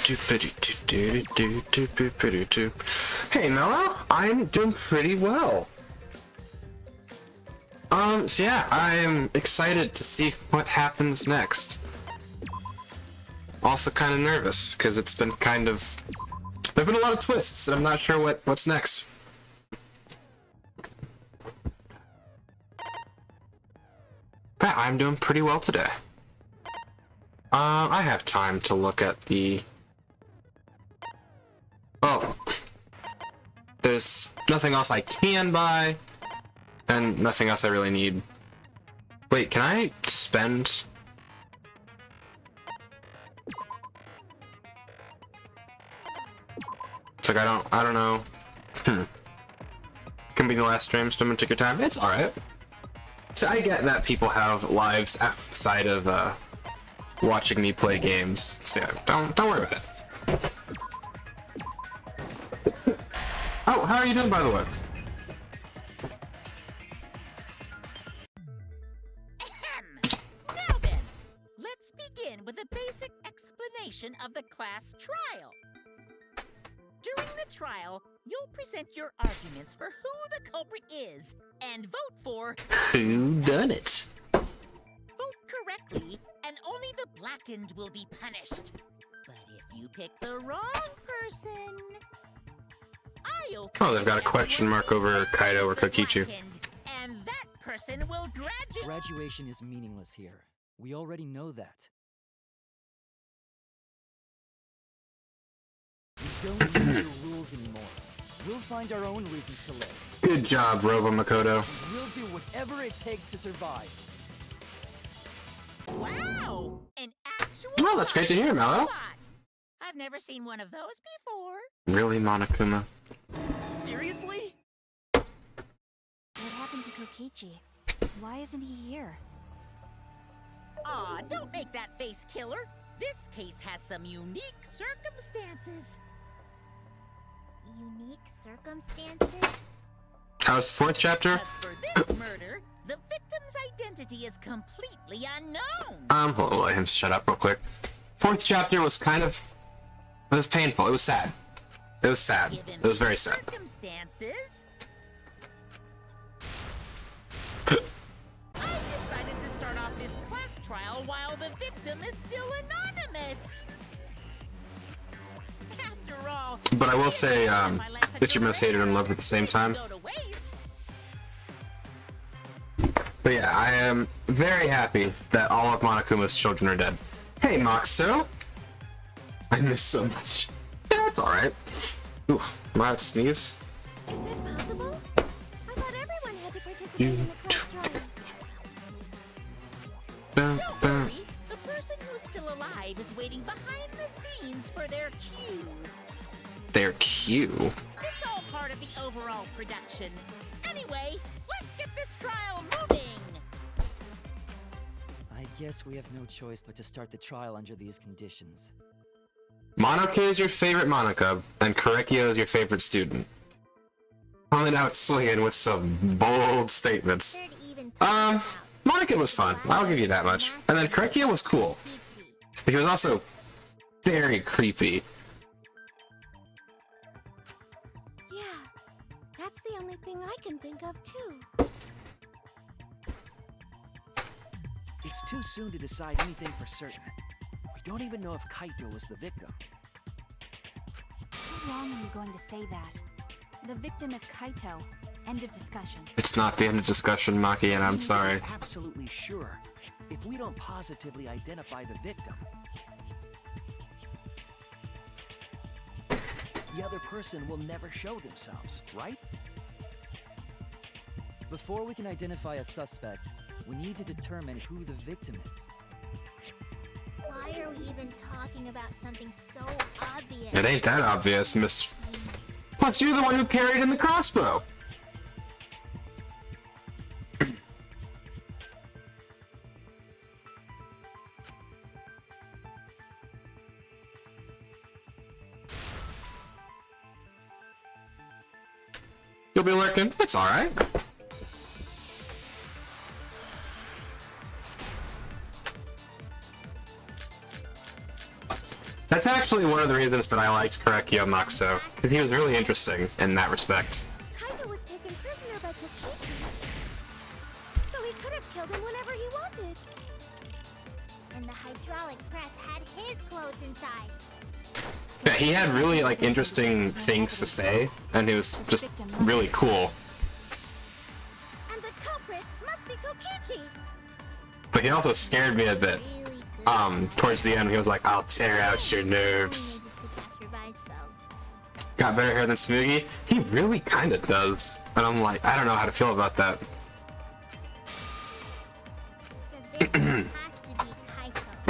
Hey Mello, I'm doing pretty well. So yeah, I'm excited to see what happens next. Also kind of nervous, because it's been there've been a lot of twists, and I'm not sure what's next. Yeah, I'm doing pretty well today. I have time to look at the... Oh. There's nothing else I can buy, and nothing else I really need. Wait, can I spend... It's like, I don't know. Can be the last stream, so I'm gonna take your time. It's alright. So I get that people have lives outside of, watching me play games. So yeah, don't worry about it. Oh, how are you doing, by the way? Now then, let's begin with a basic explanation of the class trial. During the trial, you'll present your arguments for who the culprit is and vote for Who done it? vote correctly, and only the blackened will be punished. But if you pick the wrong person, I'll Oh, they've got a punish question everyone mark who over saves Kaido or the Kokichi. blackened, and that person will graduate. Graduation is meaningless here. We already know that. We don't need your rules anymore. We'll find our own reasons to live. Good job, Robo Makoto. And we'll do whatever it takes to survive. Wow! An actual Well, that's great to hear, Mello. robot. I've never seen one of those before. Really, Monokuma? Seriously? What happened to Kokichi? Why isn't he here? Aw, don't make that face, killer. This case has some unique circumstances. Unique circumstances? How's the fourth chapter? As for this murder, the victim's identity is completely unknown. Hold on, let him shut up real quick. Fourth chapter was it was painful. It was sad. It was sad. Given It was very these sad. circumstances, I decided to start off this class trial while the victim is still anonymous. After all, But I will say, my lens that you're most hated and loved at the same time. go to waste. But yeah, I am very happy that all of Monokuma's children are dead. Hey, Moxo! I miss so much. Yeah, it's alright. Ooh, am I out to sneeze? Is that possible? I thought everyone had to participate in the class trial. Dun, Don't dun. worry, the person who's still alive is waiting behind the scenes for their cue. Their cue. It's all part of the overall production. Anyway, let's get this trial moving. I guess we have no choice but to start the trial under these conditions. Monoka is your favorite Monoka, and Korekio is your favorite student. Coming out swinging with some bold statements. Where to even talk about Monoka was fun. I'll give you that much. And then Korekio was cool. Kokichi. He was also very creepy. Yeah, that's the only thing I can think of too. It's too soon to decide anything for certain. We don't even know if Kaito was the victim. How long are you going to say that? The victim is Kaito. End of discussion. It's not the end of discussion, Maki, and I'm sorry. We're absolutely sure if we don't positively identify the victim. The other person will never show themselves, right? Before we can identify a suspect, we need to determine who the victim is. Why are we even talking about something so obvious? It ain't that obvious, Miss... Plus, you're the one who carried in the crossbow. You'll be lurking. It's alright. That's actually one of the reasons that I liked Korekiyo Maxo, because he was really interesting in that respect. Kaito was taken prisoner by Kokichi, so he could have killed him whenever he wanted. And the hydraulic press had his clothes inside. Yeah, he had really like interesting things to say, and he was just really cool. And the culprit must be Kokichi. But he also scared me a bit. Really good. Towards the end, he was like, "I'll tear out your nerves." Uses to cast revive spells. Got better hair than Smoogie? He really kind of does. And I'm like, I don't know how to feel about that. The victim has to be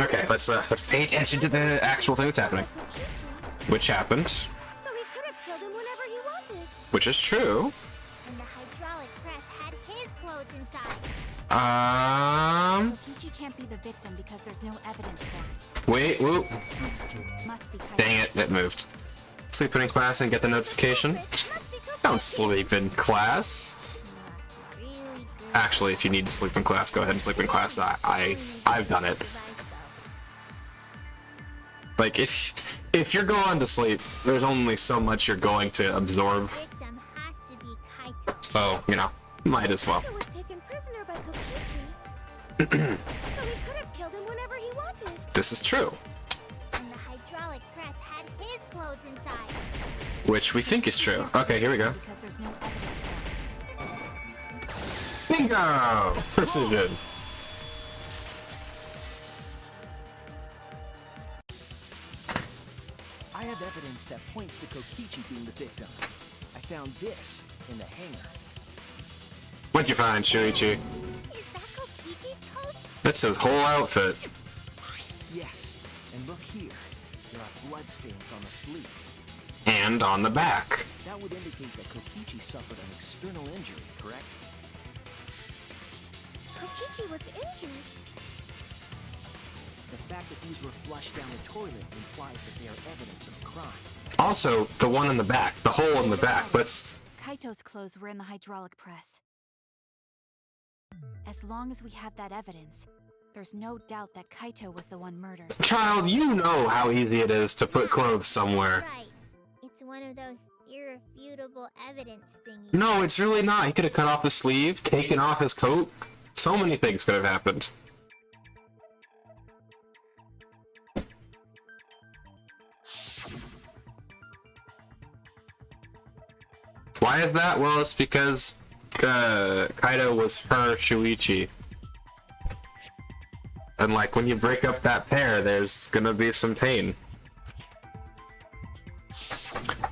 Kaito. Okay, let's pay attention to the actual thing that's happening. Kokichi, Which happened, so he could have killed him whenever he wanted. which is true. And the hydraulic press had his clothes inside. Kokichi can't be the victim because there's no evidence for Wait, whoop. it. Must be Kaito. Dang it, it moved. Sleep in class and get the notification. Must be Kokichi. Don't sleep in class. Really good. Actually, if you need to sleep in class, go ahead and sleep in class. I've done it. Revive spells. Like, if you're going to sleep, there's only so much you're going to absorb. Victim has to be Kaito. So, you know, might as well. Kaito was taken prisoner by Kokichi, so he could have killed him whenever he wanted. This is true. And the hydraulic press had his clothes inside. Which we think is true. Okay, here we go. Because there's no evidence for it. Bingo! Precision. I have evidence that points to Kokichi being the victim. I found this in the hangar. What'd you find, Shuichi? Is that Kokichi's coat? That's his whole outfit. Yes, and look here. There are bloodstains on the sleeve. And on the back. That would indicate that Kokichi suffered an external injury, correct? Kokichi was injured. The fact that these were flushed down the toilet implies that they are evidence of a crime. Also, the one in the back. The hole in the back. Let's... Kaito's clothes were in the hydraulic press. As long as we have that evidence, there's no doubt that Kaito was the one murdered. Child, you know how easy it is to put clothes somewhere. Right. It's one of those irrefutable evidence thingies. No, it's really not. He could have cut off the sleeve, taken off his coat. So many things could have happened. Why is that? Well, it's because Kaito was her Shuichi. And like, when you break up that pair, there's gonna be some pain.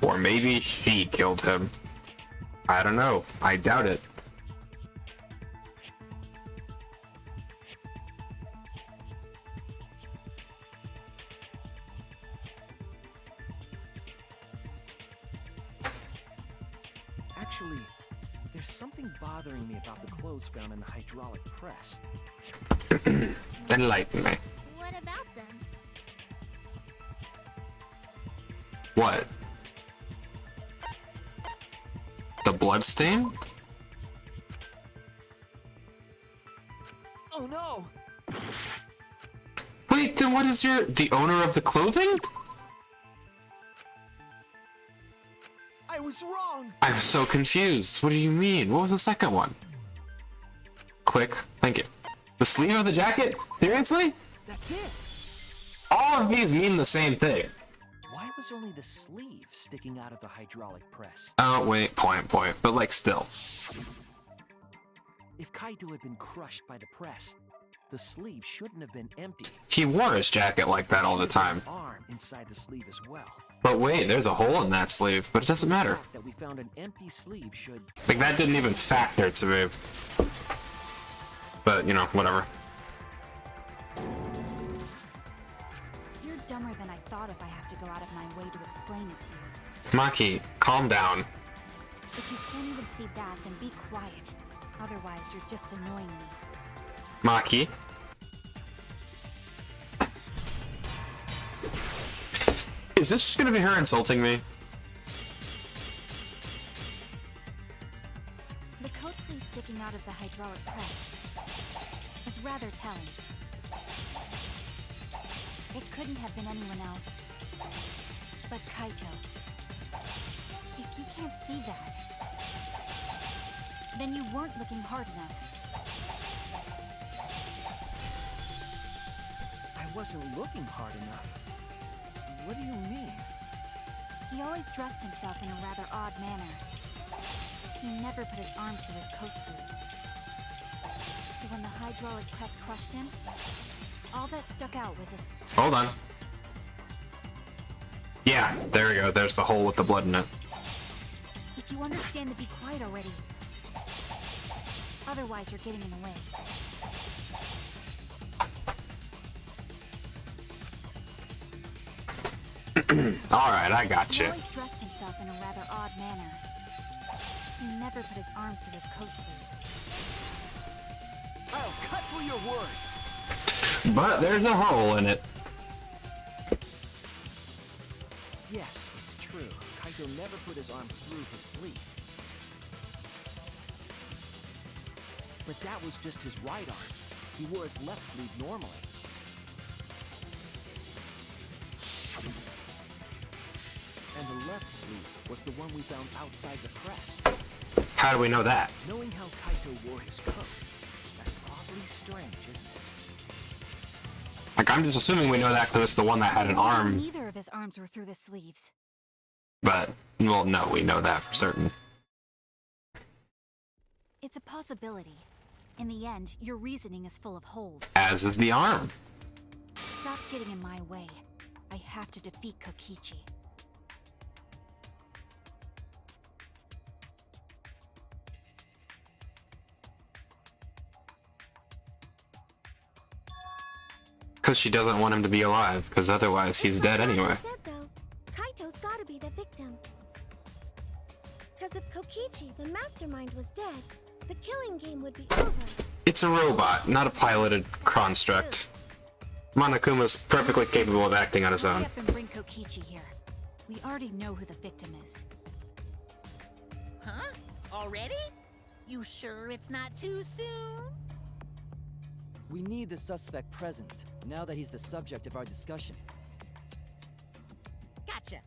Or maybe she killed him. I don't know. I doubt it. Actually, there's something bothering me about the clothes found in the hydraulic press. Enlighten me. What about them? What? The bloodstain? Oh no! Wait, then what is the owner of the clothing? I was wrong! I'm so confused. What do you mean? What was the second one? Click. Thank you. The sleeve of the jacket? Seriously? That's it! All of these mean the same thing. Why was only the sleeve sticking out of the hydraulic press? Oh, wait. Point. But like, still. If Kaito had been crushed by the press, the sleeve shouldn't have been empty. He wore his jacket like that all the time. Arm inside the sleeve as well. But wait, there's a hole in that sleeve, but it doesn't The matter. fact that we found an empty sleeve should... Like, that didn't even factor to me. But, you know, whatever. You're dumber than I thought if I have to go out of my way to explain it to you. Maki, calm down. If you can't even see that, then be quiet. Otherwise, you're just annoying me. Maki. Is this just gonna be her insulting me? The coat sleeve sticking out of the hydraulic press is rather telling. It couldn't have been anyone else. But Kaito, if you can't see that, then you weren't looking hard enough. I wasn't looking hard enough. What do you mean? He always dressed himself in a rather odd manner. He never put his arms through his coat sleeves. So when the hydraulic press crushed him, all that stuck out was his... Hold on. Yeah, there we go. There's the hole with the blood in it. If you understand to be quiet already. Otherwise, you're getting in the way. Alright, I got He you. always dressed himself in a rather odd manner. He never put his arms through his coat sleeves. I'll cut through your words. But there's a hole in it. Yes, it's true. Kaito never put his arm through his sleeve. But that was just his right arm. He wore his left sleeve normally. And the left sleeve was the one we found outside the press. How do we know that? Knowing how Kaito wore his coat, that's awfully strange, isn't it? Like, I'm just assuming we know that because it's the one that had an arm. Neither of his arms were through the sleeves. But, well, no, we know that for certain. It's a possibility. In the end, your reasoning is full of holes. As is the arm. Stop getting in my way. I have to defeat Kokichi. Because she doesn't want him to be alive, because otherwise he's dead anyway. Like I said, though, Kaito's gotta be the victim. Because if Kokichi, the mastermind, was dead, the killing game would be over. It's a robot, not a piloted construct. Monokuma's perfectly capable of acting on his Hurry own. up and bring Kokichi here. We already know who the victim is. Huh? Already? You sure it's not too soon? We need the suspect present, now that he's the subject of our discussion. Gotcha.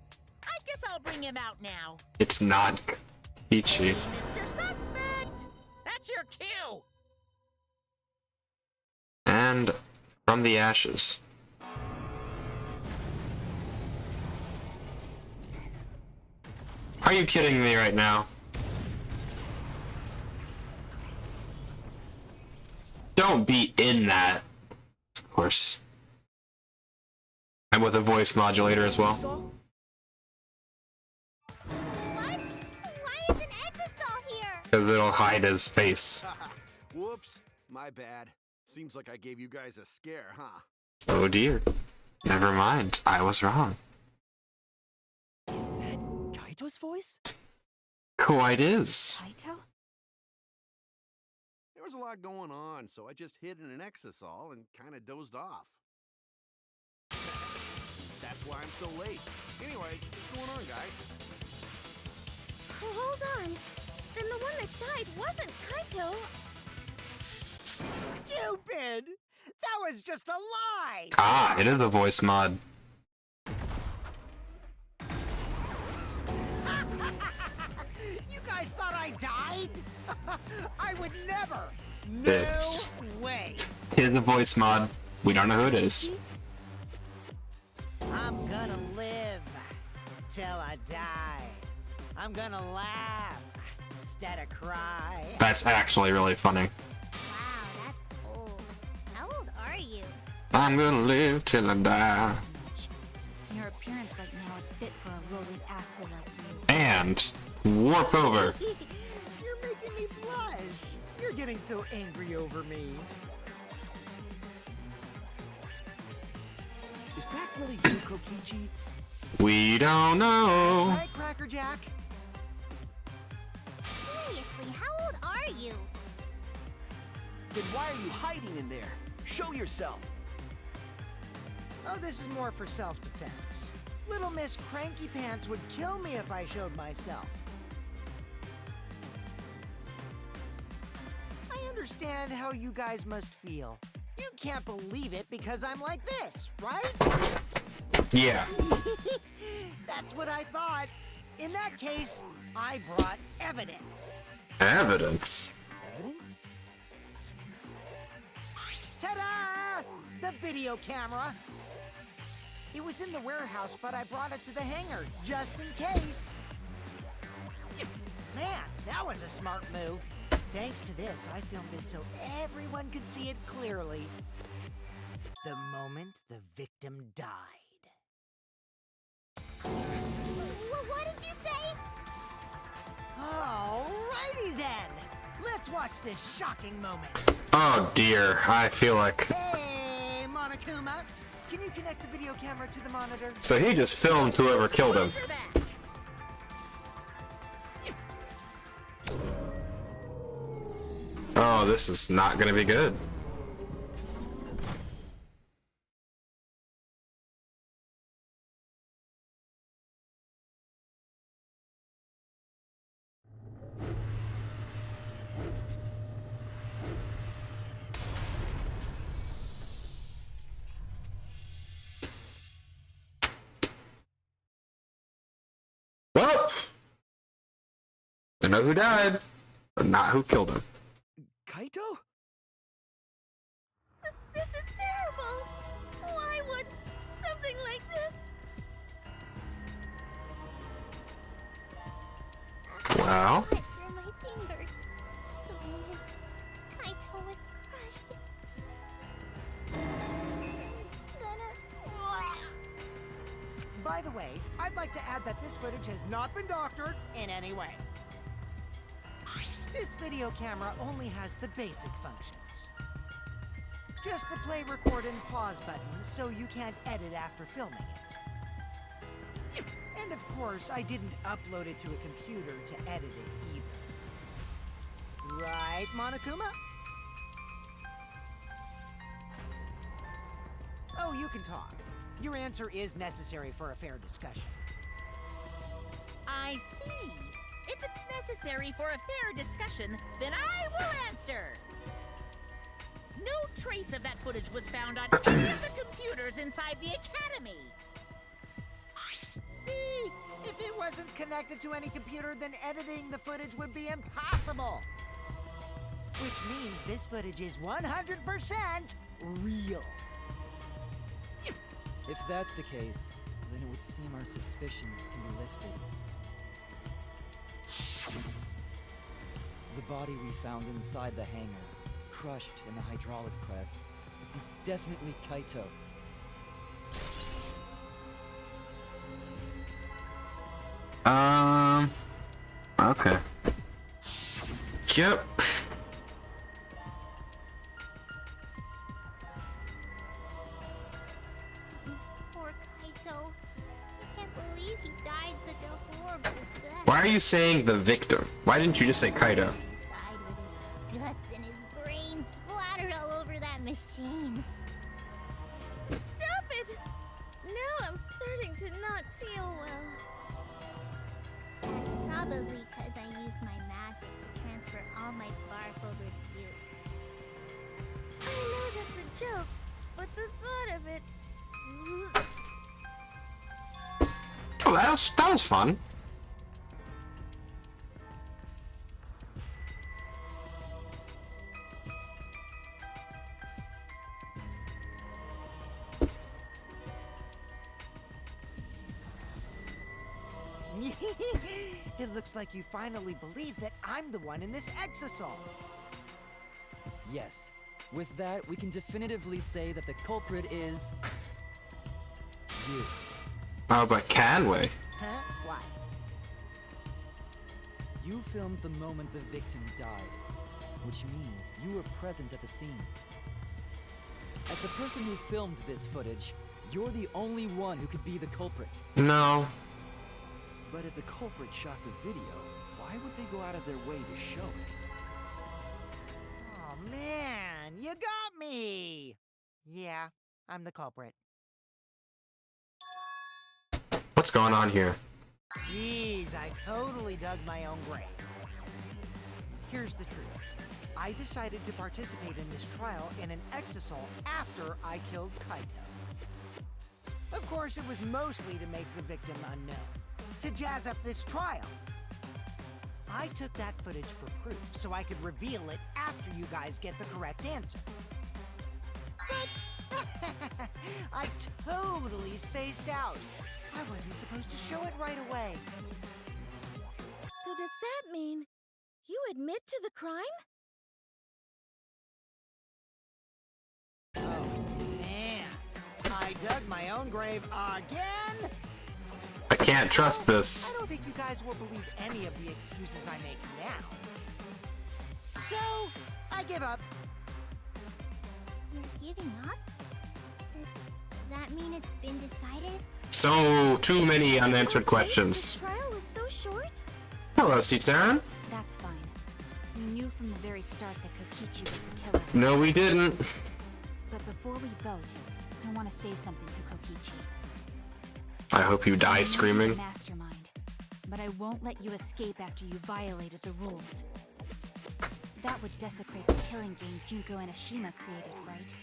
I guess I'll bring him out now. It's not Ichi. Mr. Suspect! That's your cue! And from the ashes. Are you kidding me right now? Don't be in that. Of course. And with a voice modulator as well. What? Why is an Exisal here? Because it'll hide his face. Whoops, my bad. Seems like I gave you guys a scare, huh? Oh dear. Never mind. I was wrong. Is that Kaito's voice? Quite is. Kaito? There was a lot going on, so I just hid in an Exisal and kinda dozed off. That's why I'm so late. Anyway, what's going on, guys? Oh, hold on. Then the one that died wasn't Kaito. Stupid! That was just a lie! Ah, it is a voice mod. You guys thought I died? I would never! It's- No way! Tis a voice mod. We don't know who it is. I'm gonna live till I die. I'm gonna laugh instead of cry. That's actually really funny. Wow, that's old. How old are you? I'm gonna live till I die. Much. Your appearance right now is fit for a rolling asshole like you. And warp over. You're making me blush. You're getting so angry over me. Is that really you, Kokichi? We don't know. Right, Cracker Jack? Seriously, how old are you? Then why are you hiding in there? Show yourself. Oh, this is more for self-defense. Little Miss Cranky Pants would kill me if I showed myself. I understand how you guys must feel. You can't believe it because I'm like this, right? Yeah. That's what I thought. In that case, I brought evidence. Evidence? Evidence? Ta-da! The video camera. It was in the warehouse, but I brought it to the hangar, just in case. Man, that was a smart move. Thanks to this, I filmed it so everyone could see it clearly. The moment the victim died. What did you say? Alrighty then. Let's watch this shocking moment. Oh dear, I feel like... Hey, Monokuma. Can you connect the video camera to the monitor? So he just filmed whoever killed him. For that. Oh, this is not gonna be good. Well, I know who died, but not who killed him. Kaito? This is terrible. Why would something like this? Wow. Sweat through my fingers. The moment Kaito was crushed. Then By the way, I'd like to add that this footage has not been doctored in any way. This video camera only has the basic functions. Just the play, record, and pause buttons, so you can't edit after filming it. And of course, I didn't upload it to a computer to edit it either. Right, Monokuma? Oh, you can talk. Your answer is necessary for a fair discussion. I see. If it's necessary for a fair discussion, then I will answer. No trace of that footage was found on any of the computers inside the Academy. See? If it wasn't connected to any computer, then editing the footage would be impossible. Which means this footage is 100% real. If that's the case, then it would seem our suspicions can be lifted. The body we found inside the hangar, crushed in the hydraulic press, is definitely Kaito. Okay. Yep. poor Kaito. I can't believe he died such a horrible death. Why are you saying the victim? Why didn't you just say Kaito? Died with his guts and his brains splattered all over that machine. Stop it! Now I'm starting to not feel well. That's probably because I used my magic to transfer all my barf over to you. I know that's a joke, but the thought of it... Oh, that was fun. It looks like you finally believe that I'm the one in this exasol. Yes. With that, we can definitively say that the culprit is... you. Oh, but can we? Huh? Why? You filmed the moment the victim died, which means you were present at the scene. As the person who filmed this footage, you're the only one who could be the culprit. No. But if the culprit shot the video, why would they go out of their way to show it? Oh man, you got me! Yeah, I'm the culprit. What's going on here? Jeez, I totally dug my own grave. Here's the truth. I decided to participate in this trial in an exasol after I killed Kaito. Of course, it was mostly to make the victim unknown, to jazz up this trial. I took that footage for proof so I could reveal it after you guys get the correct answer. But I totally spaced out. I wasn't supposed to show it right away. So does that mean you admit to the crime? Oh, man. I dug my own grave again? I can't trust this. I don't think you guys will believe any of the excuses I make now. So, I give up. You're giving up? Does that mean it's been decided? So, too many unanswered questions. The trial was so short? Hello, Citaran. That's fine. We knew from the very start that Kokichi was the killer. No, we didn't. But before we vote, I want to say something to Kokichi. I hope you die screaming. Mastermind, but I won't let you escape after you violated the rules. That would desecrate the killing game Junko Enoshima created, right?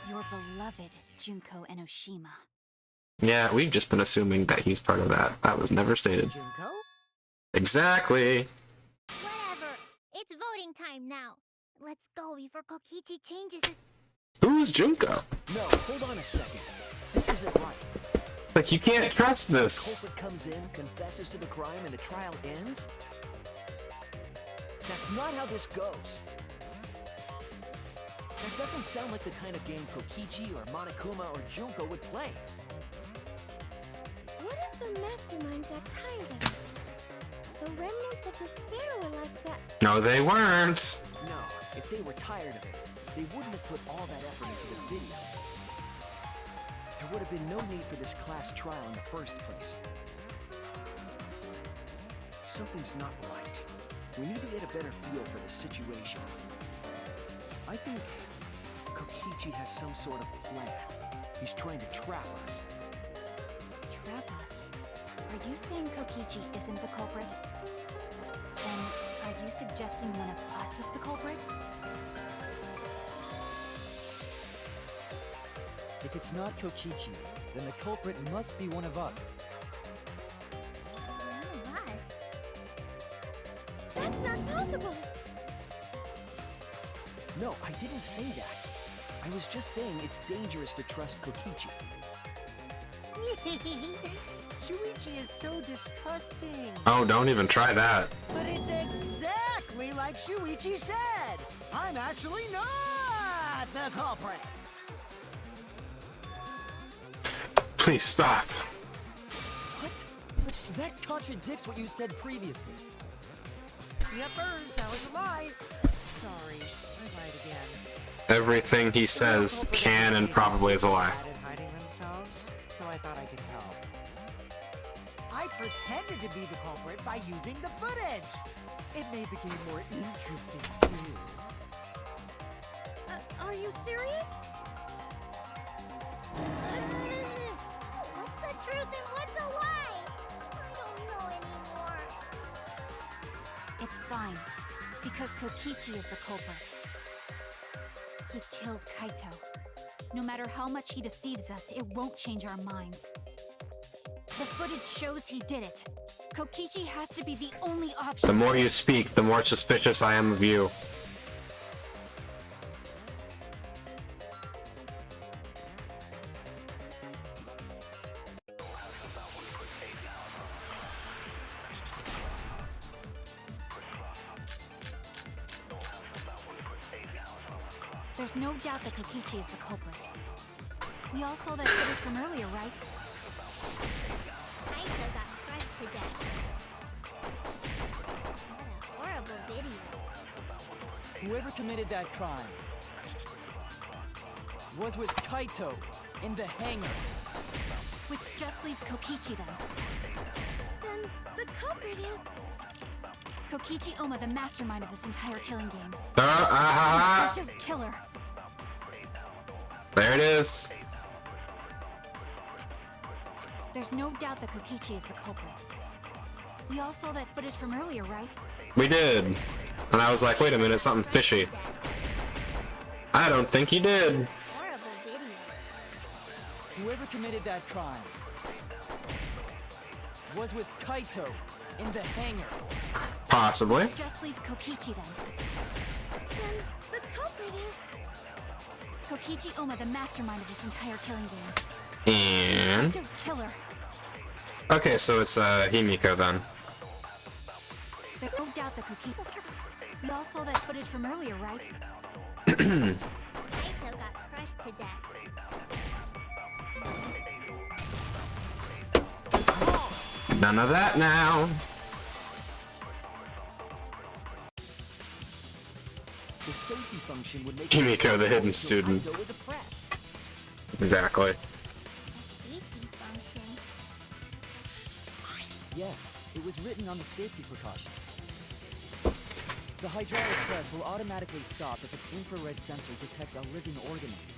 Your beloved Junko Enoshima. Yeah, we've just been assuming that he's part of that. That was never stated. Junko? Exactly. Whatever. It's voting time now. Let's go before Kokichi changes his... Who's Junko? No, hold on a second. This isn't right. Like, you can't trust this. Culprit comes in, confesses to the crime, and the trial ends? That's not how this goes. That doesn't sound like the kind of game Kokichi or Monokuma or Junko would play. What if the mastermind got tired of it? The remnants of despair were like that. No, they weren't. No, if they were tired of it, they wouldn't have put all that effort into the video. There would have been no need for this class trial in the first place. Something's not right. We need to get a better feel for the situation. I think Kokichi has some sort of plan. He's trying to trap us. Trap us? Are you saying Kokichi isn't the culprit? Then, are you suggesting one of us is the culprit? If it's not Kokichi, then the culprit must be one of us. One of us? That's not possible! No, I didn't say that. I was just saying it's dangerous to trust Kokichi. Shuichi is so distrusting. Oh, don't even try that. But it's exactly like Shuichi said. I'm actually not the culprit. Please stop. What? But that contradicts what you said previously. Yippers, that was a lie. Sorry, I lied again. Everything he says can and probably is a lie. Hiding themselves, so I thought I could help. I pretended to be the culprit by using the footage. It made the game more interesting too. Are you serious? What's the truth and what's a lie? I don't know anymore. It's fine, because Kokichi is the culprit. He killed Kaito. No matter how much he deceives us, it won't change our minds. The footage shows he did it. Kokichi has to be the only option. The more you speak, the more suspicious I am of you. There's no doubt that Kokichi is the culprit. We all saw that footage from earlier, right? Kaito got crushed to death. What a horrible video. Whoever committed that crime was with Kaito in the hangar. Which just leaves Kokichi then. Then the culprit is... Kokichi Oma, the mastermind of this entire killing game. Kaito's killer. There it is. There's no doubt that Kokichi is the culprit. We all saw that footage from earlier, right? We did. And I was like, wait a minute, something fishy. I don't think he did. Horrible video. Whoever committed that crime was with Kaito in the hangar. Possibly. Just leaves Kokichi then. Then the culprit is... Kokichi Oma, the mastermind of this entire killing game. And Kaito's killer. okay, so it's Himiko then. There's no doubt that Kokichi... We all saw that footage from earlier, right? Kaito got crushed to death. None of that now. The safety function would make Himiko, the hidden student. Kaito with the press. Exactly. A safety function. Yes, it was written on the safety precautions. The hydraulic press will automatically stop if its infrared sensor detects a living organism.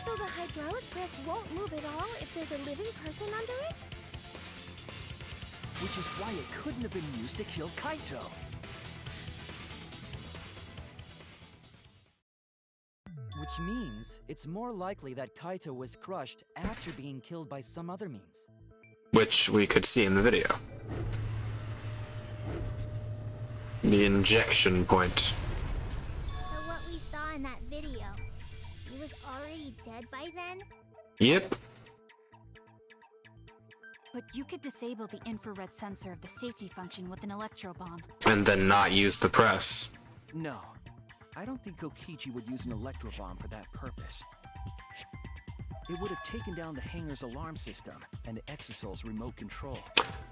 So the hydraulic press won't move at all if there's a living person under it? Which is why it couldn't have been used to kill Kaito. Which means it's more likely that Kaito was crushed after being killed by some other means. Which we could see in the video. The injection point. So what we saw in that video, he was already dead by then? Yep. But you could disable the infrared sensor of the safety function with an electro bomb. And then not use the press. No, I don't think Kokichi would use an electrobomb for that purpose. It would have taken down the hangar's alarm system and the Exosol's remote control.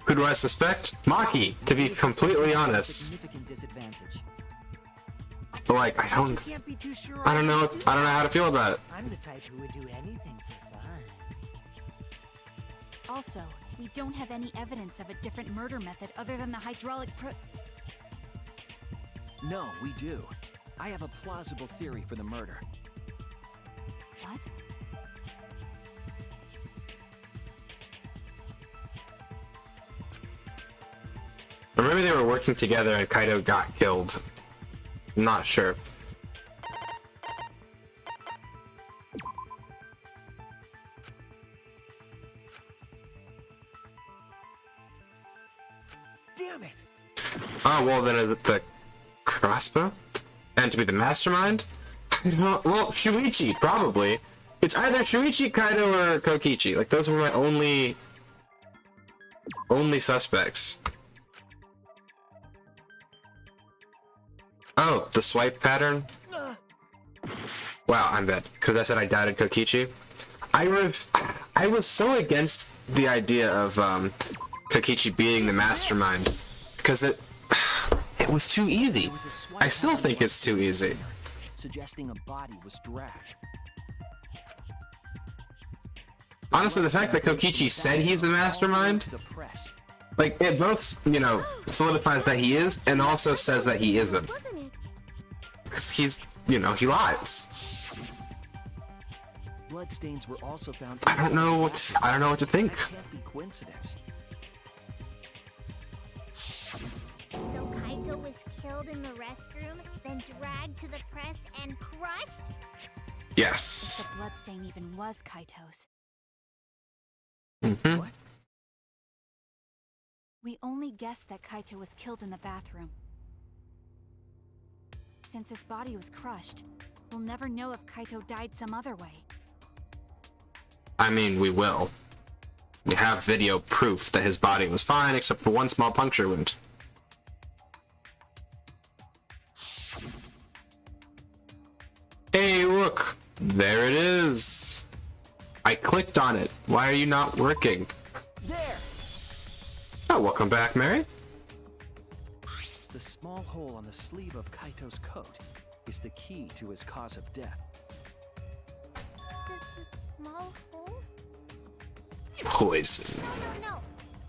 Who do I suspect? Maki, to be completely honest. Significant disadvantage. But like, I don't Can't be too sure. know how to feel about it. I'm the type who would do anything for fun. Also, we don't have any evidence of a different murder method other than the hydraulic No, we do. I have a plausible theory for the murder. What? Or maybe they were working together and Kaito got killed. I'm not sure. Damn it! Oh, well then is it the crossbow? And to be the mastermind? I don't, well, Shuichi, probably. It's either Shuichi, Kaido, or Kokichi. Like, those were my only suspects. Oh, the swipe pattern? Wow, I'm bad. Because I said I doubted Kokichi. I was so against the idea of Kokichi being the mastermind. Because it was too easy. There was a swipe I still pattern think it's too easy. suggesting a body was dragged. Honestly, the fact that Kokichi said he's the mastermind, To the press. like, it both, you know, solidifies that he is, and also says that he isn't. Wasn't it? 'Cause he's, you know, he lies. Bloodstains were also found. I don't know what to think. That can't be coincidence. So Kaito was killed in the restroom, then dragged to the press and crushed? Yes. The bloodstain even was Kaito's. Mm-hmm. What? We only guessed that Kaito was killed in the bathroom. Since his body was crushed, we'll never know if Kaito died some other way. I mean, we will. We have video proof that his body was fine, except for one small puncture wound. Hey, look! There it is! I clicked on it. Why are you not working? There! Oh, welcome back, Mary. The small hole on the sleeve of Kaito's coat is the key to his cause of death. The small hole? Poison. No.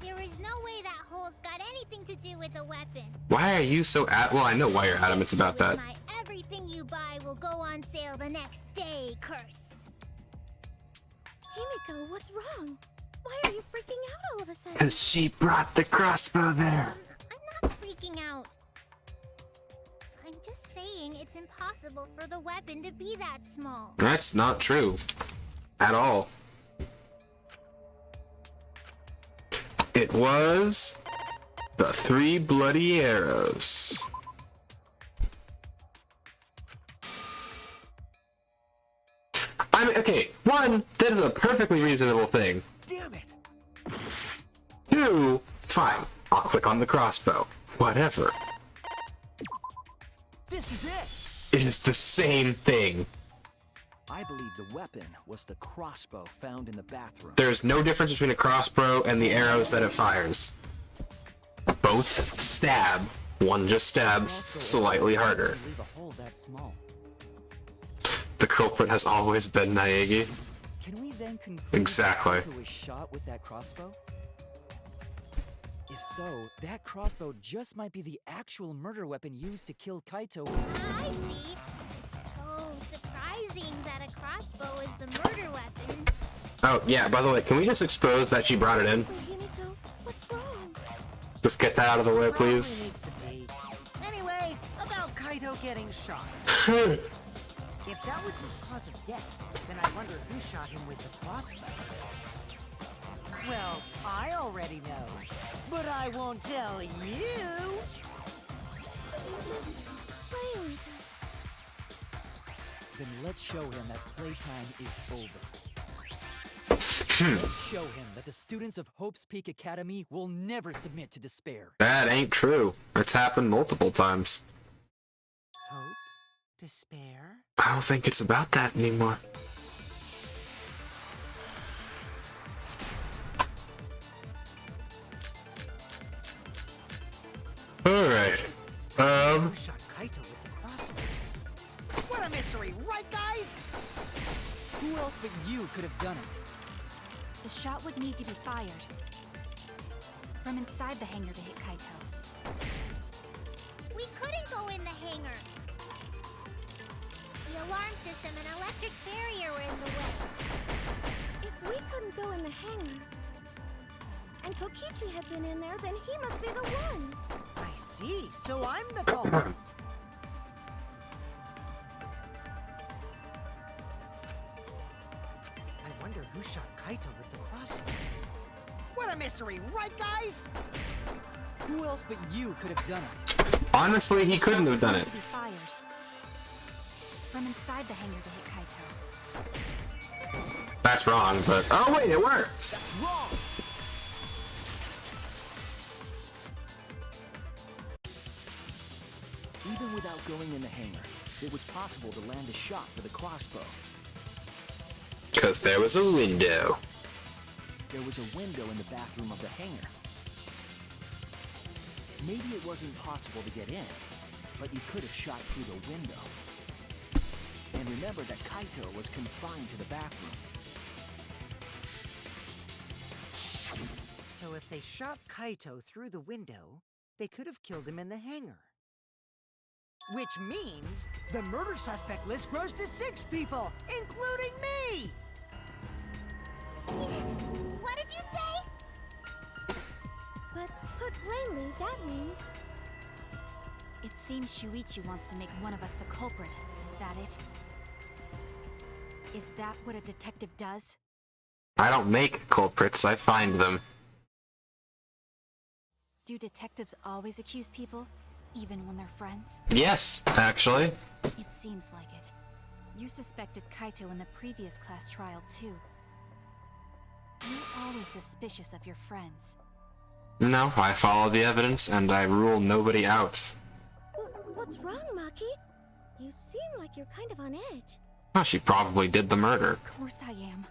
There is no way that hole's got anything to do with a weapon. Why are you so well, I know why you're adamant about that. My everything you buy will go on sale the next day, curse. Himiko, what's wrong? Why are you freaking out all of a sudden? Because she brought the crossbow there. I'm not freaking out. I'm just saying it's impossible for the weapon to be that small. That's not true. at all. It was the 3 bloody arrows. I mean, okay, 1, that is a perfectly reasonable thing. Damn it! 2, fine, I'll click on the crossbow. Whatever. This is it! It is the same thing. I believe the weapon was the crossbow found in the bathroom. There's no difference between a crossbow and the arrows that it fires. Both stab. One just stabs slightly harder. Leave a hole that small. The culprit has always been Naegi. Can we then conclude Exactly. that Kaito was shot with that crossbow? If so, that crossbow just might be the actual murder weapon used to kill Kaito. I see. It's so surprising that a crossbow is the murder weapon. Oh, yeah, by the way, can we just expose that she brought it in? Wait, Himiko, what's wrong? Just get that out of the way, Probably please. needs to be. Anyway, about Kaito getting shot. If that was his cause of death, then I wonder who shot him with the crossbow. Well, I already know, but I won't tell you. Playing with us. Then let's show him that playtime is over. Let's show him that the students of Hope's Peak Academy will never submit to despair. That ain't true. It's happened multiple times. Hope? Despair? I don't think it's about that anymore. Alright. Who shot Kaito with the crossbow? What a mystery, right guys? Who else but you could have done it? The shot would need to be fired from inside the hangar to hit Kaito. We couldn't go in the hangar. The alarm system and electric barrier were in the way. If we couldn't go in the hangar, and Kokichi had been in there, then he must be the one. I see, so I'm the culprit. I wonder who shot Kaito with the crossbow. What a mystery, right guys? Who else but you could have done it? Honestly, he couldn't have done it. To be fired from inside the hangar to hit Kaito. That's wrong, but... Oh, wait, it worked! That's wrong! Even without going in the hangar, it was possible to land a shot with a crossbow. Because there was a window. There was a window in the bathroom of the hangar. Maybe it wasn't possible to get in, but you could have shot through the window. And remember that Kaito was confined to the bathroom. So if they shot Kaito through the window, they could have killed him in the hangar. Which means the murder suspect list grows to 6 people, including me! What did you say? But put plainly, that means It seems Shuichi wants to make one of us the culprit. Is that it? Is that what a detective does? I don't make culprits, I find them. Do detectives always accuse people, even when they're friends? Yes, actually. It seems like it. You suspected Kaito in the previous class trial, too. You're always suspicious of your friends. No, I follow the evidence and I rule nobody out. what's wrong, Maki? You seem like you're kind of on edge. Well, she probably did the murder. Of course I am.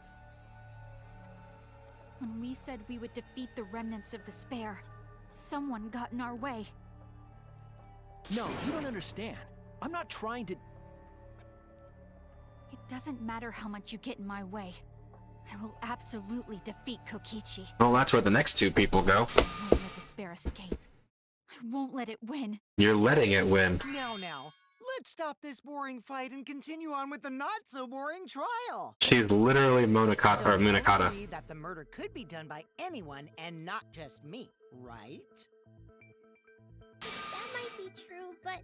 When we said we would defeat the remnants of despair, someone got in our way. No, you don't understand. I'm not trying to... It doesn't matter how much you get in my way. I will absolutely defeat Kokichi. Well, that's where the next 2 people go. I won't let despair escape. I won't let it win. You're letting it win. Now, let's stop this boring fight and continue on with the not-so-boring trial. She's literally Monokata, or you Munakata. agree that the murder could be done by anyone and not just me, right? That might be true, but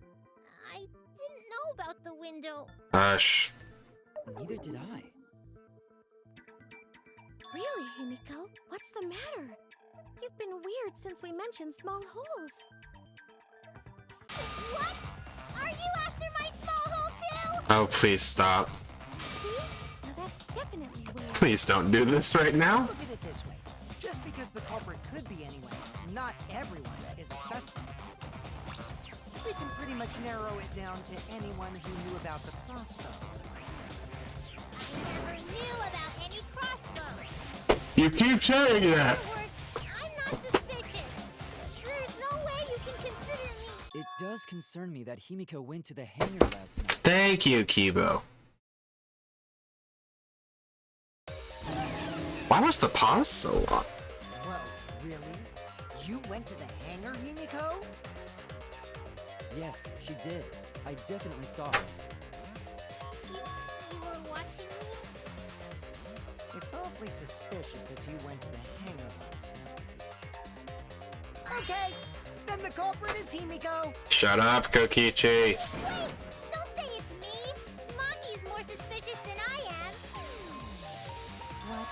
I didn't know about the window. Hush. Neither did I. Really, Himiko? What's the matter? You've been weird since we mentioned small holes. What? Are you after my small hole too? Oh, please stop. See? Now that's definitely weird. Please don't do this right now. Look at it this way. Just because the culprit could be anyone, not everyone is a suspect. We can pretty much narrow it down to anyone who knew about the crossbow. I never knew about any crossbow. You keep saying that. In other words, I'm not suspicious. There's no way you can consider me. It does concern me that Himiko went to the hangar last night. Thank you, Kibo. Why was the pause so long? Whoa, really? You went to the hangar, Himiko? Yes, she did. I definitely saw her. You were watching me? It's awfully suspicious that you went to the hangar last night. Okay, then the culprit is Himiko. Shut up, Kokichi. Wait! Don't say it's me! Maki's more suspicious than I am. What?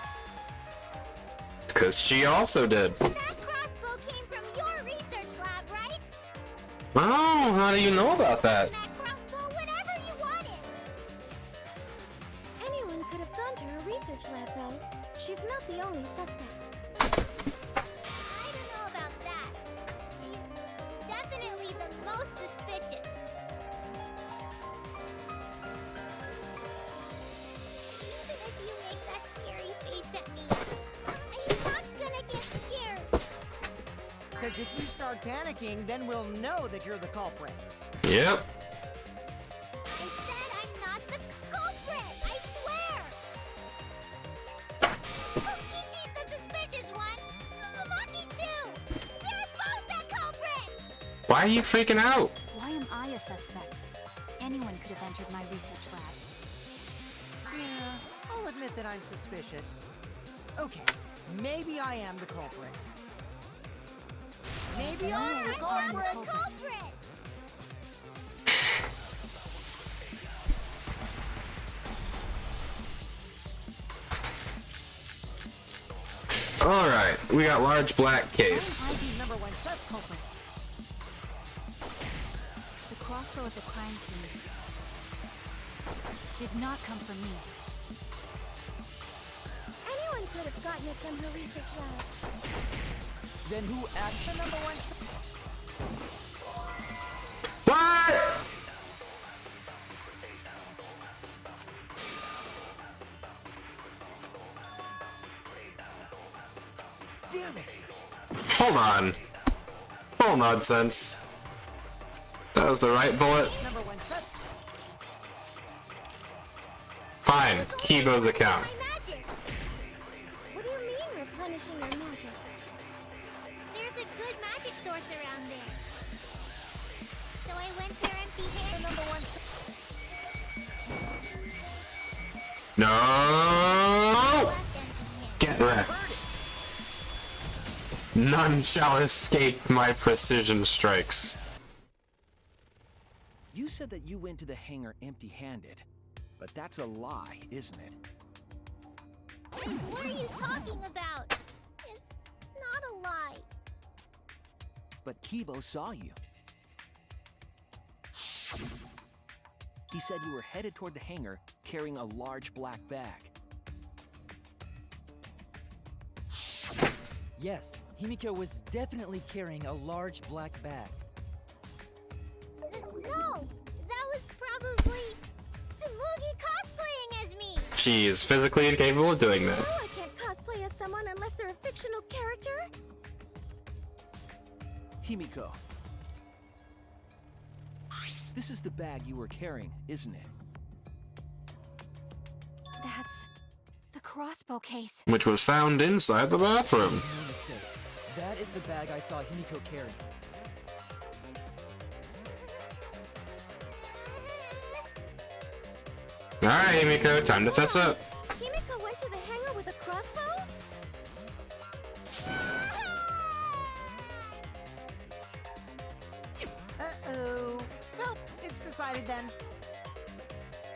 Because she also did. That crossbow came from your research lab, right? Oh, how do you know about that? That crossbow whenever you wanted. Anyone could have gone to her research lab, though. She's not the only suspect. I don't know about that. She's definitely the most suspicious. Even if you make that scary face at me, I'm not gonna get scared. Because if you start panicking, then we'll know that you're the culprit. Yep. I said I'm not the culprit! I swear! Kokichi's the suspicious one! Maki too! They're both the culprits! Why are you freaking out? Why am I a suspect? Anyone could have entered my research lab. Yeah, I'll admit that I'm suspicious. Okay, maybe I am the culprit. Maybe I'm the I'm not culprit! the culprit! Alright, we got large black case. I'm the number one sus culprit. The crossbow at the crime scene did not come from me. Anyone could have gotten it from her research lab. Then who actually? The number one sus. What? Damn it! Hold on. Full nonsense. That was the right bullet. Number one sus. Fine. Kibo's account. My magic! What do you mean replenishing your magic? There's a good magic source around there. So I went there empty-handed. Number one sus. No! Left empty-handed. Get wrecked. None shall escape my precision strikes. You said that you went to the hangar empty-handed, but that's a lie, isn't it? What are you talking about? It's not a lie. But Kibo saw you. He said you were headed toward the hangar carrying a large black bag. Yes, Himiko was definitely carrying a large black bag. No! That was probably Tsumugi cosplaying as me! She is physically incapable of doing that. Oh, I can't cosplay as someone unless they're a fictional character. Himiko. This is the bag you were carrying, isn't it? That's the crossbow case. Which was found inside the bathroom. No mistake. That is the bag I saw Himiko carrying. Alright, Himiko, time to fess up. Himiko went to the hangar with a crossbow? Uh-oh. Well, it's decided then.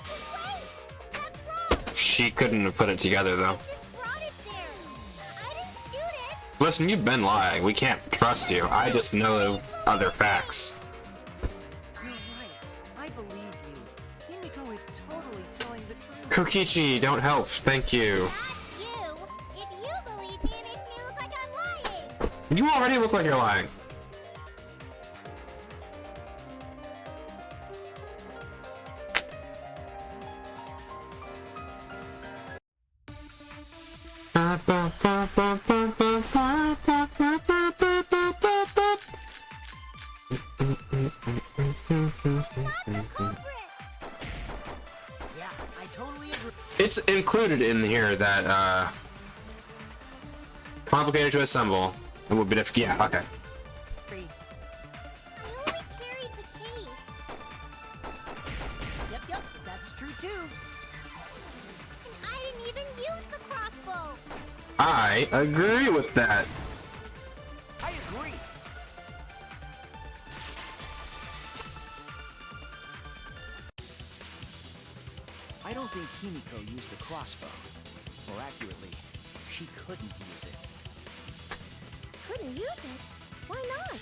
Wait! That's wrong! She couldn't have put it together, though. Just brought it there! Listen, you've been lying. We can't trust you. I just know other facts. You're right. I believe you. Himiko is totally telling the truth. Kokichi, don't help. Thank you. That's you. If you believe me, it makes me look like I'm lying. You already look like you're lying. Yeah, I totally agree. It's included in here that complicated to assemble. It would be difficult. Yeah, okay. I only carried the case. Yep, that's true too. And I didn't even use the crossbow. I agree with that. I agree. I don't think Himiko used the crossbow. More accurately, she couldn't use it. Couldn't use it? Why not?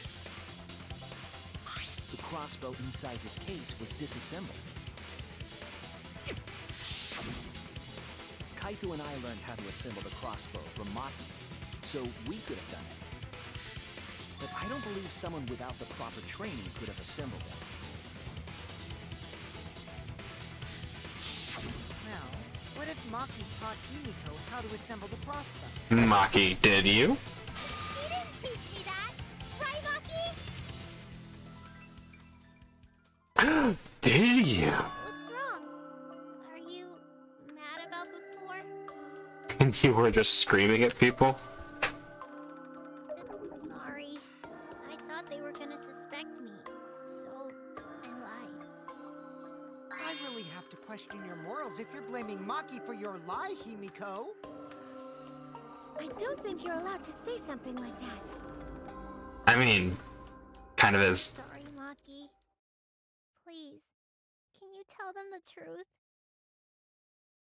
The crossbow inside his case was disassembled. Kaito and I learned how to assemble the crossbow from Maki, so we could have done it. But I don't believe someone without the proper training could have assembled it. Now, what if Maki taught Himiko how to assemble the crossbow? Maki, did you? He didn't teach me that. Right, Maki? Did you? What's wrong? Are you mad about before? And you were just screaming at people? Sorry. I thought they were gonna suspect me, so I lied. I really have to question your morals if you're blaming Maki for your lie, Himiko. I don't think you're allowed to say something like that. I mean, kind of is. Sorry, Maki. Please, can you tell them the truth?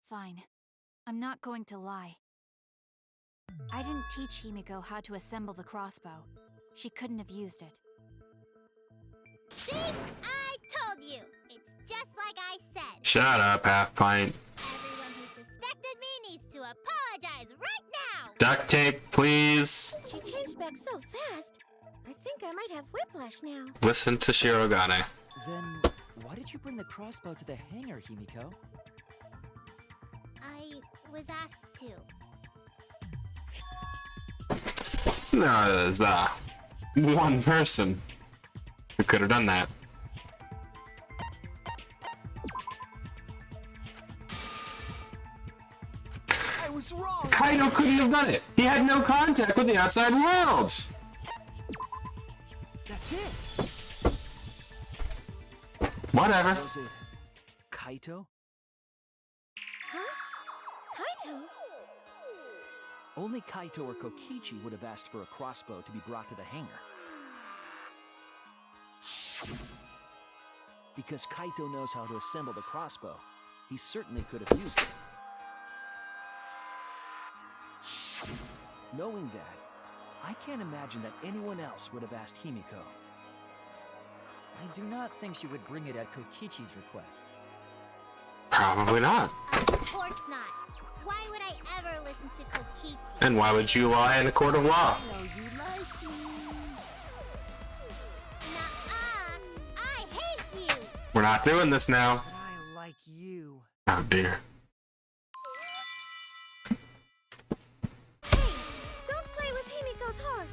Fine. I'm not going to lie. I didn't teach Himiko how to assemble the crossbow. She couldn't have used it. See? I told you. It's just like I said. Shut up, half pint. Everyone who suspected me needs to apologize right now. Duct tape, please. She changed back so fast. I think I might have whiplash now. Listen to Shirogane. Then, why did you bring the crossbow to the hangar, Himiko? I was asked to. There's one person who could have done that. I was wrong! Kaido couldn't have done it. He had no contact with the outside world. That's it! Whatever. Was it Kaito? Huh? Kaito? Only Kaito or Kokichi would have asked for a crossbow to be brought to the hangar. Because Kaito knows how to assemble the crossbow, he certainly could have used it. Knowing that, I can't imagine that anyone else would have asked Himiko. I do not think she would bring it at Kokichi's request. Probably not. Of course not. Why would I ever listen to Kokichi? And why would you lie in a court of law? No, you like me. Nuh-uh. I hate you. We're not doing this now. But I like you. Oh dear. Hey, don't play with Himiko's heart.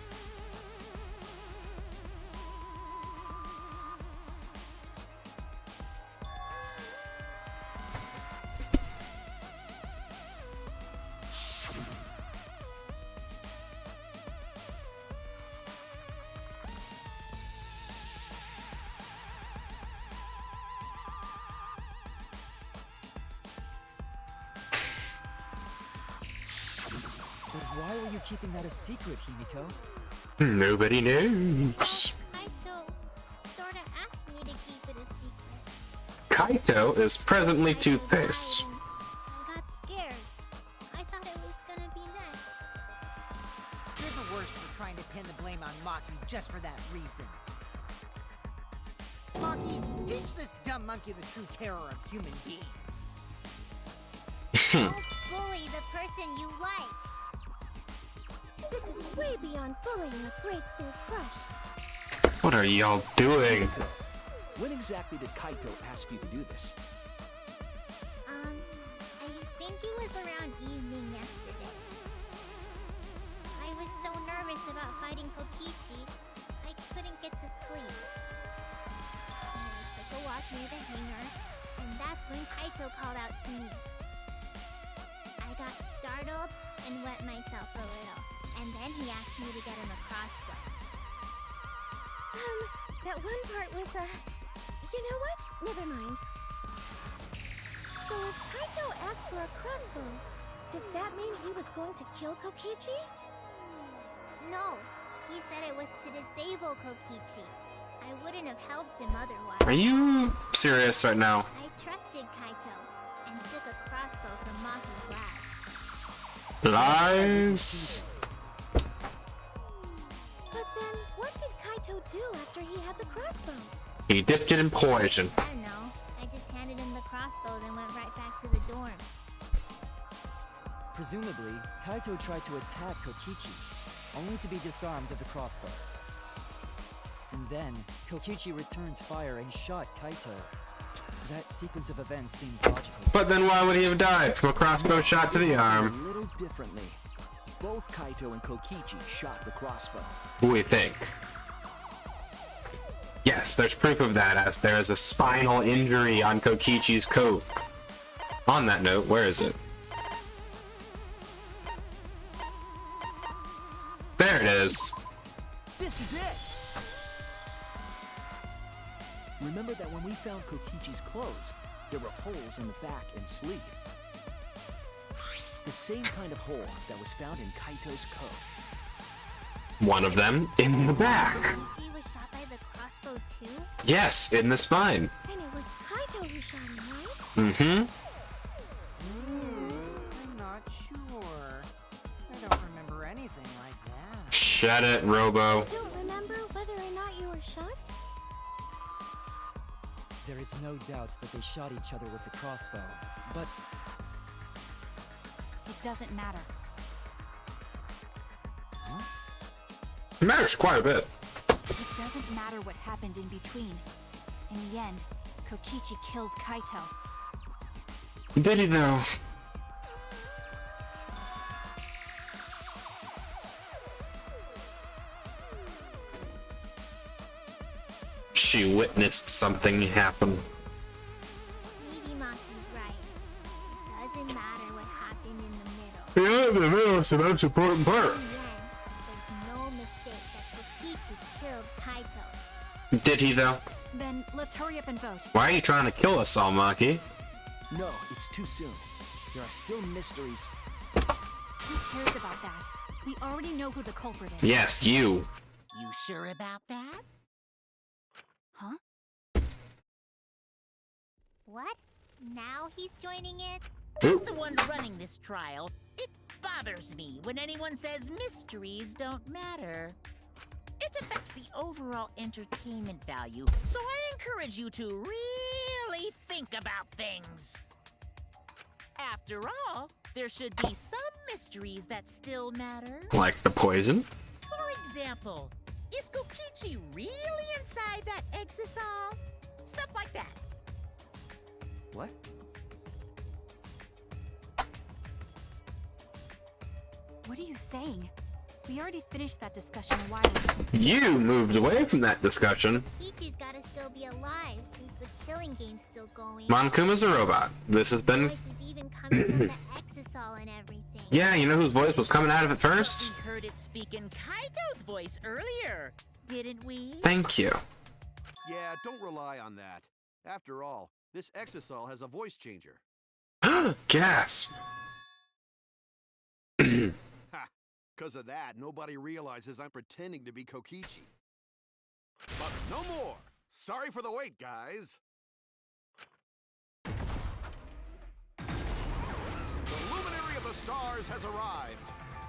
But why were you keeping that a secret, Himiko? Nobody knows. Kaito sorta asked me to keep it a secret. Kaito is presently toothpaste. I got scared. I thought it was gonna be next. You're the worst for trying to pin the blame on Maki just for that reason. Maki, teach this dumb monkey the true terror of human beings. Don't bully the person you like. This is way beyond bullying a grade school crush. What are y'all doing? When exactly did Kaito ask you to do this? I think it was around evening yesterday. I was so nervous about fighting Kokichi, I couldn't get to sleep. I took a walk near the hangar, and that's when Kaito called out to me. I got startled and wet myself a little, and then he asked me to get him a crossbow. That one part was, you know what? Never mind. So if Kaito asked for a crossbow, does that mean he was going to kill Kokichi? No, he said it was to disable Kokichi. I wouldn't have helped him otherwise. Are you serious right now? I trusted Kaito and took a crossbow from Maki's lab. Lies. But then, what did Kaito do after he had the crossbow? He dipped it in poison. I don't know. I just handed him the crossbow, then went right back to the dorm. Presumably, Kaito tried to attack Kokichi, only to be disarmed of the crossbow. And then, Kokichi returned fire and shot Kaito. That sequence of events seems logical. But then why would he have died from a crossbow shot to the A arm? little differently. Both Kaito and Kokichi shot the crossbow. We think. Yes, there's proof of that, as there is a spinal injury on Kokichi's coat. On that note, where is it? There it is. This is it! Remember that when we found Kokichi's clothes, there were holes in the back and sleeve. The same kind of hole that was found in Kaito's coat. One of them in the back. Kokichi was shot by the crossbow too? Yes, in the spine. And it was Kaito who shot him, right? Mm-hmm. I'm not sure. I don't remember anything like that. Shut it, Robo. Don't remember whether or not you were shot? There is no doubt that they shot each other with the crossbow, but It doesn't matter. It matters quite a bit. It doesn't matter what happened in between. In the end, Kokichi killed Kaito. Did he though? She witnessed something happen. Maybe Maki's right. It doesn't matter what happened in the middle. Yeah, the middle's the most important part. In the end, there's no mistake that Kokichi killed Kaito. Did he though? Then let's hurry up and vote. Why are you trying to kill us all, Maki? No, it's too soon. There are still mysteries. Who cares about that? We already know who the culprit is. Yes, you. You sure about that? Huh? What? Now he's joining it? As the one running this trial, it bothers me when anyone says mysteries don't matter. It affects the overall entertainment value, so I encourage you to really think about things. After all, there should be some mysteries that still matter. Like the poison? For example, is Kokichi really inside that exisal? Stuff like that. What? What are you saying? We already finished that discussion a while ago. You moved away from that discussion. Kokichi's gotta still be alive since the killing game's still going. Monkuma's a robot. This has been... Voice is even coming from the exisal and everything. Yeah, you know whose voice was coming out of it first? We heard it speak in Kaito's voice earlier, didn't we? Thank you. Yeah, don't rely on that. After all, this exisal has a voice changer. Gasp. Ha! Because of that, nobody realizes I'm pretending to be Kokichi. But no more! Sorry for the wait, guys! The luminary of the stars has arrived.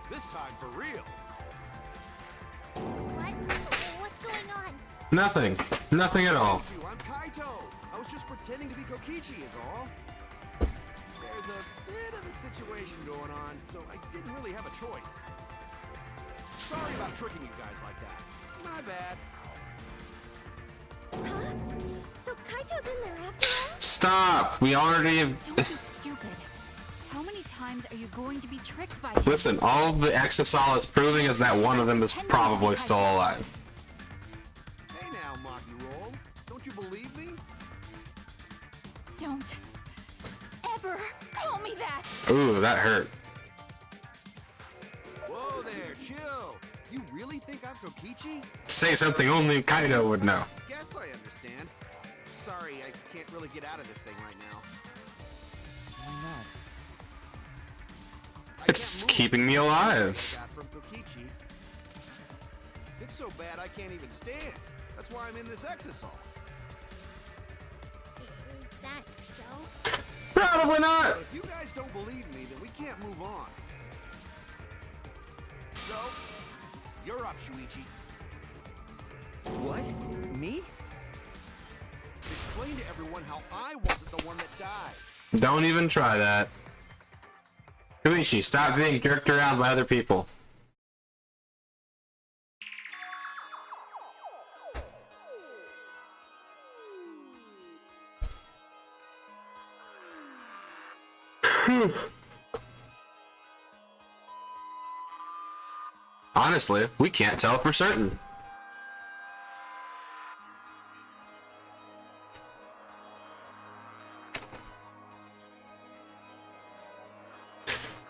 This time for real. What? What's going on? Nothing. Nothing at all. You, I'm Kaito. I was just pretending to be Kokichi is all. There's a bit of a situation going on, so I didn't really have a choice. Sorry about tricking you guys like that. My bad. Huh? So Kaito's in there after all? Stop. We already have... Don't be stupid. How many times are you going to be tricked by him? Listen, all the Exisal is proving is that one of them is probably still alive. Hey now, Maki Roll. Don't you believe me? Don't ever call me that! Ooh, that hurt. Whoa there, chill. You really think I'm Kokichi? Say something only Kaido would know. Guess I understand. Sorry, I can't really get out of this thing right now. Why not? I It's can't move. keeping me alive. Got from Kokichi. It's so bad I can't even stand. That's why I'm in this Exisal. Is that so? Probably not. But if you guys don't believe me, then we can't move on. So, you're up, Shuichi. What? Me? Explain to everyone how I wasn't the one that died. Don't even try that. Koichi, stop being jerked around by other people. Honestly, we can't tell for certain.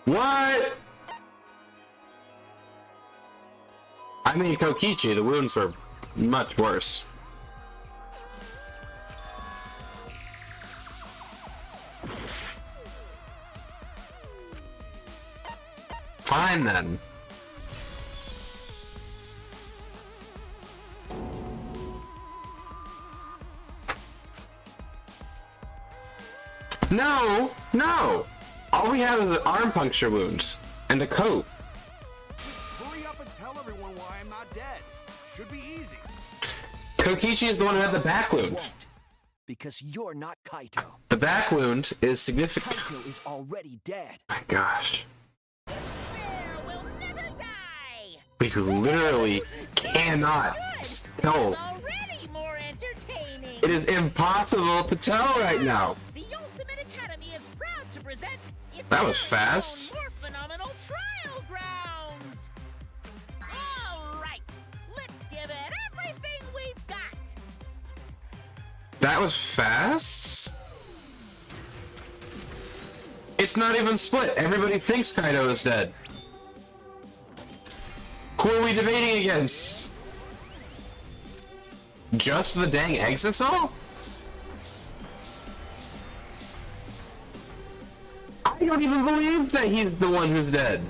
What? I mean, Kokichi, the wounds were much worse. Fine then. No, no. All we have is an arm puncture wound and a coat. Hurry up and tell everyone why I'm not dead. Should be easy. Kokichi is the one who had the back wound. Won't. Because you're not Kaito. The back wound is significant. Kaito is already dead. My gosh. Despair will never die! We literally cannot tell. It's already more entertaining! It is impossible to tell right now. The Ultimate Academy is proud to present its That was very fast. own more phenomenal trial grounds! Alright, let's give it everything we've got! That was fast? It's not even split. Everybody thinks Kaido is dead. Who are we debating against? Just the dang Exisal? I don't even believe that he's the one who's dead.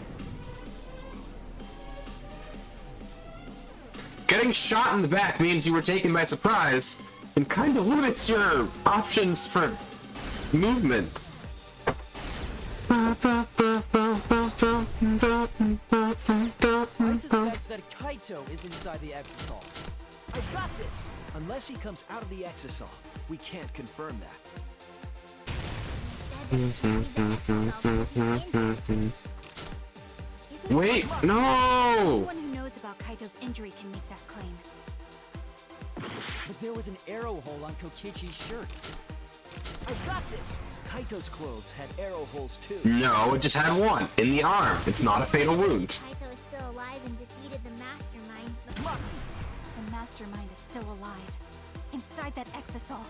Getting shot in the back means you were taken by surprise and kind of limits your options for movement. I suspect that Kaito is inside the Exisal. I got this! Unless he comes out of the Exisal, we can't confirm that. Wait, no! Anyone who knows about Kaito's injury can make that claim. But there was an arrow hole on Kokichi's shirt. I got this! Kaito's clothes had arrow holes too. No, it just had one, in the arm. It's not a fatal wound. Kaito is still alive and defeated the Mastermind, but The Mastermind is still alive. Inside that Exisal.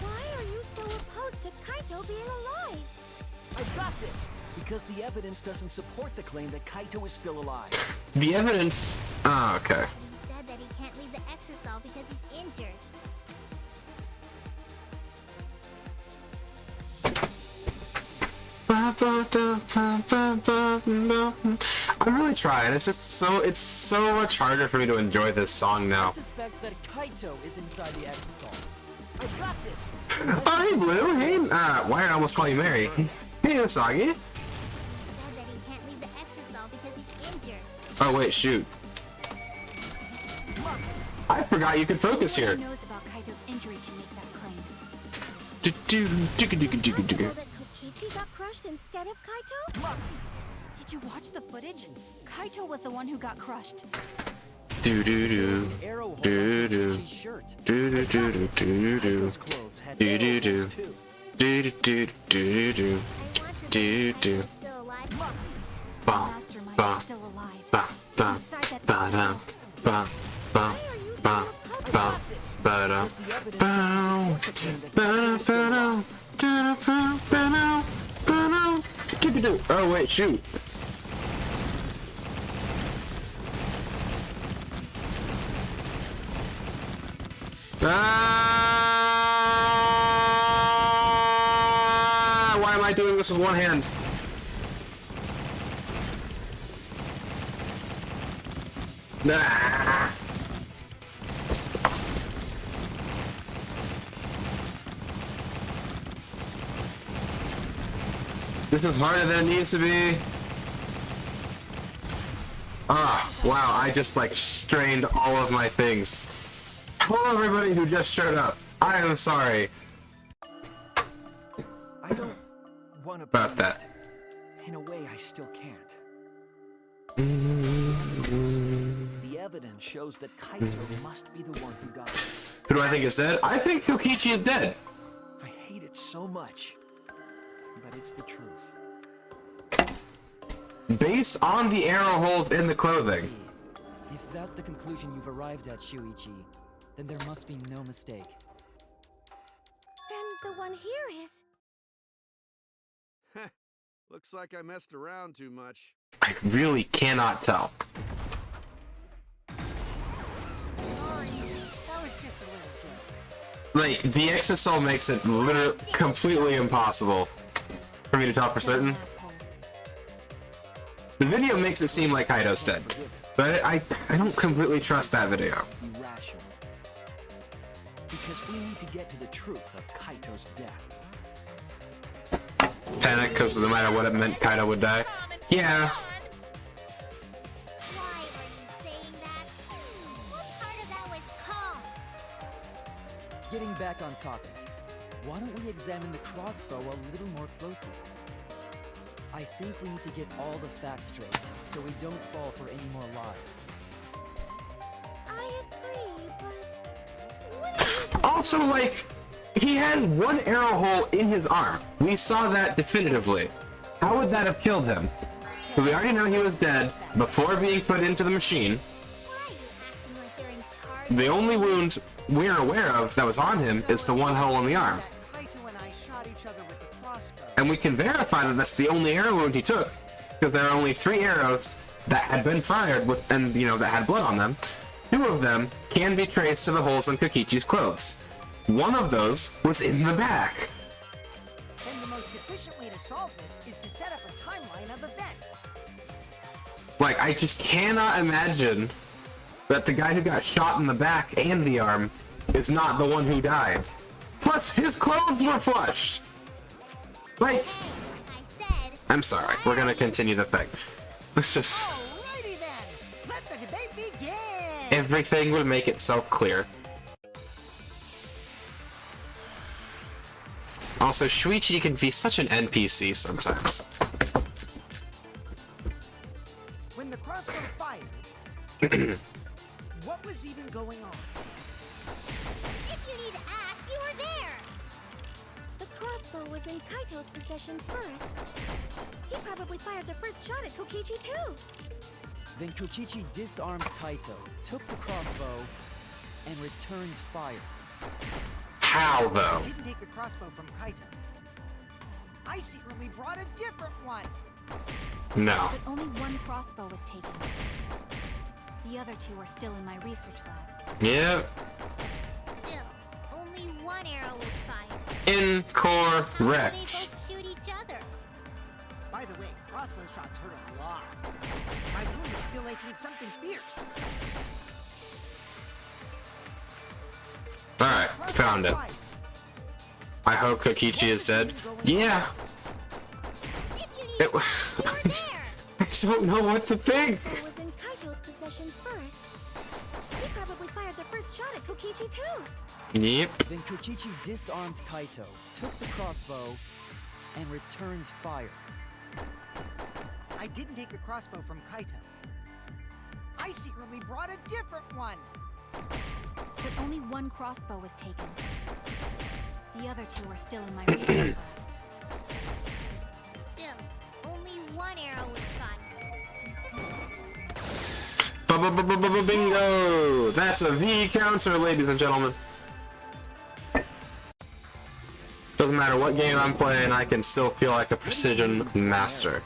Why are you so opposed to Kaito being alive? I got this! Because the evidence doesn't support the claim that Kaito is still alive. The evidence... Oh, okay. he said that he can't leave the Exisal because he's injured. I'm really trying. It's so much harder for me to enjoy this song I now. suspect that Kaito is inside the Exisal. I got this! Oh, hey, Blue. Hey, why did I almost call you Mary? Hey, Usagi. He said that he can't leave the Exisal because he's injured. Oh, wait, shoot. I forgot you could focus here. Whoever knows about Kaito's injury can make that claim. Know that Kokichi got crushed instead of Kaito? Did you watch the footage? Kaito was the one who got crushed. Do do do. Arrow hole Do on do. Kokichi's shirt. Do do do do do do. Those clothes had Do do arrow do. holes too. Do do do do do. I want to Do know do. if he's still alive. The Ba mastermind ba is still alive. ba da Inside that ba da vessel. ba ba ba ba ba da Just the evidence bow to support the claim that ba Kaito is still ba alive. da ba ba ba do. Oh wait, shoot. Ah! Why am I doing this with one hand? Ah! This is harder than it needs to be. Ah, wow, I just like strained all of my things. Hello everybody who just showed up. I am sorry I don't want to about that. In a way, I still can't. The evidence shows that Kaito must be the one who got it. Who do I think is dead? I think Kokichi is dead. I hate it so much, but it's the truth. Based on the arrow holes in the clothing. See, if that's the conclusion you've arrived at, Shuichi, then there must be no mistake. Then the one here is. Looks like I messed around too much. I really cannot tell. Sorry, that was just a little joke. Like, the Exosol makes it literally completely impossible for me to tell for certain. Asshole. The video makes it seem like Kaito's dead, but I don't completely trust that video. Be rational. Because we need to get to the truth of Kaito's death. Panic, because no matter what it meant, Kaito would die. Yeah. Why are you saying that? What part of that was calm? Getting back on topic, why don't we examine the crossbow a little more closely? I think we need to get all the facts straight, so we don't fall for any more lies. I agree, but. What are you Also, like, he had one arrow hole in his arm. We saw that definitively. How would that have killed him? So we already know he was dead before being put into the machine. Why are you acting like you're in charge? The only wound we're aware of that was on him is the one hole in the arm. Kaito and I shot each other with the crossbow. And we can verify that that's the only arrow wound he took, because there are only 3 arrows that had been fired with, and that had blood on them. 2 of them can be traced to the holes in Kokichi's clothes. One of those was in the back. And the most efficient way to solve this is to set up a timeline of events. Like, I just cannot imagine that the guy who got shot in the back and the arm is not the one who died. Plus, his clothes were flushed. Like, Hey, like I said, I'm sorry, we're gonna continue the thing. Let's just, Alrighty then, let the debate begin. everything will make itself clear. Also, Shuichi can be such an NPC sometimes. When the crossbow fired, what was even going on? if you need to ask, you were there. The crossbow was in Kaito's possession first. He probably fired the first shot at Kokichi too. Then Kokichi disarmed Kaito, took the crossbow, and returned fire. How, though? I didn't take the crossbow from Kaito. I secretly brought a different one. No. But only one crossbow was taken. The other 2 are still in my research lab. Yep. Still, only one arrow was fired. How Incorrect. did they both shoot each other? By the way, crossbow shots hurt a lot. My wound is still aching something fierce. Alright, Crossbow found it. fired. I hope Kokichi is dead. Yeah. If you need It to was. ask, you were there. I don't know what to think. Crossbow was in Kaito's possession first. He probably fired the first too. Yep. Then Kokichi disarmed Kaito, took the crossbow, and returned fire. I didn't take the crossbow from Kaito. I secretly brought a different one. But only one crossbow was taken. The other two are still in my research lab. Still, only one arrow was shot. Bingo! That's a V counter, ladies and gentlemen. Doesn't matter what game I'm playing, I can still feel like a precision master.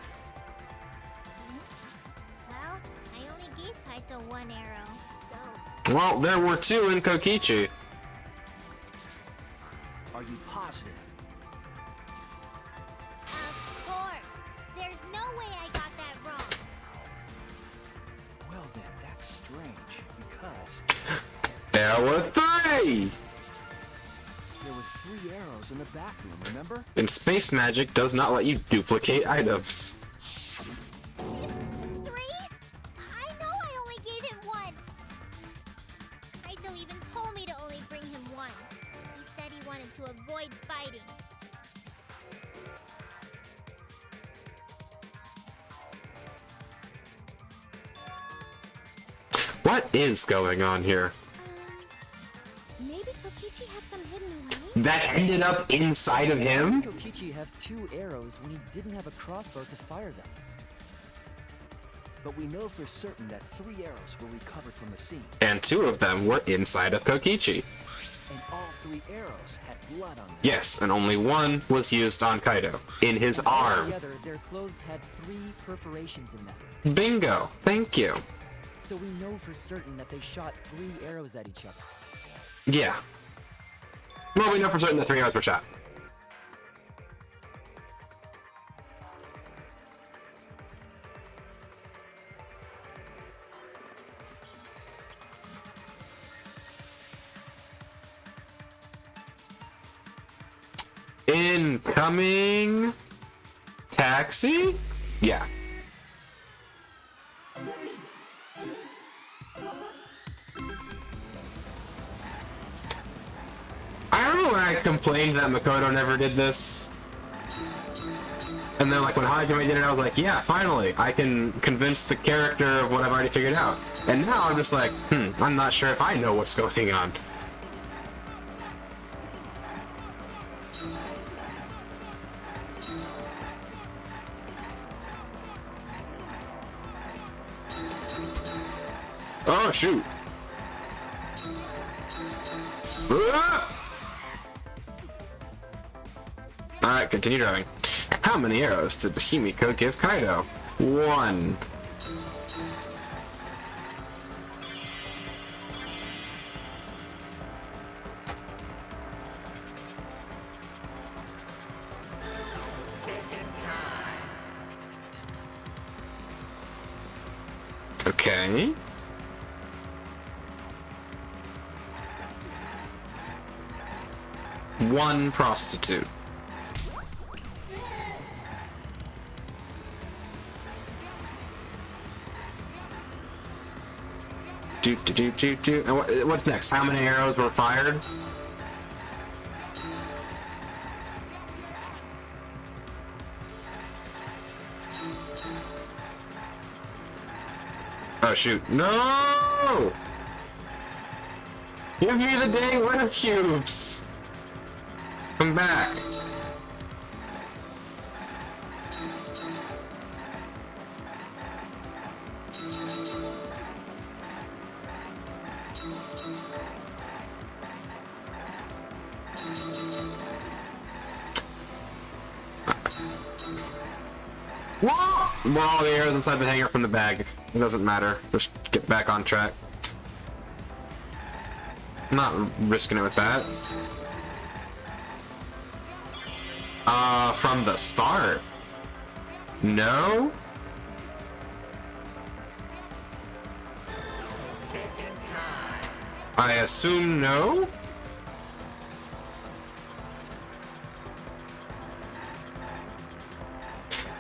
Well, I only gave Kaito one arrow, so... Well, there were two in Kokichi. Are you positive? Of course! There's no way I got that wrong! Well then, that's strange, because There were three! there were 3 arrows in the back room, remember? And space magic does not let you duplicate items. 3? I know I only gave him one! Kaito even told me to only bring him one. He said he wanted to avoid fighting. What is going on here? Maybe Kokichi had some hidden away? That ended up inside of How him? did Kokichi have 2 arrows when he didn't have a crossbow to fire them? But we know for certain that 3 arrows were recovered from the scene, And 2 of them were inside of Kokichi. and all 3 arrows had blood on them. Yes, and only one was used on Kaido. In his arm. Together, their clothes had 3 perforations in them. Bingo. Thank you. So we know for certain that they shot 3 arrows at each other. Yeah. Well, we know for certain that 3 arrows were shot. Incoming taxi? Yeah. I remember when I complained that Makoto never did this. And then like when Hajime did it, I was like, yeah, finally, I can convince the character of what I've already figured out. And now I'm just like, I'm not sure if I know what's going on. Oh, shoot. Ah! Alright, continue driving. How many arrows did Himiko give Kaido? 1. Okay. One prostitute. And what's next? How many arrows were fired? Oh shoot. No! Give me the dang winter cubes! Come back. Whoa! Well, all the arrows inside the hangar from the bag. It doesn't matter. Just get back on track. I'm not risking it with that. From the start? No? I assume no?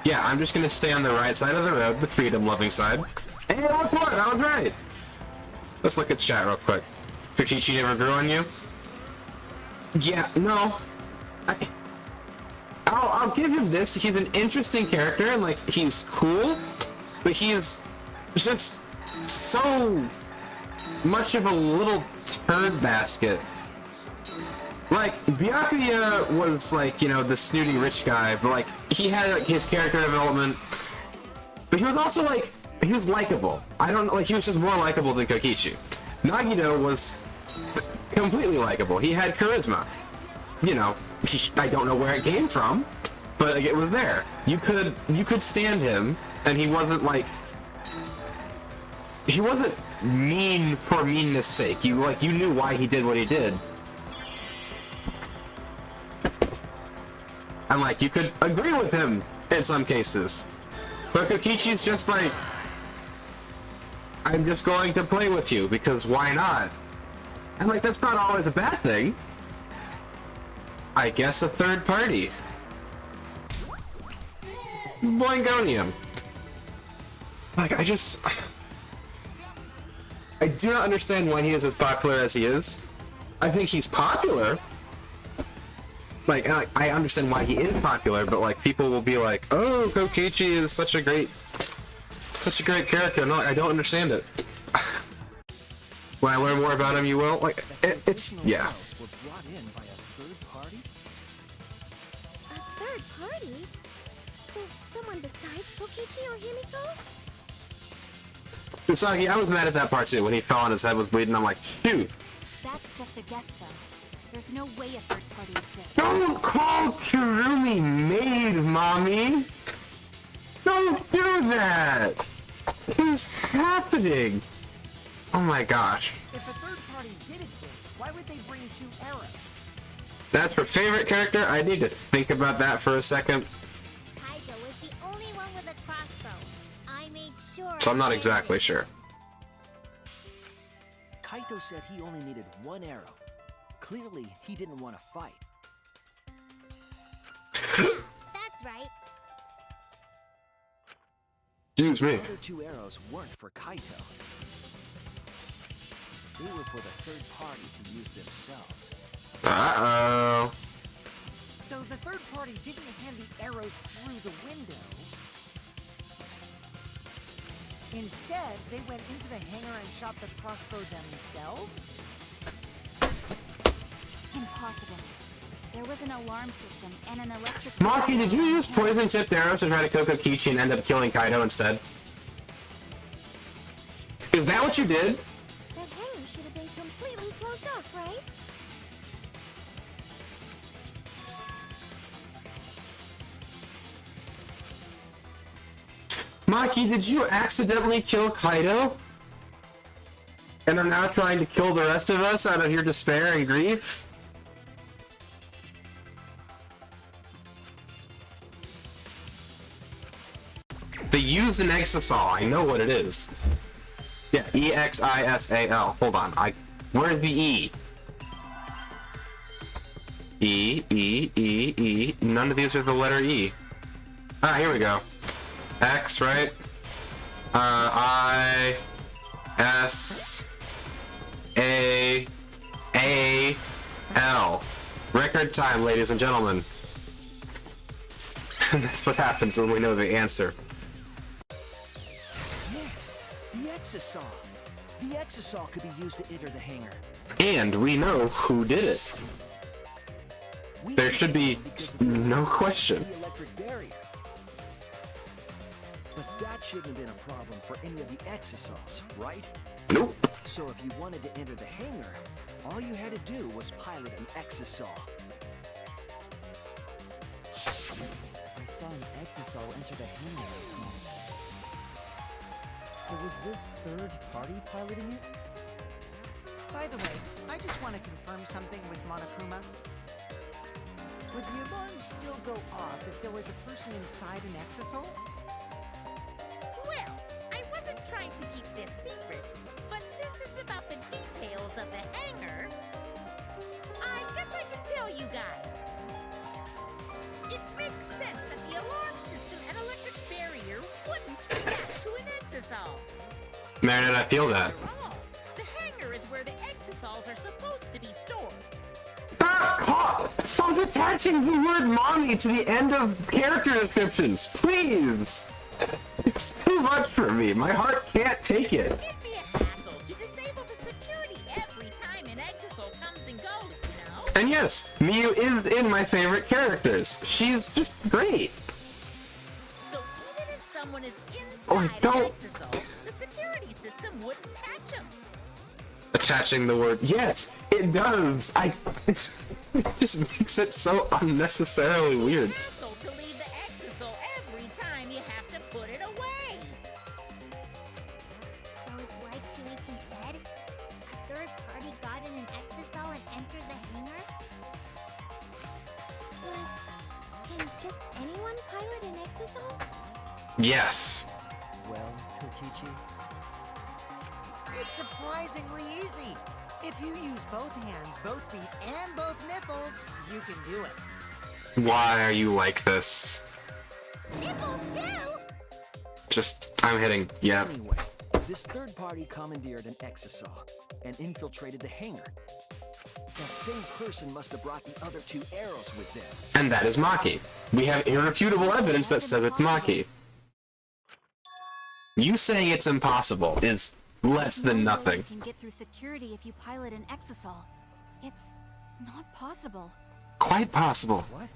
Yeah, I'm just gonna stay on the right side of the road, the freedom-loving side. And I was right! Let's look at chat real quick. Kokichi never grew on you? Yeah, no. I'll give him this. He's an interesting character, and like he's cool, but he's just so much of a little turd basket. Like Byakuya was like, you know, the snooty rich guy, but like he had like his character development, but he was also like he was likable. I don't know, like he was just more likable than Kokichi. Nagito was completely likable. He had charisma. You know, I don't know where it came from, but like, it was there. You could stand him, and he wasn't mean for meanness sake. You knew why he did what he did. And like you could agree with him in some cases. But Kokichi's just like, I'm just going to play with you because why not? And like that's not always a bad thing. I guess a third party. Boingonium. Like I do not understand why he is as popular as he is. I think he's popular. Like, and I understand why he is popular, but like people will be like, "Oh, Kokichi is such a great character." No, I don't understand it. When I learn more about him, you will. Like, it's yeah. Were brought in by a third party? A third party? So someone besides Kokichi or Himiko? Usagi, I was mad at that part too when he fell on his head was bleeding. I'm like, shoot. That's just a guess, though. There's no way a third party exists. Don't call Kurumi maid, mommy. Don't do that. What's happening? Oh my gosh. If a third party did exist, why would they bring two arrows? That's her favorite character. I need to think about that for a second. Kaido was the only one with a crossbow. I made sure. So I'm not exactly sure. Kaito said he only needed one arrow. Clearly, he didn't want to fight. That's right. Excuse me. The other two arrows weren't for Kaito. They were for the third party to use themselves. Uh-oh. So the third party didn't hand the arrows through the window. Instead, they went into the hangar and shot the crossbow themselves? Impossible. There was an alarm system and an electric... Maki, did you use poison-tipped arrows to try to kill Kokichi and end up killing Kaido instead? Is that what you did? That hangar should have been completely closed off, right? Maki, did you accidentally kill Kaido? And are now trying to kill the rest of us out of your despair and grief? They used an Exisal. I know what it is. Yeah, E-X-I-S-A-L. Hold on. Where's the E? E, E, E, E. None of these are the letter E. Ah, here we go. X, right? I, S, A, A, L. Record time, ladies and gentlemen. That's what happens when we know the answer. That's it! The Exisal! The Exisal could be used to enter the hangar. And we know who did it. We There did should it be because of no question. the electric barrier. But that shouldn't have been a problem for any of the Exisals, right? Nope. So if you wanted to enter the hangar, all you had to do was pilot an Exisal. I saw an Exisal enter the hangar last night. So was this third party piloting it? By the way, I just want to confirm something with Monokuma. Would the alarm still go off if there was a person inside an Exisal? Well, I wasn't trying to keep this secret, but since it's about the details of the hangar, I guess I can tell you guys. It makes sense that the alarm system and electric barrier wouldn't react to an Exisal. Marinette, I feel that. After all, the hangar is where the Exisals are store. Stop attaching the word mommy to the end of character descriptions, please! It's too much for me. My heart can't take it. It'd be a hassle to disable the security every time an Exisal comes and goes, you know? And yes, Miyu is in my favorite characters. She's just great. So even if someone is inside Oh, I an don't- Exisal, the security system wouldn't catch them. Attaching the word, yes, it does. It just makes it so unnecessarily weird. Hassle to leave the Exisal every time you have to put it away. So it's like Shuichi said? A third party got in an Exisal and entered the hangar? But can just anyone pilot an Exisal? Yes. Well, Kokichi, It's surprisingly easy. If you use both hands, both feet, and both nipples, you can do it. Why are you like this? Nipples too! I'm hitting, yeah. Anyway, this third party commandeered an Exisal and infiltrated the hangar. That same person must have brought the other two arrows with them. And that is Maki. We have irrefutable evidence that says it's Maki. You saying it's impossible is less There's than no way nothing. You can get through security if you pilot an Exisal. It's not possible. Quite possible. What?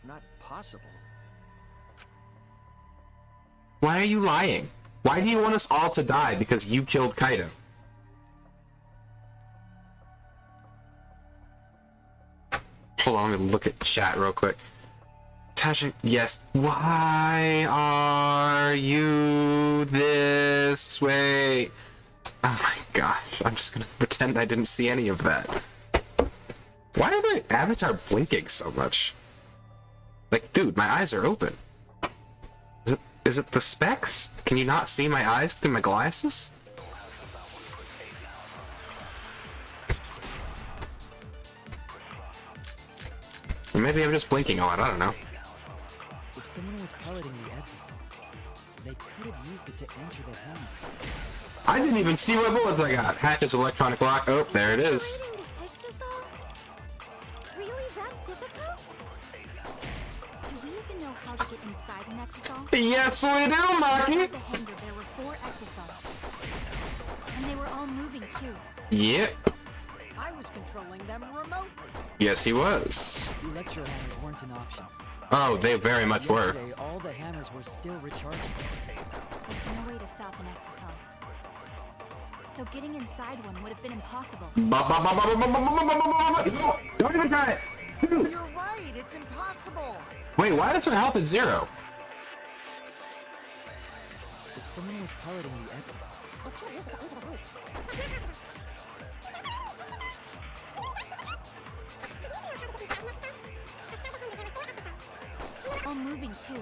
Not possible. Why are you lying? Why do you want us all to die because you killed Kaido? Hold on, let me look at chat real quick. Tasha, yes. Why are you this way? Oh my gosh, I'm just gonna pretend I didn't see any of that. Why are my avatar blinking so much? Like, dude, my eyes are open. Is it the specs? Can you not see my eyes through my glasses? Or maybe I'm just blinking a lot, I don't know. if someone was piloting the Exisal, they could have used it to enter the hangar. I didn't even see what bullets I got. Hatch's electronic lock. Oh, there it is. Piloting the Exisal? Really that difficult? Do we even know how to get inside an Exisal? Yes, we do, Maki! Inside the hangar, there were 4 Exisals. And they were all moving too. Yep. I was controlling them remotely. Yes, he was. Electro hammers weren't an option. Oh, they very much were. Yesterday, all the hammers were still recharging. There's no way to stop an Exisal. So getting inside one would have been impossible. No, don't even try it! You're right, it's impossible. Wait, why does her health at 0? If someone was piloting the Exisal, All moving too.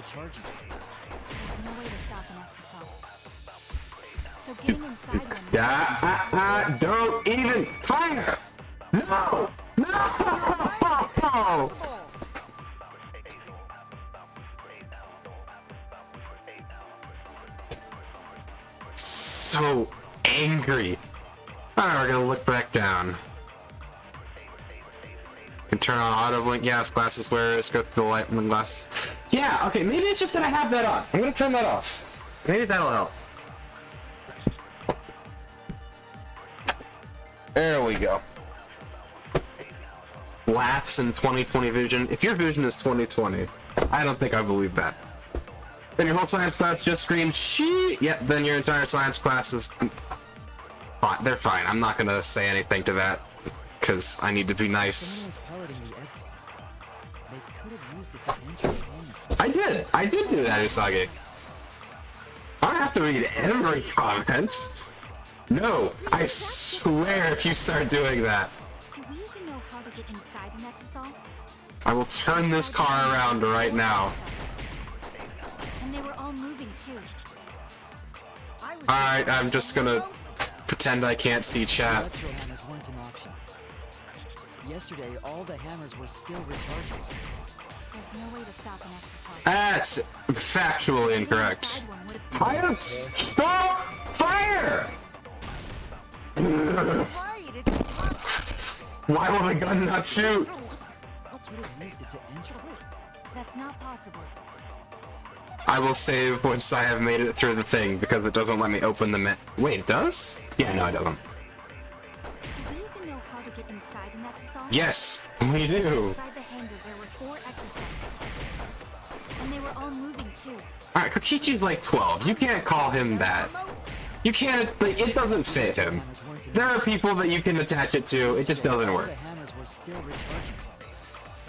charging. There's no way to stop an Exisal. So getting inside one. Don't even fire! No! No! So angry. Alright, we're gonna look back down. Can turn on auto blink. Yes, glasses wearers go through the light in the glasses. Yeah, okay, maybe it's just that I have that on. I'm gonna turn that off. Maybe that'll help. There we go. Lapse in 2020 vision. If your vision is 2020, I don't think I believe that. Then your whole science class just screams "she." Yep. Then your entire science class is fine. They're fine. I'm not gonna say anything to that because I need to be nice. Someone was piloting the Exisal. They could have used it to enter the hangar. I did do that, Usagi. I don't have to read every comment. No, I swear if you start doing that, Do we even know how to get inside an Exisal? I will turn this car around right now. And they were all moving too. Alright, I'm just gonna pretend I can't see chat. Electro hammers weren't an option. Yesterday, all the hammers were still recharging. There's no way to stop an exercise. That's factually incorrect. Fire! Stop! Fire! Right, it's Why will the gun not shoot? You would have used it to enter. That's not possible. I will save once I have made it through the thing because it doesn't let me open the Wait, it does? Yeah, no, it doesn't. Do we even know how to get inside an exosome? Yes, we do. Inside the hangar, there were 4 exosomes. And they were all moving too. Alright, Kokichi's like 12. You can't call him that. You can't, like, it doesn't fit him. There are people that you can attach it to, it just doesn't work. The hammers were still recharging.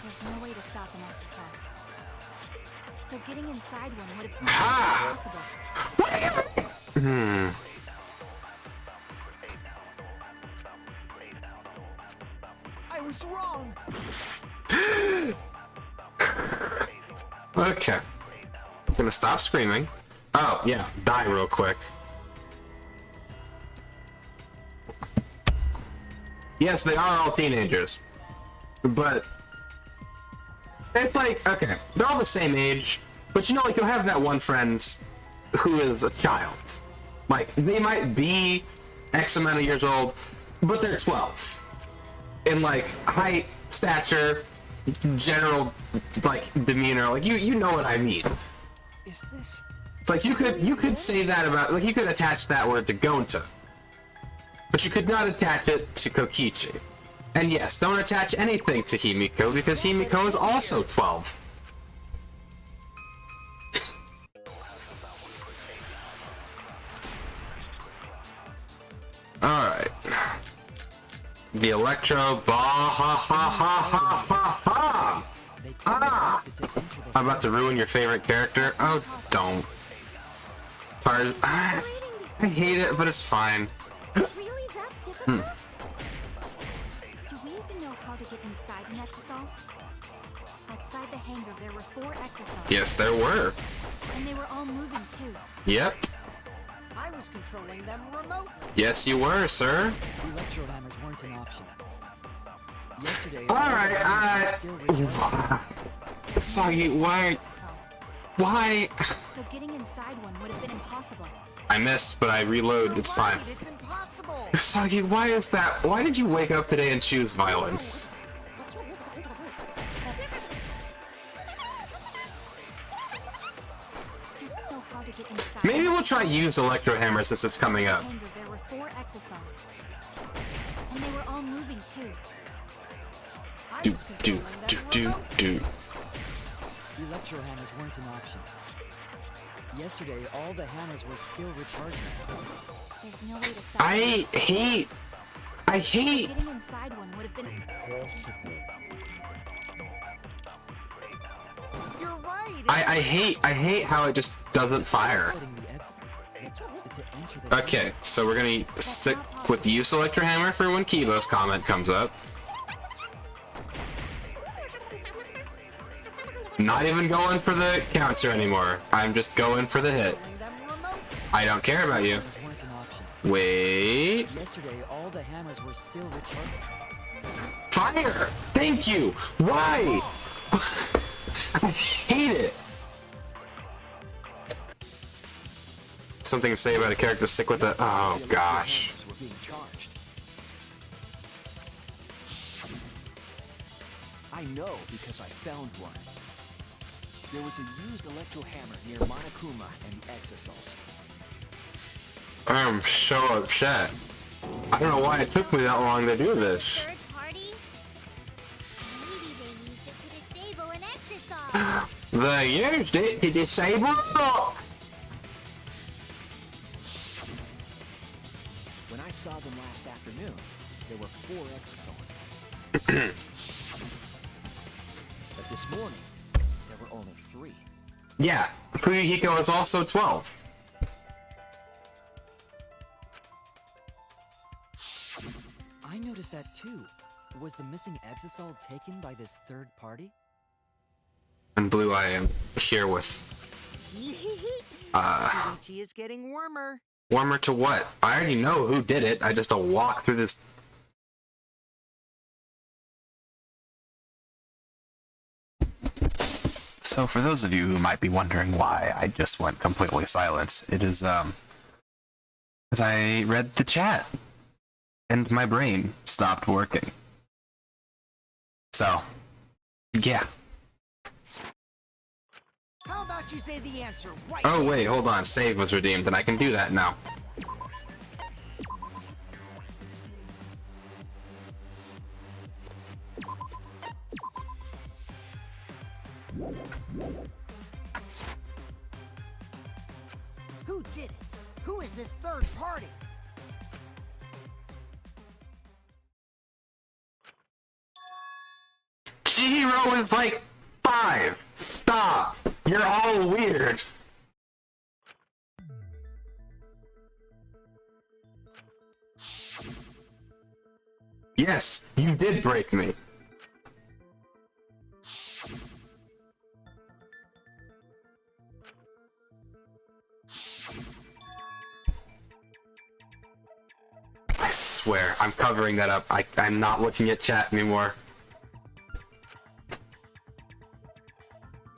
There's no way to stop an exosome. So getting inside one would have been Ha! impossible. I was wrong. Okay. I'm gonna stop screaming. Oh, yeah, die real quick. Yes, they are all teenagers. But it's like, okay, they're all the same age, but you know, like, you'll have that one friend who is a child. Like, they might be X amount of years old, but they're 12. In, like, height, stature, general, like, demeanor, like, you know what I mean. Is this? It's like, you could say that about, like, you could attach that word to Gonta. But you could not attach it to Kokichi. And yes, don't attach anything to Himiko, because Himiko is also 12. Alright. The Electro Ba ha ha ha ha ha ha! Ah! I'm about to ruin your favorite character. Oh, don't. Sorry. I hate it, but it's fine. Really that difficult? Do we even know how to get inside an exosome? Outside the hangar, there were 4 exosomes. Yes, there were. And they were all moving too. Yep. I was controlling them remotely. Yes, you were, sir. Electro hammers weren't an option. Yesterday, Alright, still recharging. Sagi, why? Why? So getting inside one would have been impossible. I missed, but I reload. It's fine. Right, it's impossible. Sagi, why is that? Why did you wake up today and choose violence? Do you know how to get inside? Maybe we'll try use Electro Hammer since it's coming up. Hangar, there were 4 exosomes. And they were all moving too. I Do, was do, controlling them do, do, remotely. do. Electro hammers weren't an option. Yesterday, all the hammers were still recharging. There's no way to stop I it. hate. Getting inside one would have been You're right. I hate how it just doesn't fire. Fighting the exit. To enter the Okay, so we're gonna stick with the use Electro Hammer for when Kibo's comment comes up. Not even going for the counter anymore. I'm just going for the hit. Controlling them remotely. I don't care about you. hammers weren't an option. Wait. Yesterday, all the hammers were still recharging. Fire! Thank you! Why? I hate it. Something to say about a character sick with the. Oh gosh. Hammers were being charged. I know because I found one. There was a used electro hammer near Monokuma and the Exosols. I'm so upset. I don't know why it took me that long to do this. Third party? Maybe they used it to disable an exosome. They used it to disable lock. When I saw them last afternoon, there were 4 Exosols. But this morning, there were only 3. Yeah, Fuyuhiko is also 12. I noticed that too. Was the missing exosol taken by this third party? And Blue, I am here with Shuichi is getting warmer. warmer to what? I already know who did it. I just don't walk through this. So for those of you who might be wondering why I just went completely silent, it is, as I read the chat, and my brain stopped working. So, yeah. How about you say the answer right? Oh wait, hold on, save was redeemed, and I can do that now. Who did it? Who is this third party? Chihiro is like 5. Stop. You're all weird. Yes, you did break me. I swear, I'm covering that up. I'm not looking at chat anymore.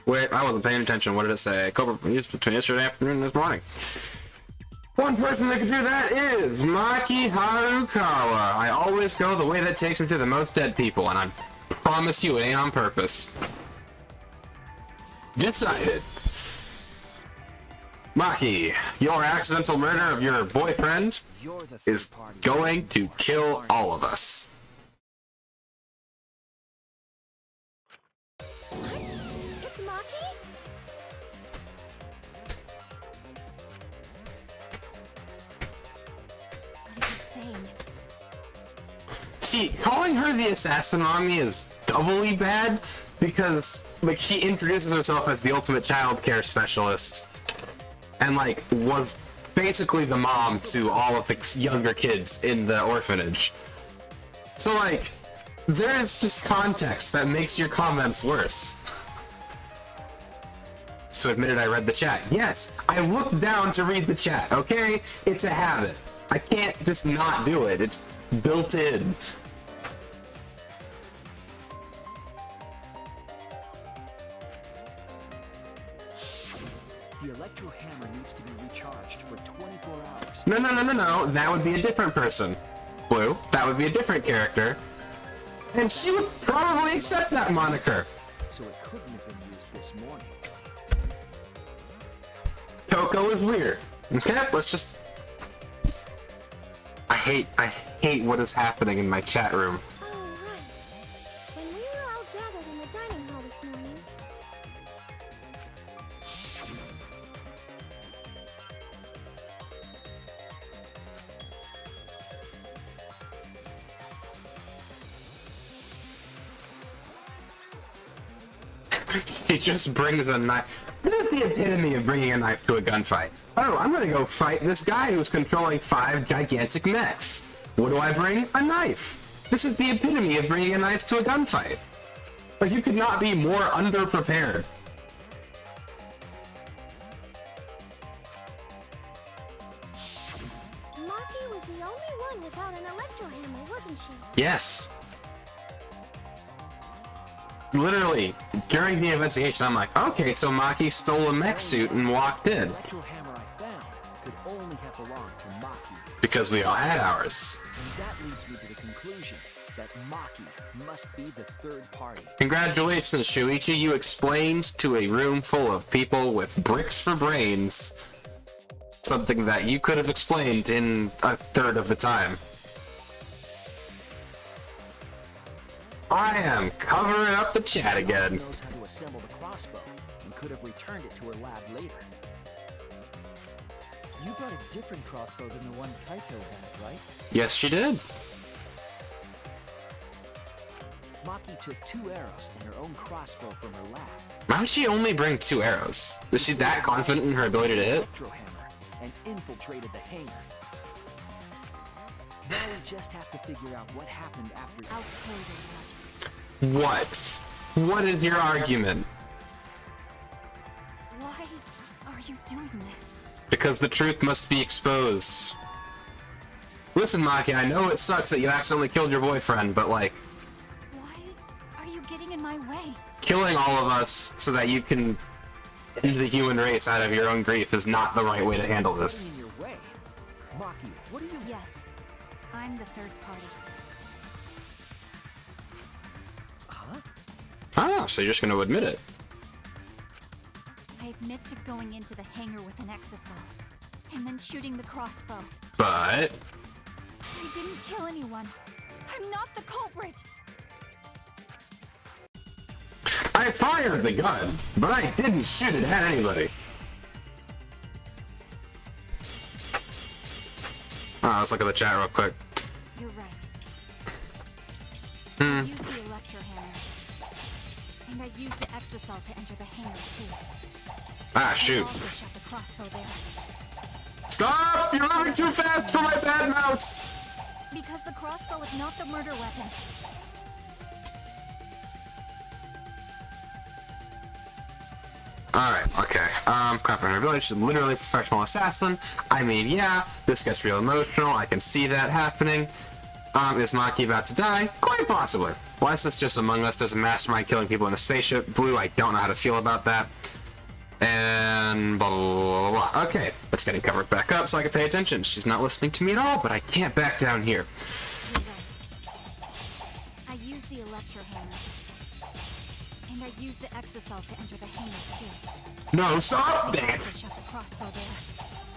Wait, I wasn't paying attention. What did it say? Cobra used between yesterday afternoon and this morning. One person that can do that is Maki Harukawa. I always go the way that takes me to the most dead people, and I promise you it ain't on purpose. Decided. Maki, your accidental murder of your boyfriend is going to kill all of us. What? It's Maki? What are you saying? See, calling her the assassin on me is doubly bad because, like, she introduces herself as the ultimate child care specialist and, like, was basically the mom to all of the younger kids in the orphanage. So, like, there's just context that makes your comments worse. So admitted I read the chat. Yes, I looked down to read the chat, okay? It's a habit. I can't just not do it. It's built in. The electro hammer needs to be recharged for 24 hours. No. That would be a different person. Blue. That would be a different character. And she would probably accept that moniker. So it couldn't have been used this morning. Coco is weird. Okay, let's just... I hate what is happening in my chat room. Oh, right. When we were all gathered in the dining hall this morning, He just brings a knife. This is the epitome of bringing a knife to a gunfight. Oh, I'm gonna go fight this guy who's controlling 5 gigantic mechs. What do I bring? A knife. This is the epitome of bringing a knife to a gunfight. Like, you could not be more underprepared. Maki was the only one without an electro hammer, wasn't she? Yes. Literally, during the investigation, I'm like, okay, so Maki stole a mech suit and walked in. The electro hammer I found could only have belonged to Maki. Because we all had ours. And that leads me to the conclusion that Maki must be the third party. Congratulations, Shuichi. You explained to a room full of people with bricks for brains something that you could have explained in a third of the time. I am covering up the chat again. She knows how to assemble the crossbow and could have returned it to her lab later. You brought a different crossbow than the one Kaito had, right? Yes, she did. Maki took 2 arrows and her own crossbow from her lab. Why would she only bring 2 arrows? Is she that confident in her ability to hit? Electro hammer and infiltrated the hangar. Now we just have to figure out what happened after. I'll kill your logic. What? What is your argument? Why are you doing this? Because the truth must be exposed. Listen, Maki, I know it sucks that you accidentally killed your boyfriend, but like... Why are you getting in my my way. Killing all of us so that you can end the human race out of your own grief is not the right way to handle this. In your way. Maki, what are you... Yes, I'm the third party. Huh? Ah, so you're just gonna admit it. I admit to going into the hangar with an exisal, and then shooting the crossbow. But... I didn't kill anyone. I'm not the culprit. I fired the gun, but I didn't shoot it at anybody. Oh, let's look at the chat real quick. You're right. Hmm. I used the electro hammer, and I used the exisal to enter the hangar too. Ah, I shoot. also shot the crossbow there. Stop! You're moving too fast for my bad mouse! Because the crossbow is not the murder weapon. Alright, okay. Crap in her village, she's literally a professional assassin. I mean, yeah, this gets real emotional. I can see that happening. Is Maki about to die? Quite possibly. Why is this just Among Us? There's a mastermind killing people in a spaceship. Blue, I don't know how to feel about that. And blah, blah, blah, blah, blah. Okay, let's get it covered back up so I can pay attention. She's not listening to me at all, but I can't back down here. You're right. I used the electro hammer, and I used the exisal to enter the hangar too. No, stop! I Dang it! also shot the crossbow there.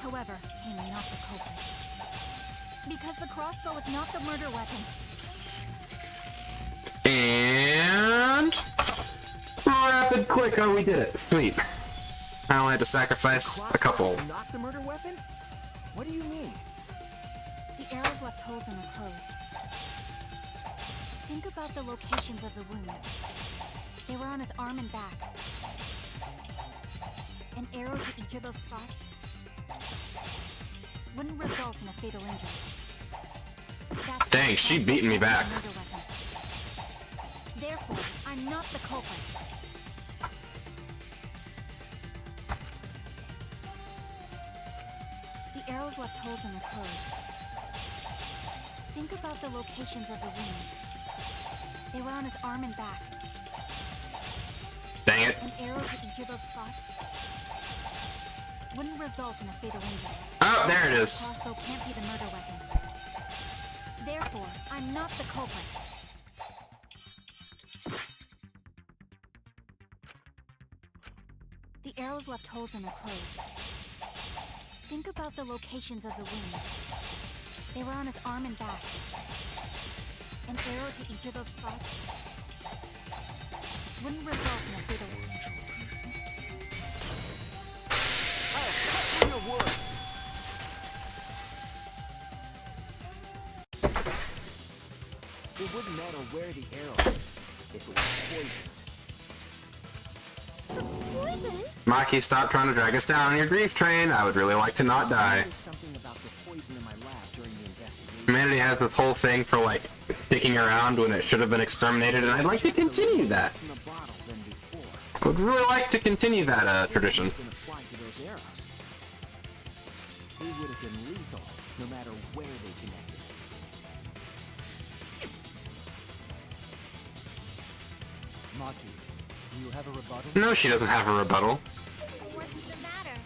However, I am not the culprit. Because the crossbow is not the murder weapon. And... rapid quick, oh, we did it. Sweet. I only had to sacrifice a couple. Crossbow's not the murder weapon? What do you mean? The arrows left holes in the clothes. Think about the locations of the wounds. They were on his arm and back. An arrow to each of those spots wouldn't result in a fatal injury. That's Dang, she beating me back. Therefore, I'm not the culprit. The arrows left holes in the clothes. Think about the locations of the wounds. They were on his arm and back. Dang it. An arrow to each of those spots wouldn't result in a fatal injury. Oh, there it is. Crossbow can't be the murder weapon. Therefore, I'm not the culprit. The arrows left holes in the clothes. Think about the locations of the wounds. They were on his arm and back. An arrow to each of those spots wouldn't result in a fatal injury. I'll cut through your words. It wouldn't matter where the arrow if it was poisoned. Poison? Maki, stop trying to drag us down on your grief train. I would really like to not die. There's something about the poison in my lab during the investigation. Humanity has this whole thing for, like, sticking around when it should have been exterminated, and I'd like to continue that. In the bottle than before. I would really like to continue that, tradition. Been applied to those arrows. They would have been lethal, no matter where they connected. Maki, do you have a rebuttal? No, she doesn't have a rebuttal. What's the matter?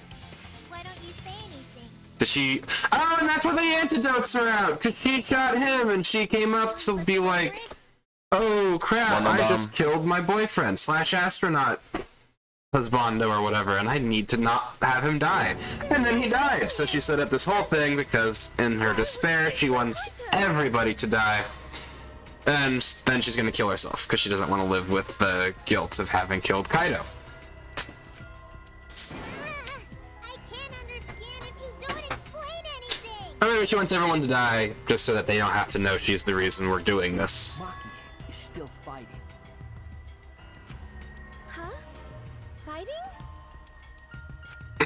Why don't you say anything? Does she... Oh, and that's why the antidotes are out! Because she shot him, and she came up to be like, oh, crap, I just killed my boyfriend / astronaut husbando or whatever, and I need to not have him die. And then he died, so she set up this whole thing because, in her despair, she wants everybody to die. And then she's gonna kill herself, because she doesn't want to live with the guilt of having killed Kaido. I can't understand if you don't explain anything. Or maybe she wants everyone to die, just so that they don't have to know she's the reason we're doing this. Maki is still fighting. Huh? Fighting?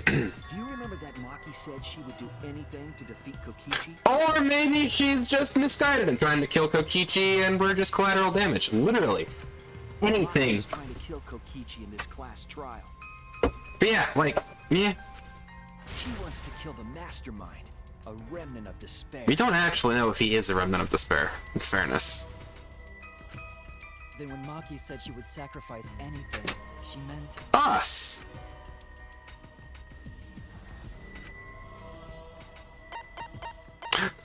Do you remember that Maki said she would do anything to defeat Kokichi? Or maybe she's just misguided and trying to kill Kokichi and we're just collateral damage. Literally. Anything. Maki's trying to kill Kokichi in this class trial. But yeah, like, yeah. She wants to kill the mastermind, a remnant of despair. We don't actually know if he is a remnant of despair, in fairness. Then when Maki said she would sacrifice anything, she meant... Us!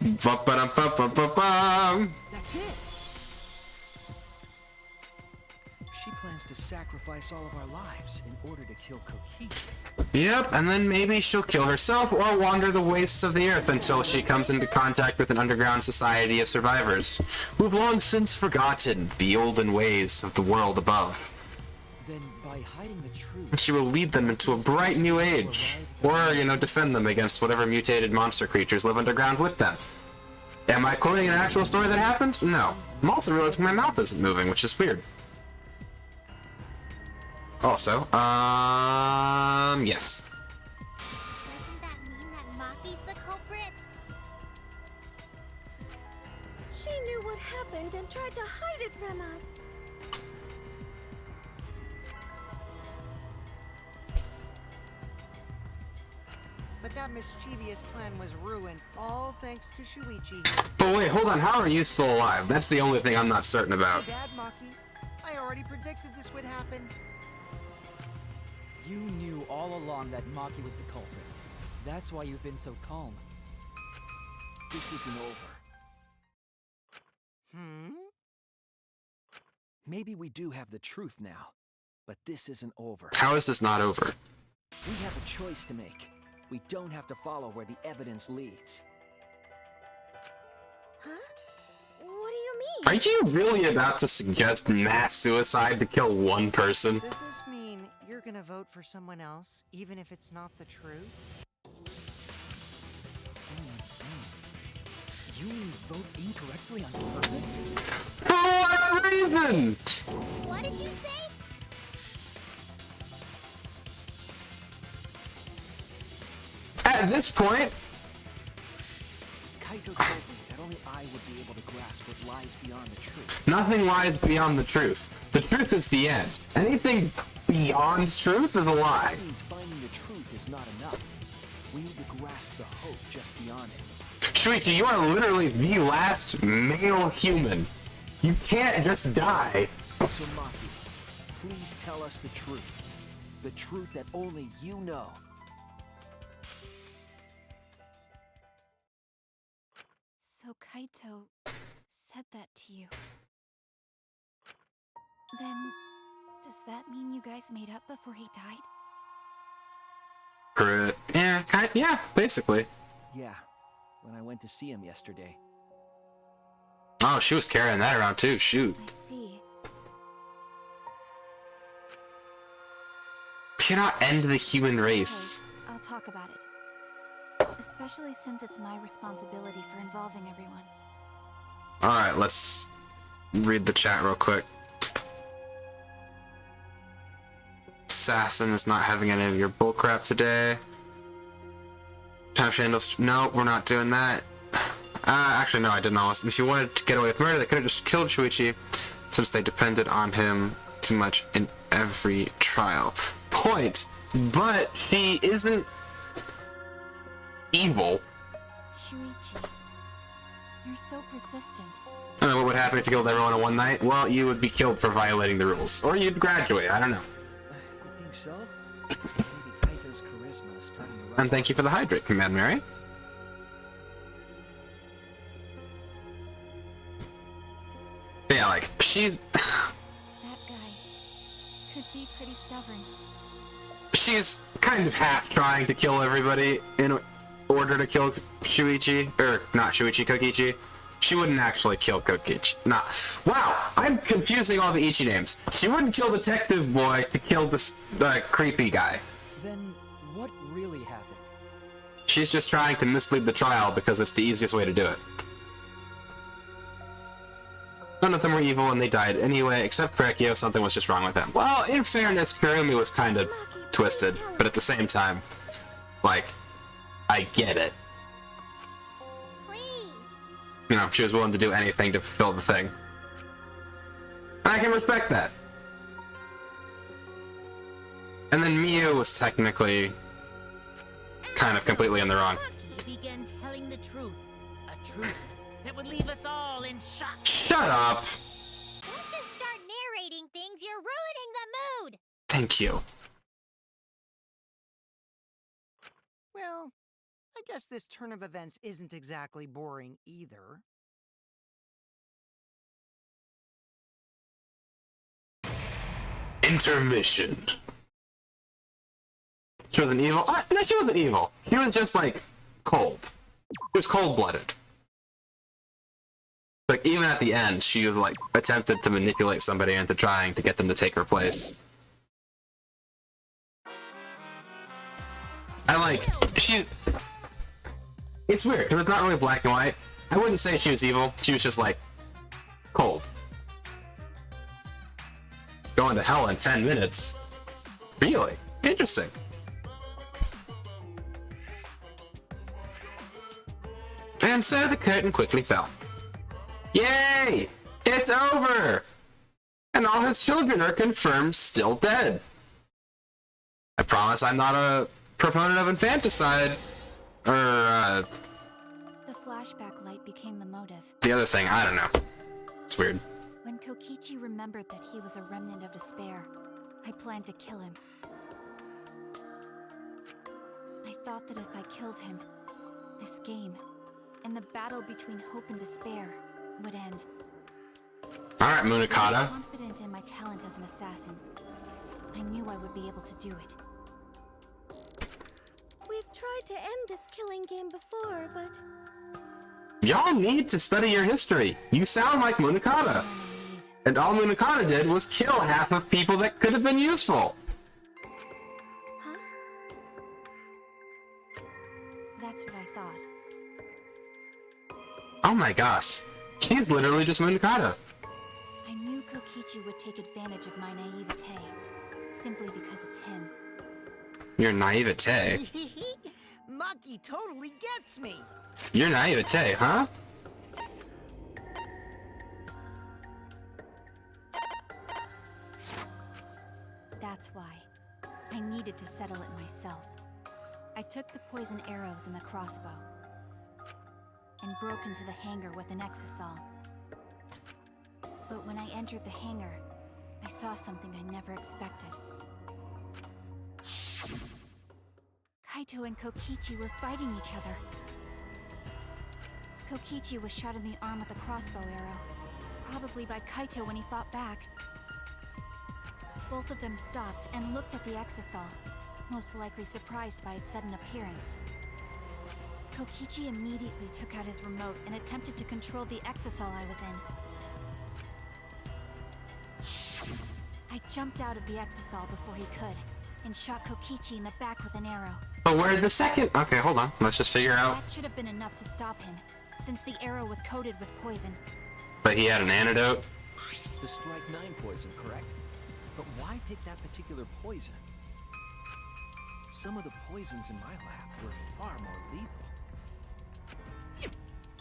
Ba-ba-dum-ba-ba-ba-bum. That's it! She plans to sacrifice all of our lives in order to kill Kokichi. Yep, and then maybe she'll kill herself or wander the wastes of the earth until she comes into contact with an underground society of survivors who've long since forgotten the olden ways of the world above. Then by hiding the truth... She will lead them into a bright new age, or, defend them against whatever mutated monster creatures live underground with them. Am I quoting an actual story that happened? No. I'm also realizing my mouth isn't moving, which is weird. Also, yes. Doesn't that mean that Maki's the culprit? She knew what happened and tried to hide it from us. But that mischievous plan was ruined, all thanks to Shuichi. But wait, hold on, how are you still alive? That's the only thing I'm not certain about. Too bad, Maki. I already predicted this would happen. You knew all along that Maki was the culprit. That's why you've been so calm. This isn't over. Maybe we do have the truth now, but this isn't over. How is this not over? We have a choice to make. We don't have to follow where the evidence leads. Huh? What do you mean? Are you really about to suggest mass suicide to kill one person? Does this mean you're gonna vote for someone else, even if it's not the truth? So many things. You vote incorrectly on purpose? For what reason? What did you say? At this point, Kaito told me that only I would be able to grasp what lies beyond the truth. nothing lies beyond the truth. The truth is the end. Anything beyond truth is a lie. That means finding the truth is not enough. We need to grasp the hope just beyond it. Shuichi, you are literally the last male human. You can't just die. So Maki, please tell us the truth. The truth that only you know. So Kaito said that to you. Then, does that mean you guys made up before he died? Yeah, basically. Yeah, when I went to see him yesterday. Oh, she was carrying that around too, shoot. I see. Cannot end the human race. Okay, I'll talk about it. Especially since it's my responsibility for involving everyone. Alright, let's read the chat real quick. Assassin is not having any of your bullcrap today. Time Shandles, no, we're not doing that. Actually, no, I didn't know. If you wanted to get away with murder, they could have just killed Shuichi, since they depended on him too much in every trial. Point, but she isn't evil. Shuichi, you're so persistent. I don't know what would happen if you killed everyone in one night. Well, you would be killed for violating the rules. Or you'd graduate, I don't know. You think so? Maybe Kaito's charisma is starting to run. And thank you for the hydrate, Command Mary. Yeah, like, she's... That guy could be pretty stubborn. she's kind of half trying to kill everybody in order to kill Shuichi. Or, not Shuichi, Kokichi. She wouldn't actually kill Kokichi. Nah. Wow, I'm confusing all the Ichi names. She wouldn't kill Detective Boy to kill the creepy guy. Then, what really happened? She's just trying to mislead the trial because it's the easiest way to do it. None of them were evil and they died anyway, except Krekio. Something was just wrong with them. Well, in fairness, Kurumi was kind of twisted, but at the same time, like, I get it. Please. You know, she was willing to do anything to fulfill the thing. And I can respect that. And then Miu was technically kind of completely in the wrong. Maki began telling the truth. A truth that would leave us all in shock. Shut up! Don't just start Thank you. Well, I guess this turn of events isn't exactly boring either. Intermission. She wasn't evil. No, she wasn't evil. She was just like cold. She was cold-blooded. Like even at the end, she was like attempted to manipulate somebody into trying to get them to take her place. I like she. It's weird because it's not really black and white. I wouldn't say she was evil. She was just like cold. Going to hell in 10 minutes. Really? Interesting. And so the curtain quickly fell. Yay! It's over! And all his children are confirmed still dead. I promise I'm not a proponent of infanticide. Or, The flashback light became the motive. the other thing, I don't know. It's weird. When Kokichi remembered that he was a remnant of despair, I planned to kill him. I thought that if I killed him, this game, and the battle between hope and despair, would end. Alright, I was Munakata. confident in my talent as an assassin. I knew I would be able to do it. We've tried to end this killing game before, but Y'all need to study your history. You sound like Munakata. Naive. And all Munakata did was kill half of people that could have been useful. huh? That's what I thought. Oh my gosh. She's literally just Munakata. I knew Kokichi would take advantage of my naivete, simply because it's him. Your naivete. Maki totally gets me. Your naivete, huh? That's why. I needed to settle it myself. I took the poison arrows and the crossbow, and broke into the hangar with an exisal. But when I entered the hangar, I saw something I never expected. Kaito and Kokichi were fighting each other. Kokichi was shot in the arm with a crossbow arrow, probably by Kaito when he fought back. Both of them stopped and looked at the exisal, most likely surprised by its sudden appearance. Kokichi immediately took out his remote and attempted to control the exisal I was in. I jumped out of the exisal before he could, and shot Kokichi in the back with an arrow. But where'd the second? Okay, hold on. Let's just figure out. That should have been enough to stop him, since the arrow was coated with poison. But he had an antidote. The Strike 9 poison, correct? But why pick that particular poison? Some of the poisons in my lab were far more lethal.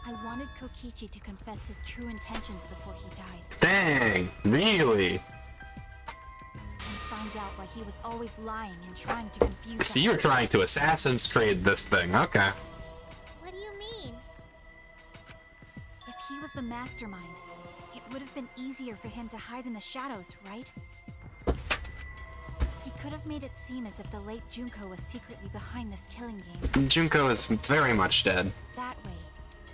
I wanted Kokichi to confess his true intentions before he died, Dang, really? and find out why he was always lying and trying to confuse So us. you were trying to Assassin's Creed this thing, okay. What do you mean? If he was the mastermind, it would have been easier for him to hide in the shadows, right? He could have made it seem as if the late Junko was secretly behind this killing game. Junko is very much dead. That way,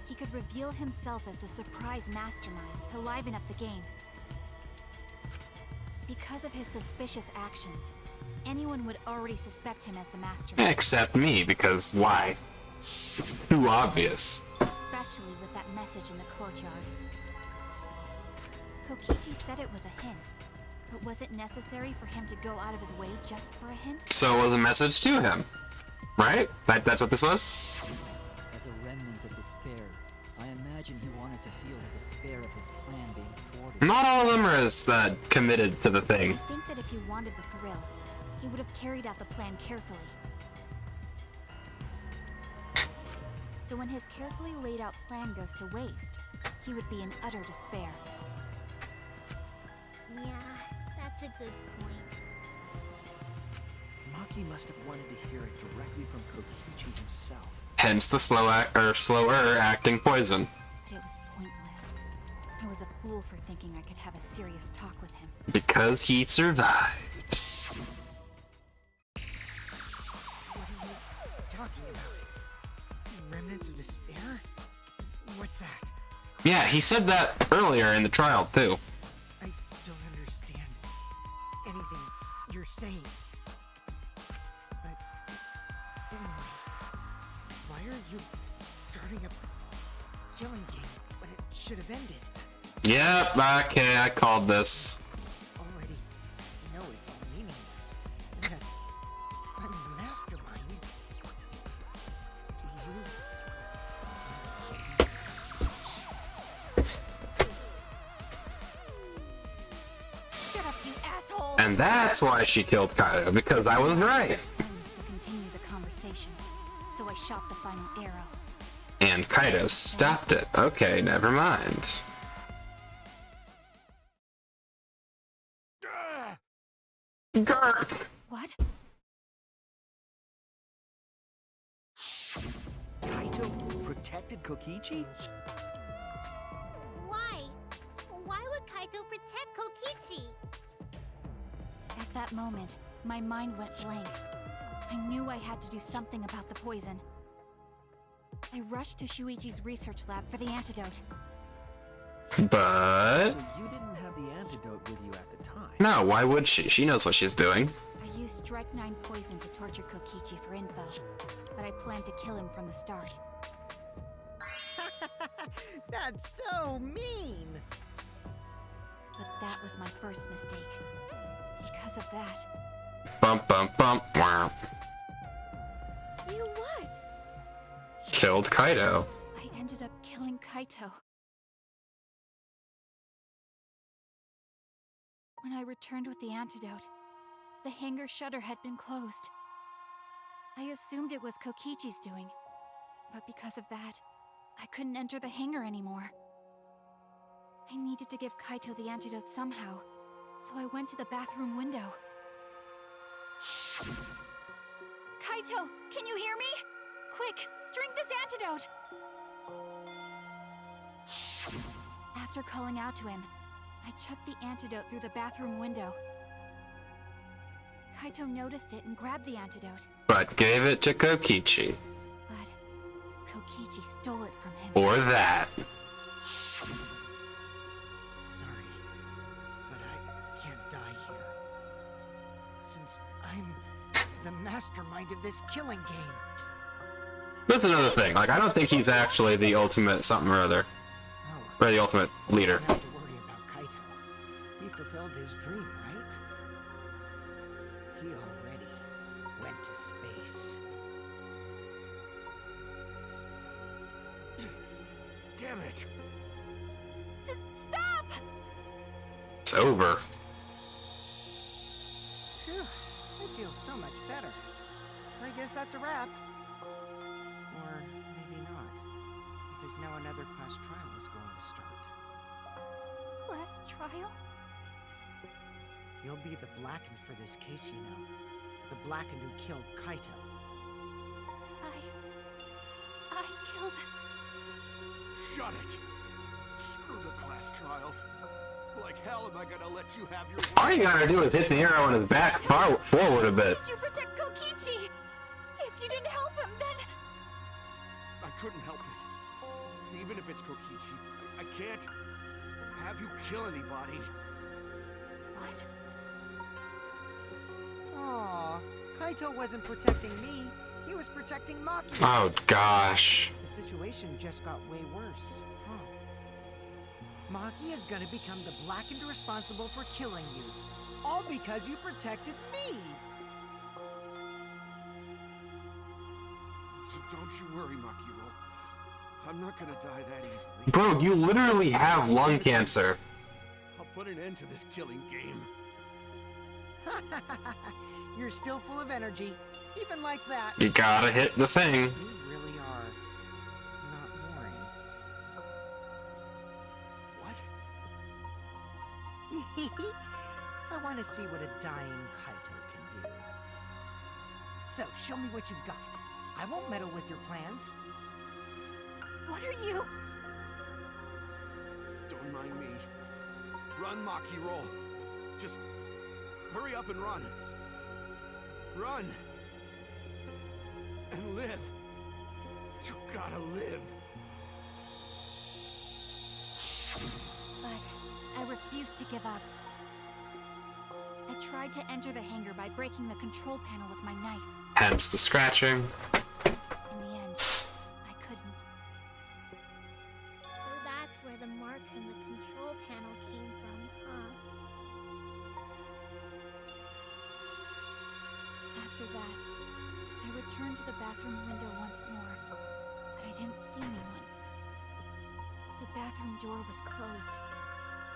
he could reveal himself as the surprise mastermind to liven up the game. Because of his suspicious actions, anyone would already suspect him as the mastermind. Except me, because why? It's too obvious. Especially with that message in the courtyard. Kokichi said it was a hint, but was it necessary for him to go out of his way just for a hint? So it was a message to him, right? That's what this was? As a remnant of despair, I imagine he wanted to feel the despair of his plan being thwarted. Not all of them are as committed to the thing. I think that if he wanted the thrill, he would have carried out the plan carefully. So when his carefully laid out plan goes to waste, he would be in utter despair. Yeah, that's a good point. Maki must have wanted to hear it directly from Kokichi himself. Hence the slower acting poison. But it was pointless. I was a fool for thinking I could have a serious talk with him. Because he survived. What's that? Yeah, he said that earlier in the trial, too. I don't understand anything you're saying. But anyway, why are you starting a killing game when it should have ended? Yep, okay, I called this. Already know it's all meaningless. That I'm the mastermind. Shut up, you asshole! And that's why she killed Kaido, because I was right. Friends to continue the conversation, so I shot the final arrow. And Kaido stopped it. Okay, never mind. Gark! What? Kaito protected Kokichi? Why? Why would Kaito protect Kokichi? At that moment, my mind went blank. I knew I had to do something about the poison. I rushed to Shuichi's research lab for the antidote. But... So you didn't have the antidote with you at the time? no, why would she? She knows what she's doing. I used Strike 9 poison to torture Kokichi for info, but I planned to kill him from the start. That's so mean! But that was my first mistake. Because of that, Bump, bump, bump. Wow. You what? Killed Kaido. I ended up killing Kaito. When I returned with the antidote, the hangar shutter had been closed. I assumed it was Kokichi's doing, but because of that, I couldn't enter the hangar anymore. I needed to give Kaito the antidote somehow, so I went to the bathroom window. Kaito, can you hear me? Quick, drink this antidote! After calling out to him, I chucked the antidote through the bathroom window. Kaito noticed it and grabbed the antidote, But gave it to Kokichi. but Kokichi stole it from him. Or that. Sorry, but I can't die here. Since I'm the mastermind of this killing game. That's another thing. Like, I don't think he's actually the ultimate something or other. Oh, Or the ultimate leader. don't have to worry about Kaito. He fulfilled his dream, right? He already went to space. Damn it! Stop! It's over. Phew, I feel so much better. I guess that's a wrap. Or maybe not. Because now another class trial is going to start. Class trial? You'll be the Blackened for this case, you know. The Blackened who killed Kaito. I killed... Shut it! Screw the class trials. Like hell am I gonna let you have your All you gotta do is hit the arrow in his back forward a bit. Did you protect Kokichi? If you didn't help him, then... I couldn't help it. Even if it's Kokichi, I can't have you kill anybody. What? Aw, Kaito wasn't protecting me. He was protecting Maki. Oh gosh. The situation just got way worse, huh? Maki is gonna become the Blackened responsible for killing you. All because you protected me! So don't you worry, Makiro. I'm not gonna die that easily. Bro, you literally have lung cancer. I'll put an end to this killing game. You're still full of energy, even like that. You gotta hit the thing. You really are not boring. What? I want to see what a dying Kaito can do. So, show me what you've got. I won't meddle with your plans. What are you... Don't mind me. Run, Maki, roll. Just hurry up and run. Run. And live. You gotta live. But I refused to give up. I tried to enter the hangar by breaking the control panel with my knife. Hence the scratching. In the end, I couldn't. So that's where the marks in the control panel came from, huh? After that, I returned to the bathroom window once more, but I didn't see anyone. The bathroom door was closed.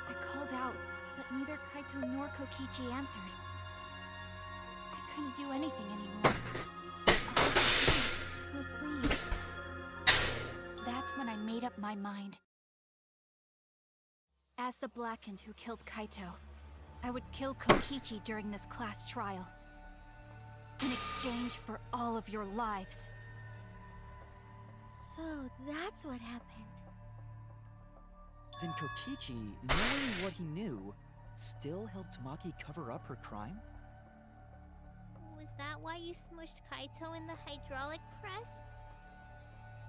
I called out, but neither Kaito nor Kokichi answered. I couldn't do anything anymore. All I could do was leave. That's when I made up my mind. As the Blackened who killed Kaito, I would kill Kokichi during this class trial. In exchange for all of your lives. So that's what happened. Then Kokichi, knowing what he knew, still helped Maki cover up her crime? Was that why you smushed Kaito in the hydraulic press?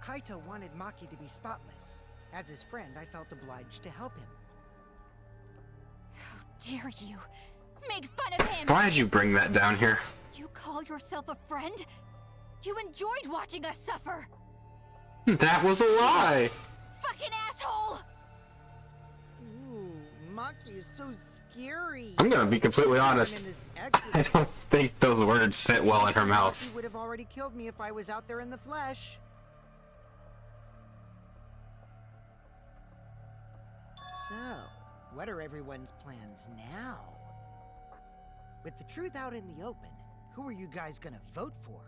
Kaito wanted Maki to be spotless. As his friend, I felt obliged to help him. How dare you! Make fun of him! Why'd you bring that down here? You call yourself a friend? You enjoyed watching us suffer! That was a lie! Fucking asshole! Ooh, Maki is so scary. I'm gonna be completely honest. And his ex is- I don't think those words fit well in her mouth. Maki would have already killed me if I was out there in the flesh. So, what are everyone's plans now? With the truth out in the open, who are you guys gonna vote for?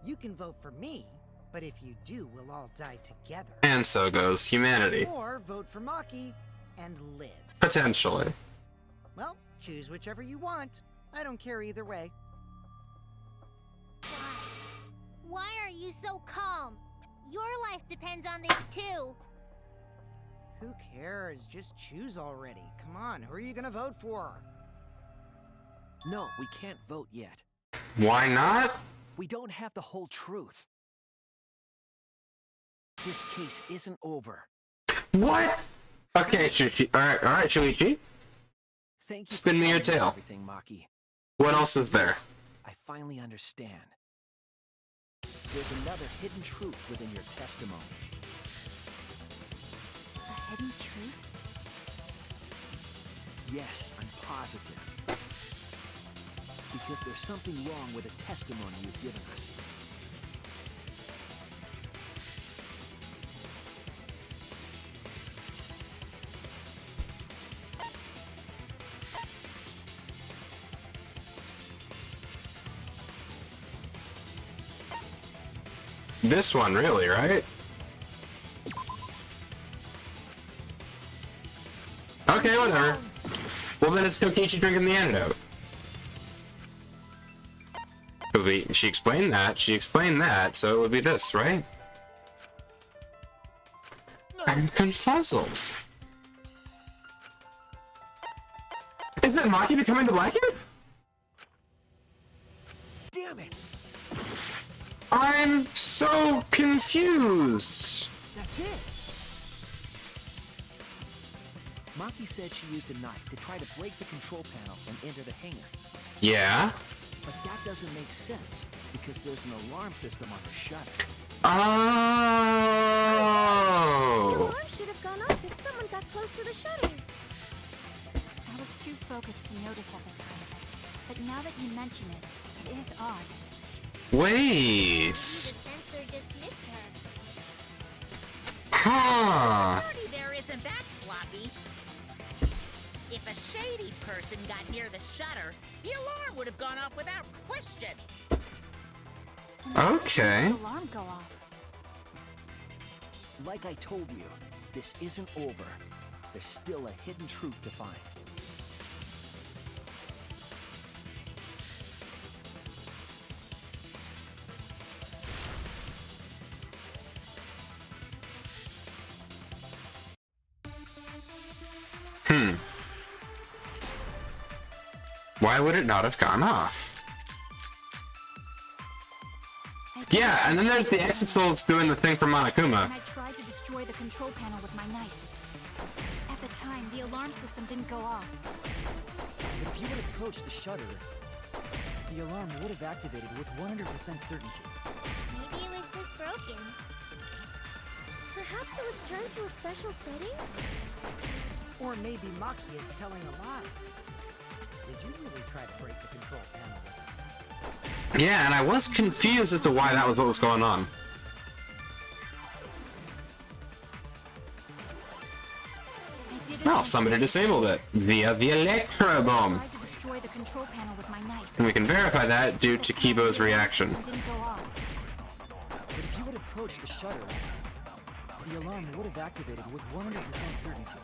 You can vote for me, but if you do, we'll all die together. And so goes humanity. Or vote for Maki and live. Potentially. Well, choose whichever you want. I don't care either way. Why? Why are you so calm? Your life depends on this too. Who cares? Just choose already. Come on, who are you gonna vote for? No, we can't vote yet. Why not? We don't have the whole truth. This case isn't over. What? Okay, Shuichi. Alright, Shuichi. Thank you Spin for me your telling us tale. everything, Maki. What else is there? I finally understand. There's another hidden truth within your testimony. A hidden truth? Yes, I'm positive. Because there's something wrong with the testimony you've given us. This one, really, right? Okay, whatever. Well, then it's Kokichi drinking the antidote. She explained that. She explained that, so it would be this, right? I'm confuzzled. Is that Maki becoming the Blackened? Damn it! I'm so confused. That's it! Maki said she used a knife to try to break the control panel and enter the hangar. Yeah? But that doesn't make sense, because there's an alarm system on the shutter. Oh. The alarm should have gone off if someone got close to the shutter. I was too focused to notice at the time. But now that you mention it, it is odd. Wait. The sensor just missed her. Huh. Security there isn't that sloppy. If a shady person got near the shutter, the alarm would have gone off without question. And why Okay. did the alarm go off? Like I told you, this isn't over. There's still a hidden truth to find. Why would it not have gone off? Yeah, and then there's the Exisals doing the thing for Monokuma. And I tried to destroy the control panel with my knife. the alarm system didn't go off. But if you had approached the shutter, the alarm would have activated with 100% certainty. Maybe it was just broken. Perhaps it was turned to a special setting? Or maybe Maki is telling a lie. Did you really try to break the control panel with him? Yeah, and I was confused as to why that was what was going on. I did Well, attempt somebody disabled it via the Electro Bomb. tried to destroy the control panel with my knife. And we can verify that due to Kibo's reaction. System didn't go off. But if you had approached the shutter, the alarm would have activated with 100% certainty.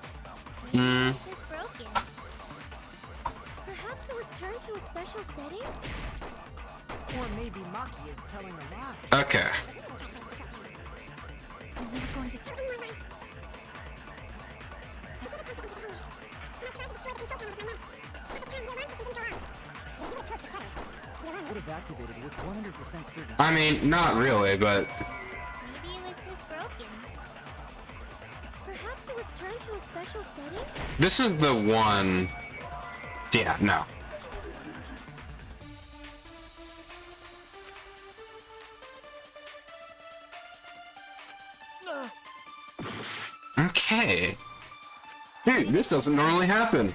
Maybe it was just broken. Perhaps it was turned to a special setting? Or maybe Maki is telling a lie. Okay. I'm not going to tell Would have activated with 100% certainty. I mean, not really, but Maybe it was just broken. Perhaps it was turned to a special setting? this is the one. Yeah, no. Okay. Dude, this doesn't normally happen.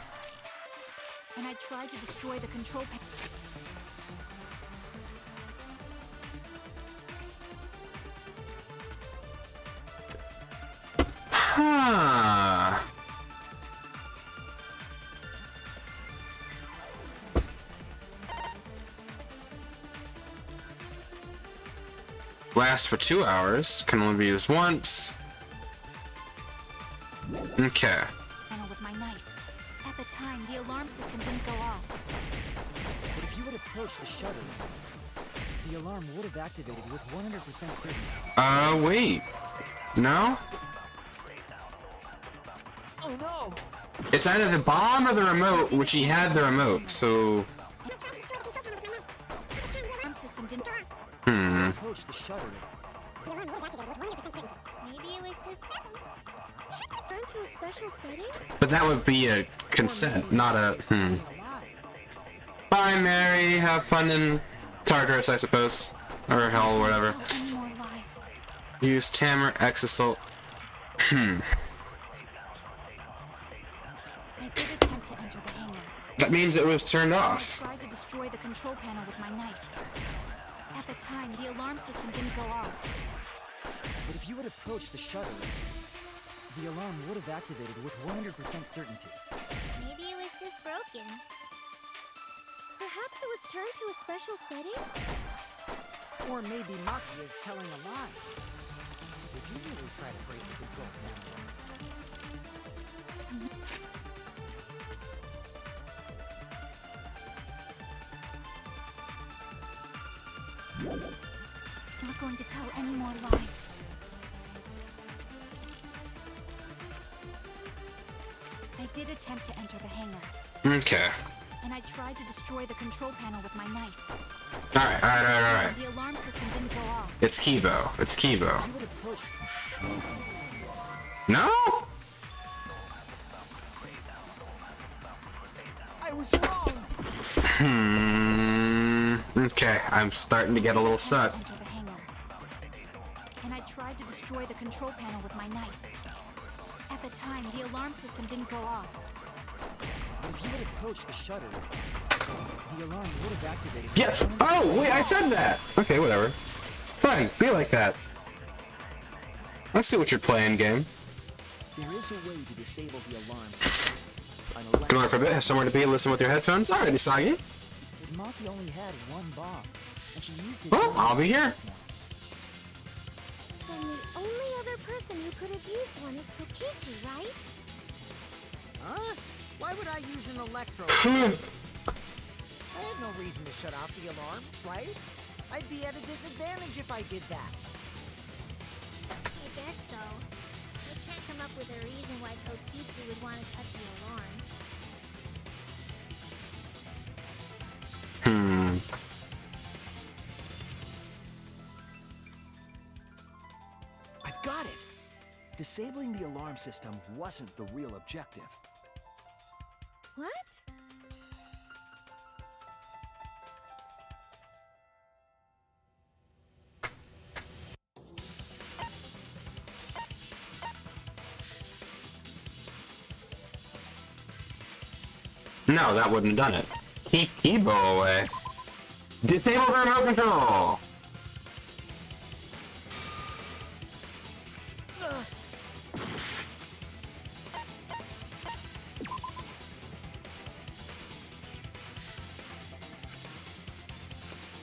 And I tried to destroy the control panel. Huh. Lasts for 2 hours. Can only be used once. Okay. Panel with my knife. At the time, the alarm system didn't go off. But if you had approached the shutter, the alarm would have activated with 100% certainty. Wait. No? Oh no! It's either the bomb or the remote, which he had the remote, so... The alarm system didn't. Approach the shutter. Maybe it was just broken. Turned to a special setting? But that would be a consent, not a... A lie. Bye, Mary. Have fun in Tartarus, I suppose. Or hell, whatever. Tell any more lies. Use Tamer, Exasalt. I did attempt to enter the hangar. That means it was turned I off. tried to destroy the control panel with my knife. At the time, the alarm system didn't go off. But if you had approached the shutter, the alarm would have activated with 100% certainty. Maybe it was just broken. Perhaps it was turned to a special setting? Or maybe Maki is telling a lie. Did you really try to break the control panel? Not going to tell any more lies. I did attempt to enter the hangar, Okay. and I tried to destroy the control panel with my knife. Alright. The alarm system didn't go off. It's Kibo. It's Kibo. You would approach. No? I was wrong! Okay, I'm starting to get a little stuck. Enter the hangar, and I tried to destroy the control panel with my knife. At the time, the alarm system didn't go off. But if you had approached the shutter, the alarm would have activated. with Yes! 100% Oh, wait, I said that! Okay, whatever. Fine, be like that. Let's see what you're playing, game. There is a way to disable the alarm system. An Going on for a bit, have somewhere to be, listen with your headphones. Alrighty, Sagi. But Maki only had one bomb, and she used it. Well, I'll be here. Then the only other person who could have used one is Kokichi, right? Huh? Why would I use an electro? I have no reason to shut off the alarm, right? I'd be at a disadvantage if I did that. I guess so. We can't come up with a reason why Kokichi would want to cut the alarm. I've got it! Disabling the alarm system wasn't the real objective. No, that wouldn't have done it. Keep Kibo away. Disable remote control!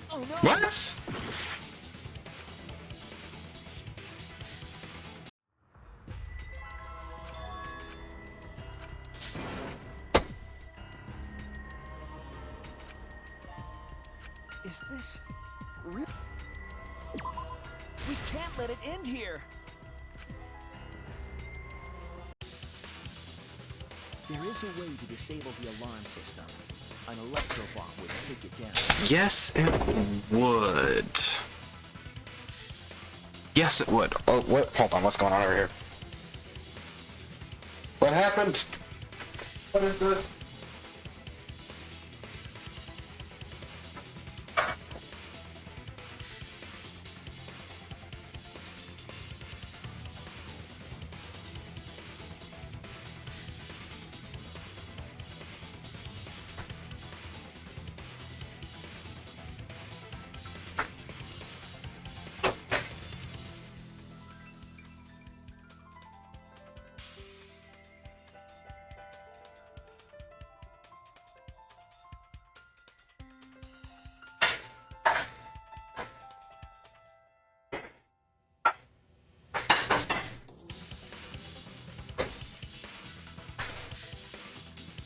Oh no! What? Is this real? We can't let it end here. There is a way to disable the alarm system. An electro bomb would take it down. Yes, it would. Yes, it would. Oh, what? Hold on, what's going on over here? What happened? What is this?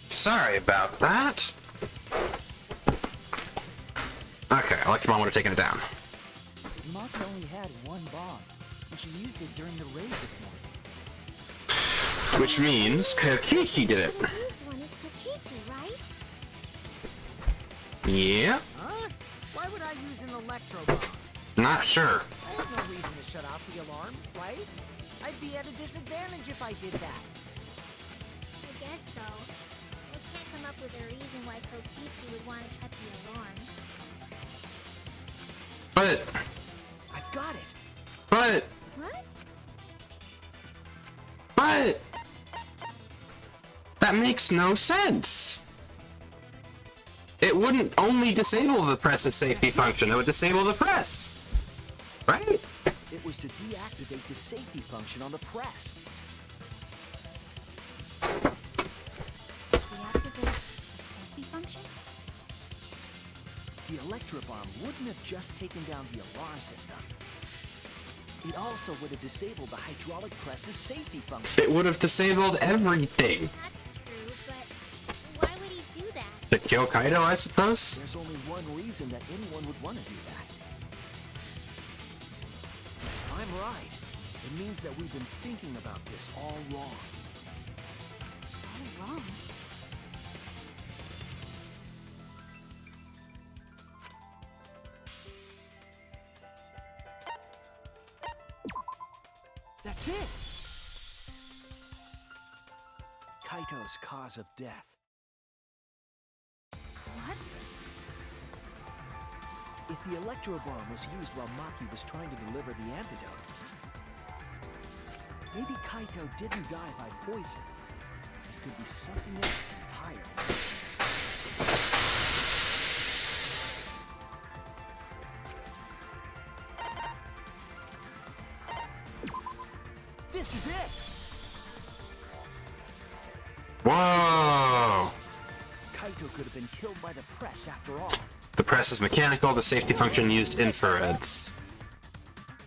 Sorry about that. Okay, Electro Bomb would have taken it down. Maki only had one bomb, and she used it during the raid this morning. Which means Kokichi did it. The used one is Kokichi, right? Yeah? Huh? Why would I use an electro bomb? Not sure. I have no reason to shut off the alarm, right? I'd be at a disadvantage if I did that. I guess so. I can't come up with a reason why Kokichi would want to cut the alarm. But, I've got it. What? but, that makes no sense. It wouldn't only disable the press's safety function, it would disable the press. Right? It was to deactivate the safety function on the press. Deactivate the safety function? The electro bomb wouldn't have just taken down the alarm system. It also would have disabled the hydraulic press's safety function. It would have disabled everything. That's true, but why would he do that? To kill Kaido, I suppose? There's only one reason that anyone would want to do that. I'm right. It means that we've been thinking about this all wrong. All wrong. That's it! Kaito's cause of death. What? If the electro bomb was used while Maki was trying to deliver the antidote, maybe Kaito didn't die by poison. It could be something else entirely. This is it! Whoa! Kaito could have been killed by the press after all. The press is mechanical, the safety function used infrareds.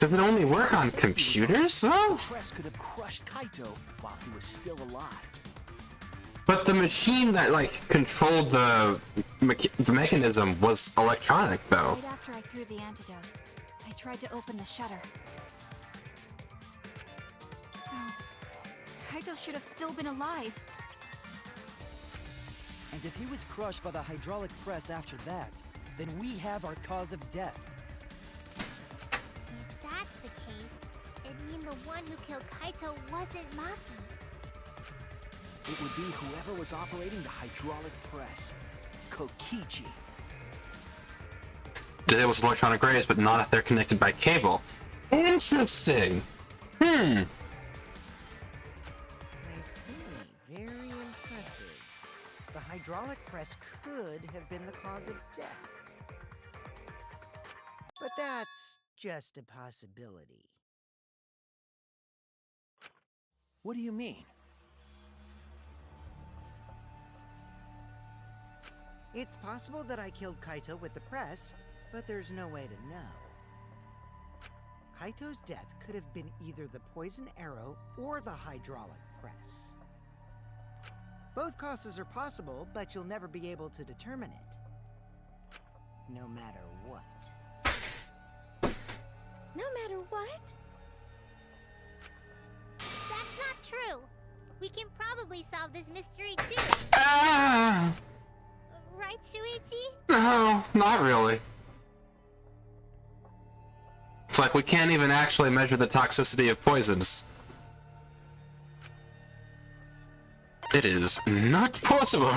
Does it only work on computers, though? The press could have crushed Kaito while he was still alive. But the machine that, like, controlled the mechanism was electronic, though. Right after I threw the antidote, I tried to open the shutter. So, Kaito should have still been alive. And if he was crushed by the hydraulic press after that, then we have our cause of death. If that's the case, it'd mean the one who killed Kaito wasn't Maki. It would be whoever was operating the hydraulic press. Kokichi. Disables electronic rays, but not if they're connected by cable. Interesting. I see. Very impressive. The hydraulic press could have been the cause of death. But that's just a possibility. What do you mean? It's possible that I killed Kaito with the press, but there's no way to know. Kaito's death could have been either the poison arrow or the hydraulic press. Both causes are possible, but you'll never be able to determine it. No matter what. No matter what? That's not true. We can probably solve this mystery too. Ah! Right, Shuichi? No, not really. It's like we can't even actually measure the toxicity of poisons. It is not possible.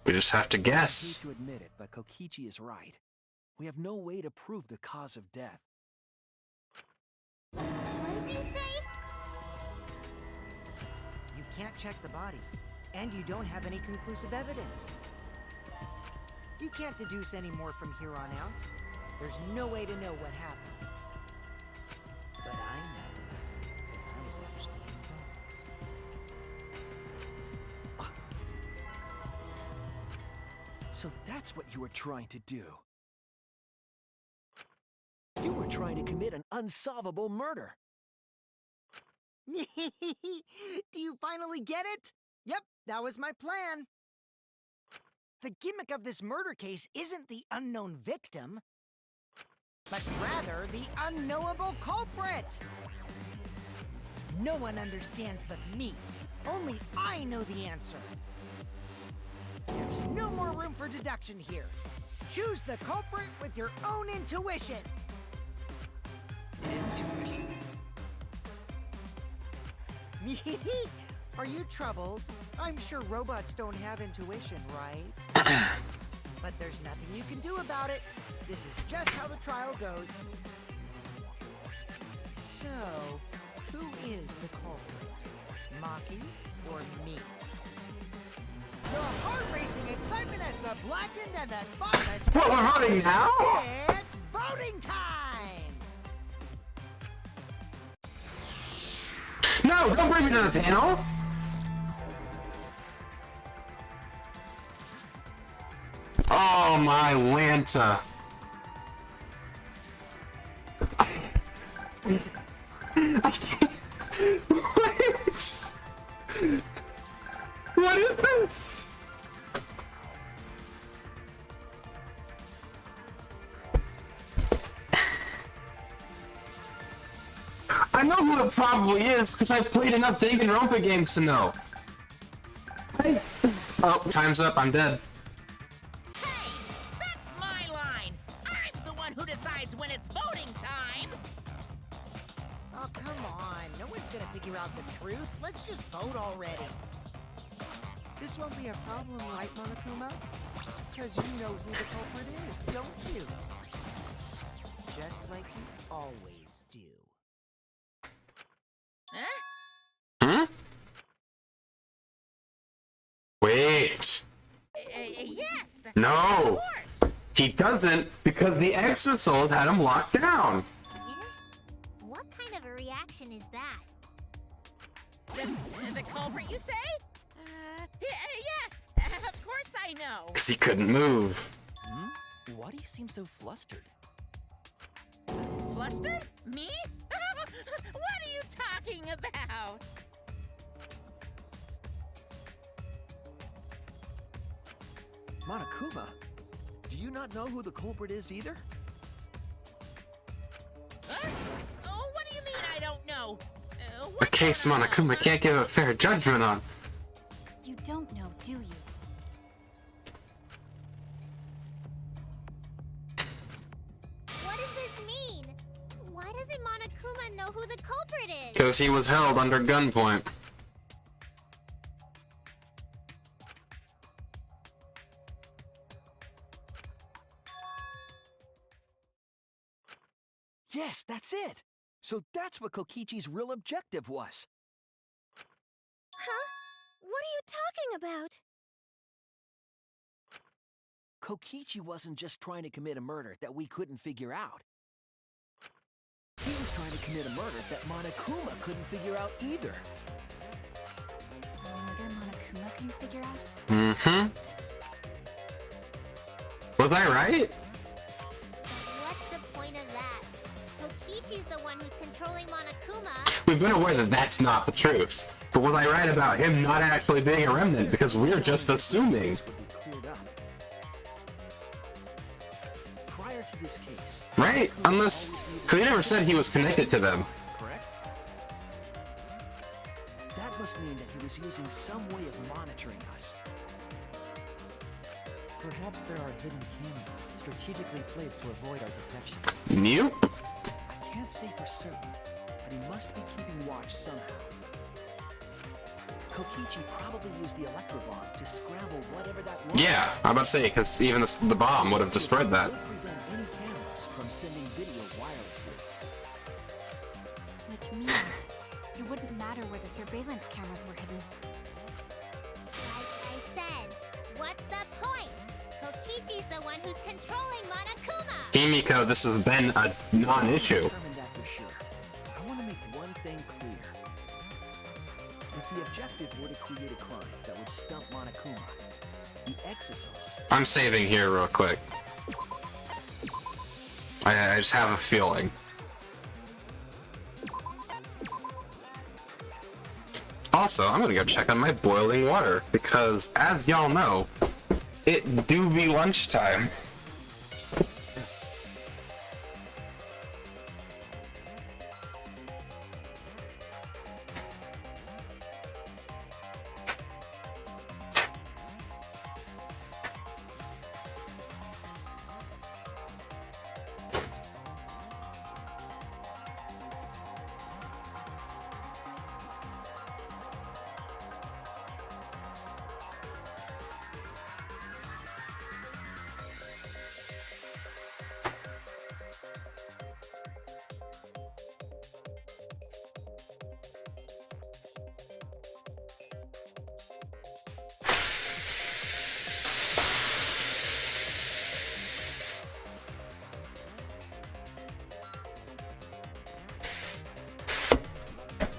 We just have to I guess. hate to admit it, but Kokichi is right. We have no way to prove the cause of death. What did you say? You can't check the body, and you don't have any conclusive evidence. You can't deduce any more from here on out. There's no way to know what happened. But I know, because I was actually involved. So that's what you were trying to do. You were trying to commit an unsolvable murder. Do you finally get it? Yep, that was my plan. The gimmick of this murder case isn't the unknown victim, but rather the unknowable culprit. No one understands but me. Only I know the answer. There's no more room for deduction here. Choose the culprit with your own intuition. Intuition? Are you troubled? I'm sure robots don't have intuition, right? But there's nothing you can do about it. This is just how the trial goes. So, who is the culprit? Maki or me? The heart-racing excitement as the blackened and the spotless... What, we're voting now? It's voting time! No, don't bring me to the panel! Oh my Lanta. I can't. What is this? I know who it probably is, because I've played enough Danganronpa games to know. Hey. Oh, time's up, I'm dead. Hey, that's my line. I'm the one who decides when it's voting time. Oh, come on. No one's gonna figure out the truth. Let's just vote already. This won't be a problem, right, Monokuma? Because you know who the culprit is, don't you? Just like you always do. Huh? Hmm? Wait. Yes. No. Of course. He doesn't, because the Exosoul had him locked down. What kind of a reaction is that? The culprit, you say? Yes. Of course I know. Because he couldn't move. Hmm? Why do you seem so flustered? Flustered? Me? What are you talking about? Monokuma, do you not know who the culprit is either? Huh? Oh, what do you mean I don't know? A case Monokuma can't give a fair judgment on. You don't know, do you? What does this mean? Why doesn't Monokuma know who the culprit is? Because he was held under gunpoint. Yes, that's it. So that's what Kokichi's real objective was. Huh? talking about? Kokichi wasn't just trying to commit a murder that we couldn't figure out. He was trying to commit a murder that Monokuma couldn't figure out either. A murder Monokuma can figure out? Mm-hmm. Was I right? What's the point of that? Kokichi's the one who's controlling Monokuma. We've been aware that that's not the truth. But was I right about him not actually being a remnant? Because we're just assuming. Cleared up. Prior to this case, Right? Unless... Because he never said he was connected to them. correct? That must mean that he was using some way of monitoring us. Perhaps there are hidden cameras strategically placed to avoid our detection. Nope. I can't say for certain, but he must be keeping watch somehow. Kokichi probably used the Electrobomb to scramble whatever that was. Yeah, I'm about to say, because even the bomb would have destroyed that. Would prevent any cameras from sending video wirelessly. Which means it wouldn't matter where the surveillance cameras were hidden. Like I said, what's the point? Kokichi's the one who's controlling Monokuma. Kimiko, this has been a non-issue. Determined that for sure. I want to make one thing clear. If the objective were to create a crime that would stump Monokuma, the exosomes. I'm saving here real quick. I just have a feeling. Also, I'm gonna go check on my boiling water, because as y'all know, it do be lunchtime.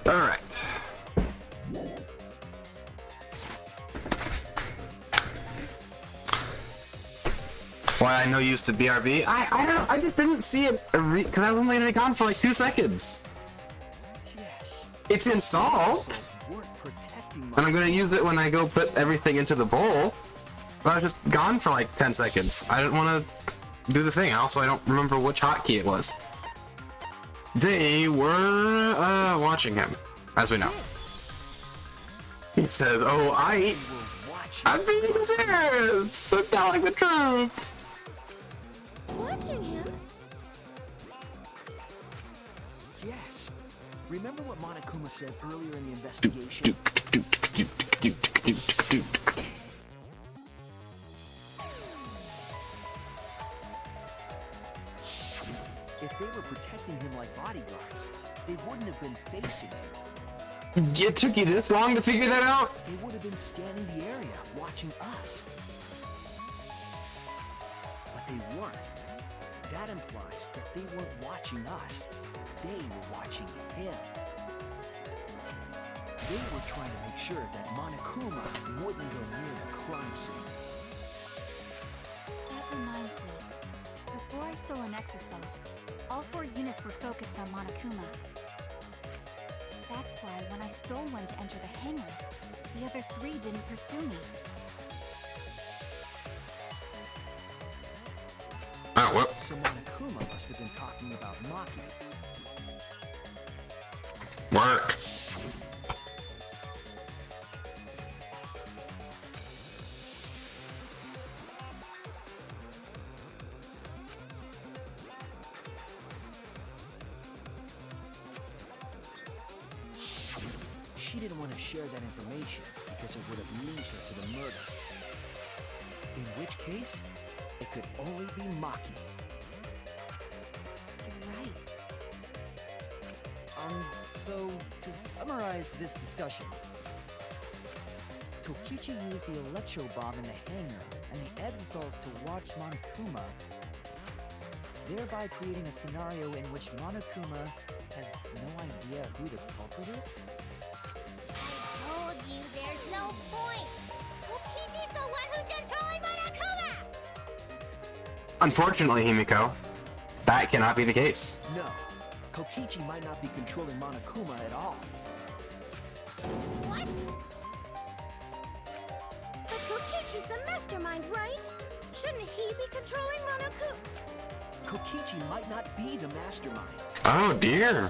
Alright. Why I know you used to BRB? I just didn't see it because I was only gone for like 2 seconds. Yes. It's in salt, Exosomes weren't protecting and I'm gonna use it when I go put everything into the bowl. But I was just gone for like 10 seconds. I didn't want to do the thing. Also, I don't remember which hotkey it was. They were watching him, as we know. He says, "Oh, I'm being serious. So telling the truth." Watching him? Yes. Remember what Monokuma said earlier in the investigation? If they were protecting him like bodyguards, they wouldn't have been facing him. It took you this long to figure that out? They would have been scanning the area, watching us. But they weren't. That implies that they weren't watching us. They were watching him. They were trying to make sure that Monokuma wouldn't go near the crime scene. That reminds me. Before I stole an exosome, all 4 units were focused on Monokuma. That's why when I stole one to enter the hangar, the other 3 didn't pursue me. Oh, well. So Monokuma must have been talking about Maki. Work. She didn't want to share that information because it would have linked her to the murder. In which case, it could only be Maki. You're right. So, to summarize this discussion, Kokichi used the electro bomb in the hangar and the Exisals to watch Monokuma, thereby creating a scenario in which Monokuma has no idea who the culprit is? I told you there's no point! Kokichi's the one who's controlling Monokuma! Unfortunately, Himiko, that cannot be the case. No, Kokichi might not be controlling Monokuma at all. What? But Kokichi's the mastermind, right? Shouldn't he be controlling Monokuma? Kokichi might not be the mastermind. Oh dear.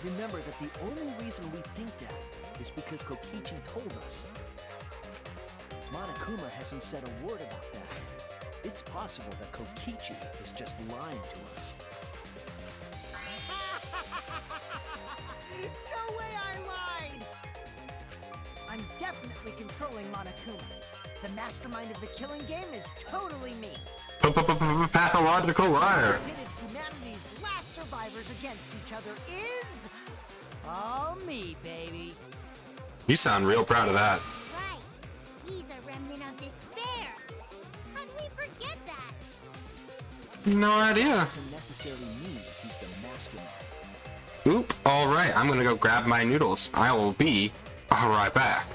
Remember that the only reason we think that is because Kokichi told us. Monokuma hasn't said a word about that. It's possible that Kokichi is just lying to us. No way I lied! I'm definitely controlling Monokuma. The mastermind of the killing game is totally me. Pathological liar. Pitted humanity's last survivors against each other is... all me, baby. You sound real proud of that. Right. He's a remnant of despair. How did we forget that? No idea. Doesn't necessarily mean that he's the mastermind. Oop. All right, I'm gonna go grab my noodles. I will be right back.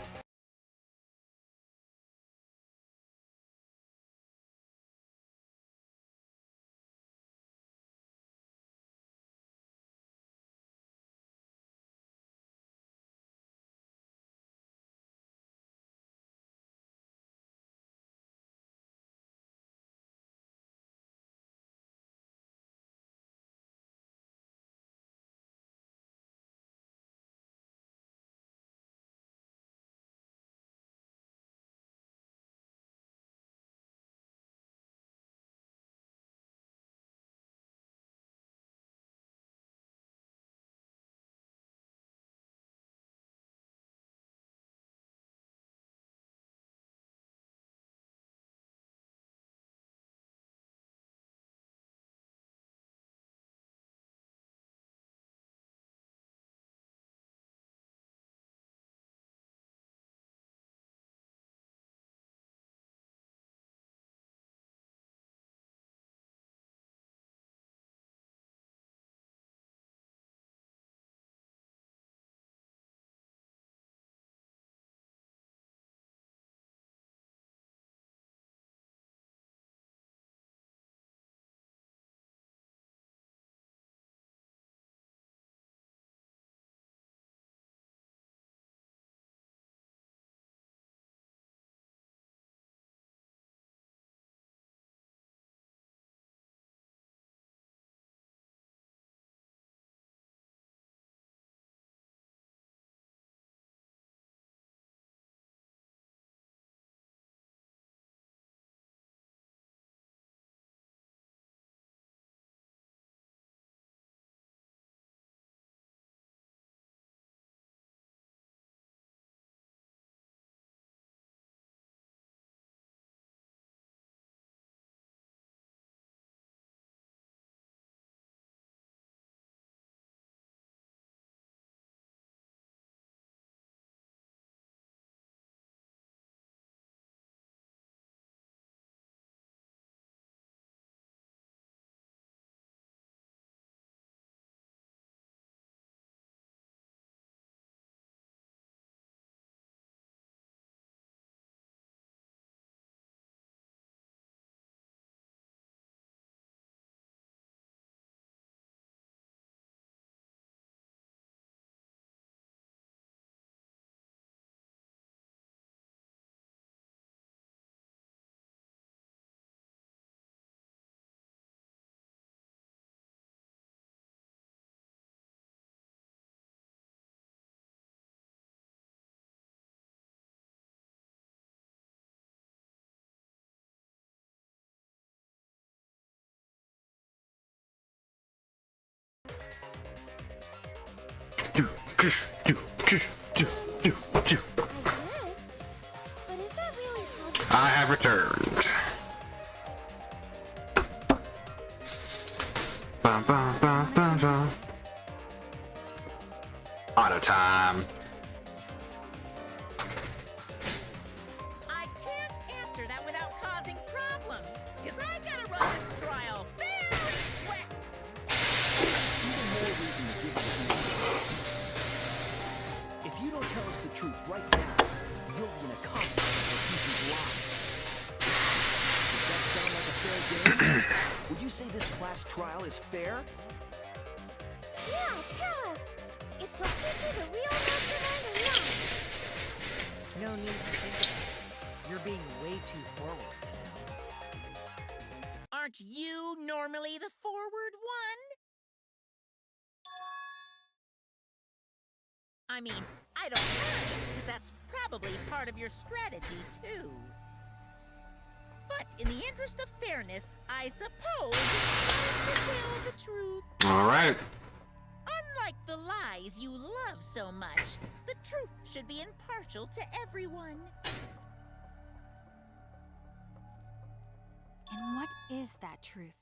But is that really possible? I have returned. Bum, bum, bum, bum, bum. out of time. I can't answer that without causing problems, because I gotta run this trial fair and square. Even more reason to give us an answer. If you don't tell us the truth right now, you'll be an accomplice of Kokichi's lies. Does that sound like a fair game? Would you say this class trial is fair? Yeah, tell us. Is Kokichi the real mastermind or not? No need to think about it. You're being way too forward. Aren't you normally the forward one? I mean, I don't know, because that's probably part of your strategy, too. But in the interest of fairness, I suppose it's time to tell the truth. All right. Unlike the lies you love so much, the truth should be impartial to everyone. And what is that truth?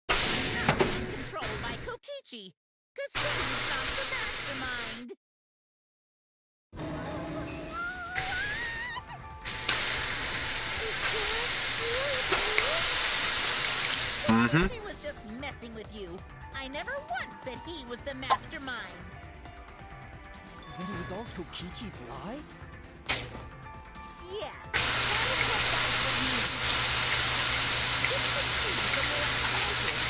Not being controlled by Kokichi, because he's not the mastermind. Kokichi was just messing with you. I never once said he was the mastermind. Then it was all Kokichi's lie? Yeah, that is what that would mean. This could be the more exciting.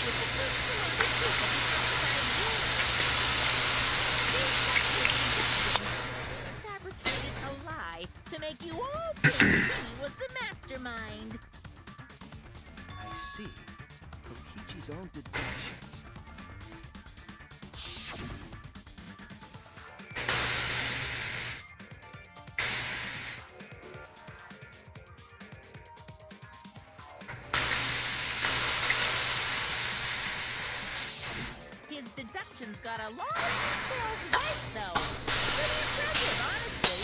With the first two of the truth of the outside world. These fabricated a lie to make you all think he was the mastermind. I see. Kokichi's own deductions. His deductions got a lot of details right, though. Pretty impressive, honestly.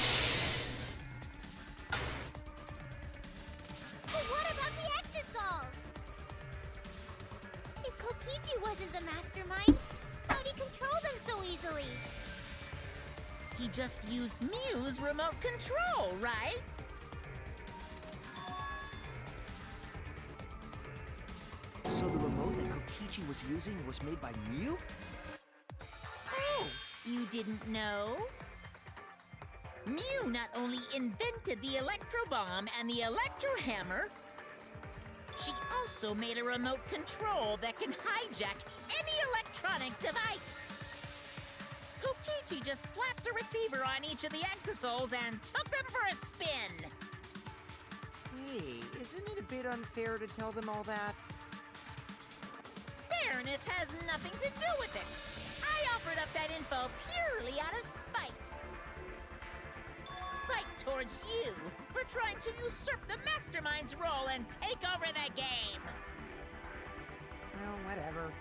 But what about the Exosols? If Kokichi wasn't the mastermind, how'd he control them so easily? He just used Mew's remote control, right? So the remote that Kokichi was using was made by Mew? Oh, you didn't know? Mew not only invented the Electro Bomb and the Electro Hammer, she also made a remote control that can hijack any electronic device. Kokichi just slapped a receiver on each of the Exosols and took them for a spin. Hey, isn't it a bit unfair to tell them all that? Fairness has nothing to do with it. I offered up that info purely out of spite. Spite towards you for trying to usurp the mastermind's role and take over the game. Well, whatever.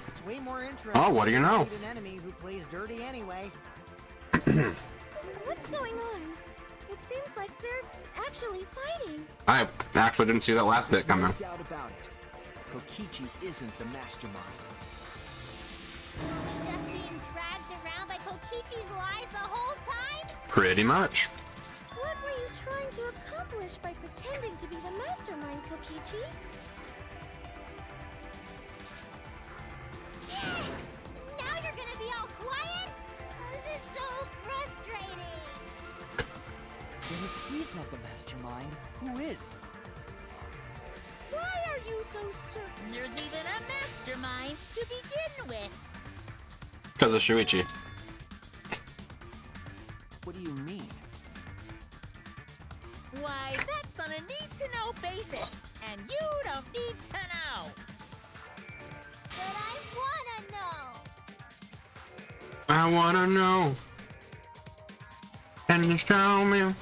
It's way more interesting. Oh, what do you know? to meet an enemy who plays dirty anyway. What's going on? It seems like they're actually fighting. I actually didn't see that last There's bit coming. no doubt about it. Kokichi isn't the mastermind. Were we just being dragged around by Kokichi's lies the whole time? Pretty much. What were you trying to accomplish by pretending to be the mastermind, Kokichi? Now you're gonna be all quiet? This is so frustrating. Then if he's not the mastermind, who is? Why are you so certain there's even a mastermind to begin with? Because of Shuichi. What do you mean? Why, that's on a need-to-know basis, and you don't need to know. But I wanna know. I wanna know. Can you show me?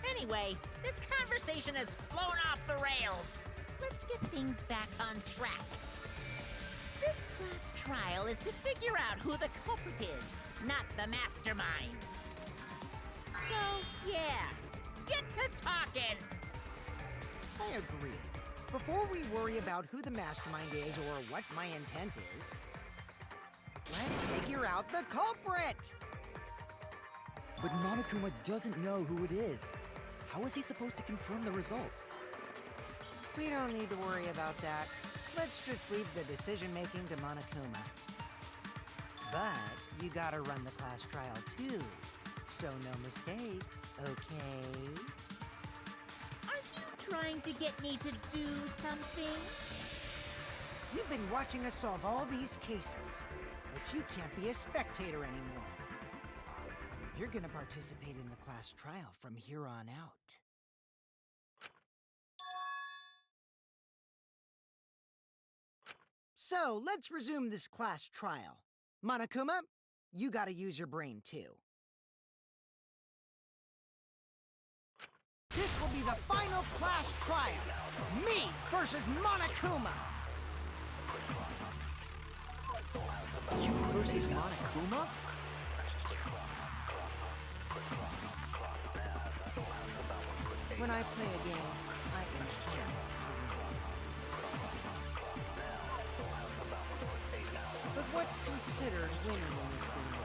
Anyway, this conversation has flown off the rails. Let's get things back on track. This class trial is to figure out who the culprit is, not the mastermind. So, yeah, get to talking! I agree. Before we worry about who the mastermind is or what my intent is, let's figure out the culprit! But Monokuma doesn't know who it is. How is he supposed to confirm the results? We don't need to worry about that. Let's just leave the decision-making to Monokuma. But you gotta run the class trial too, so no mistakes, okay? Are you trying to get me to do something? You've been watching us solve all these cases, but you can't be a spectator anymore. You're gonna participate in the class trial from here on out. So, let's resume this class trial. Monokuma, you gotta use your brain too. This will be the final class trial. Me versus Monokuma. You versus Monokuma? When I play a game, I intend to win. But what's considered winning in this game?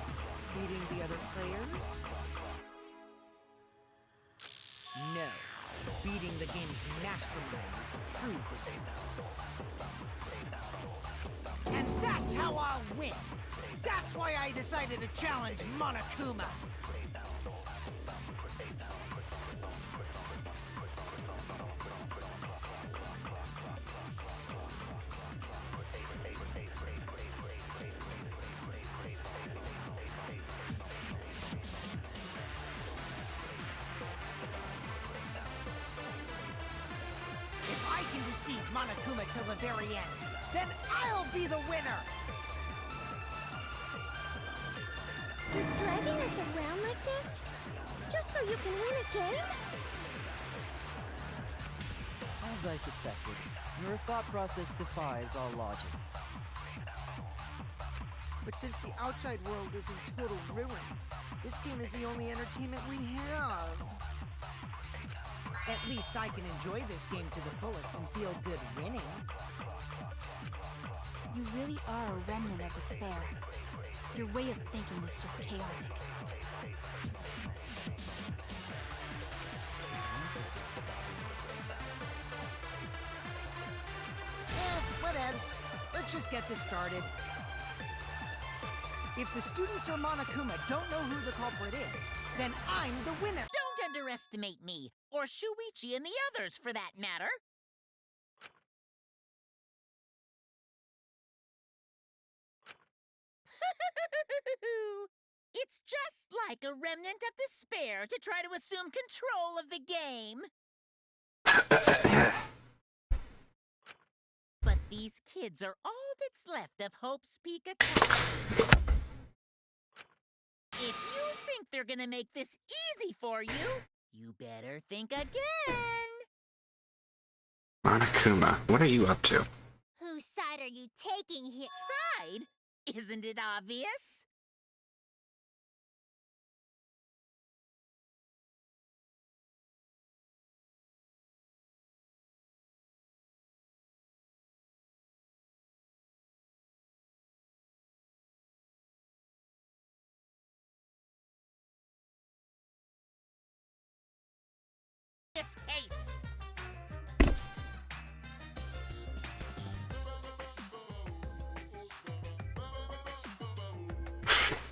Beating the other players? No. Beating the game's mastermind is the true goal. And that's how I'll win! That's why I decided to challenge Monokuma! If I can deceive Monokuma till the very end, then I'll be the winner! You're dragging us around like this? Just so you can win a game? As I suspected, your thought process defies all logic. But since the outside world is in total ruin, this game is the only entertainment we have. At least I can enjoy this game to the fullest and feel good winning. You really are a remnant of despair. Your way of thinking is just chaotic. Whatevs. Let's just get this started. If the students or Monokuma don't know who the culprit is, then I'm the winner! Don't underestimate me, or Shuichi and the others, for that matter. It's just like a remnant of despair to try to assume control of the game. But these kids are all that's left of Hope's Peak Academy. If you think they're gonna make this easy for you, you better think again. Monokuma, what are you up to? Whose side are you taking here? Side? Isn't it obvious? This case.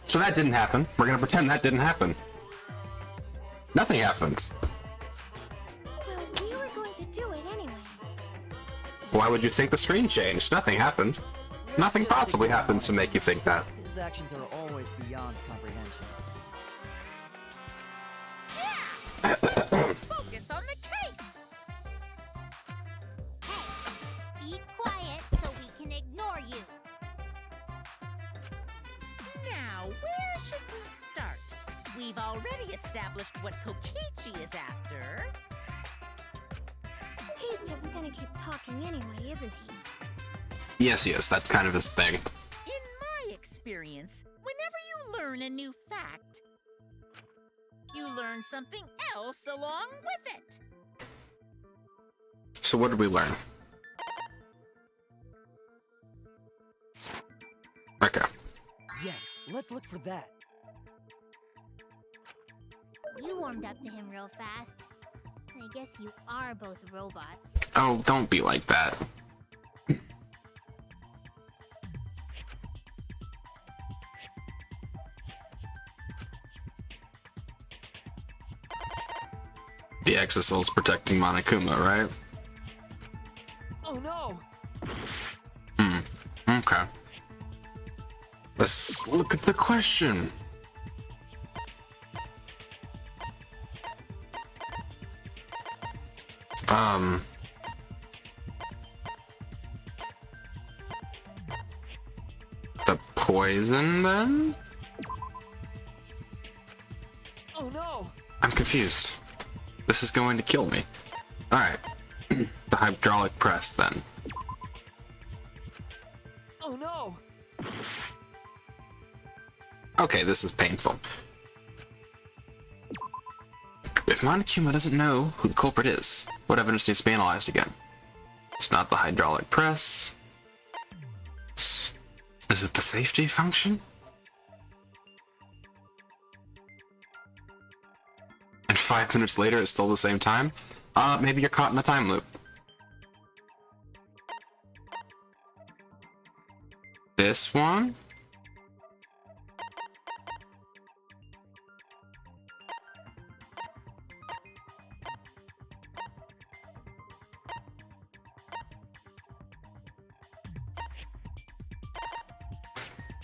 So that didn't happen. We're gonna pretend that didn't happen. Nothing happened. Well, we were going to do it anyway. Why would you think the screen changed? Nothing happened. Nothing possibly happened to make you think that. His actions are always beyond comprehension. Focus on the case. Hey, be quiet so we can ignore you. Now, where should we start? We've already established what Kokichi is after. He's just gonna keep talking anyway, isn't he? Yes, that's kind of his thing. In my experience, whenever you learn a new fact, you learn something else along with it. So what did we learn? Okay. Yes, let's look for that. You warmed up to him real fast. I guess you are both robots. Oh, don't be like that. The Exosoul's protecting Monokuma, right? Oh no! Okay. Let's look at the question. The poison then? Oh no! I'm confused. This is going to kill me. Alright. The hydraulic press then. Oh no! Okay, this is painful. If Monokuma doesn't know who the culprit is, what evidence needs to be analyzed again? It's not the hydraulic press. Is it the safety function? And 5 minutes later, it's still the same time? Maybe you're caught in a time loop. This one?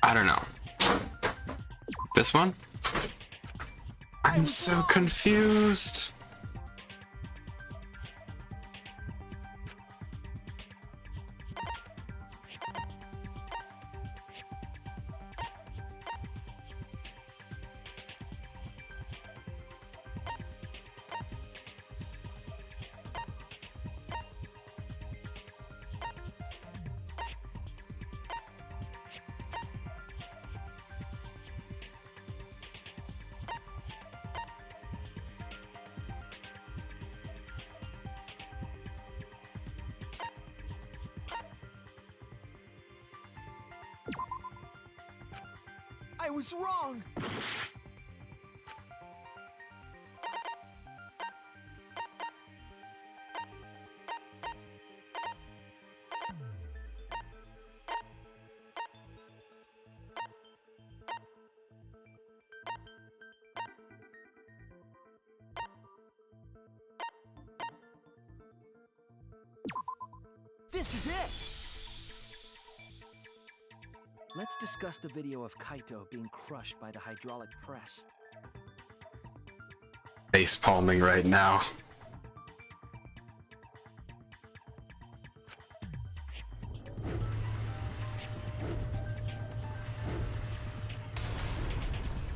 I don't know. This one? I'm so confused. I was wrong! This is it! Let's discuss the video of Kaito being crushed by the hydraulic press. Face palming right now.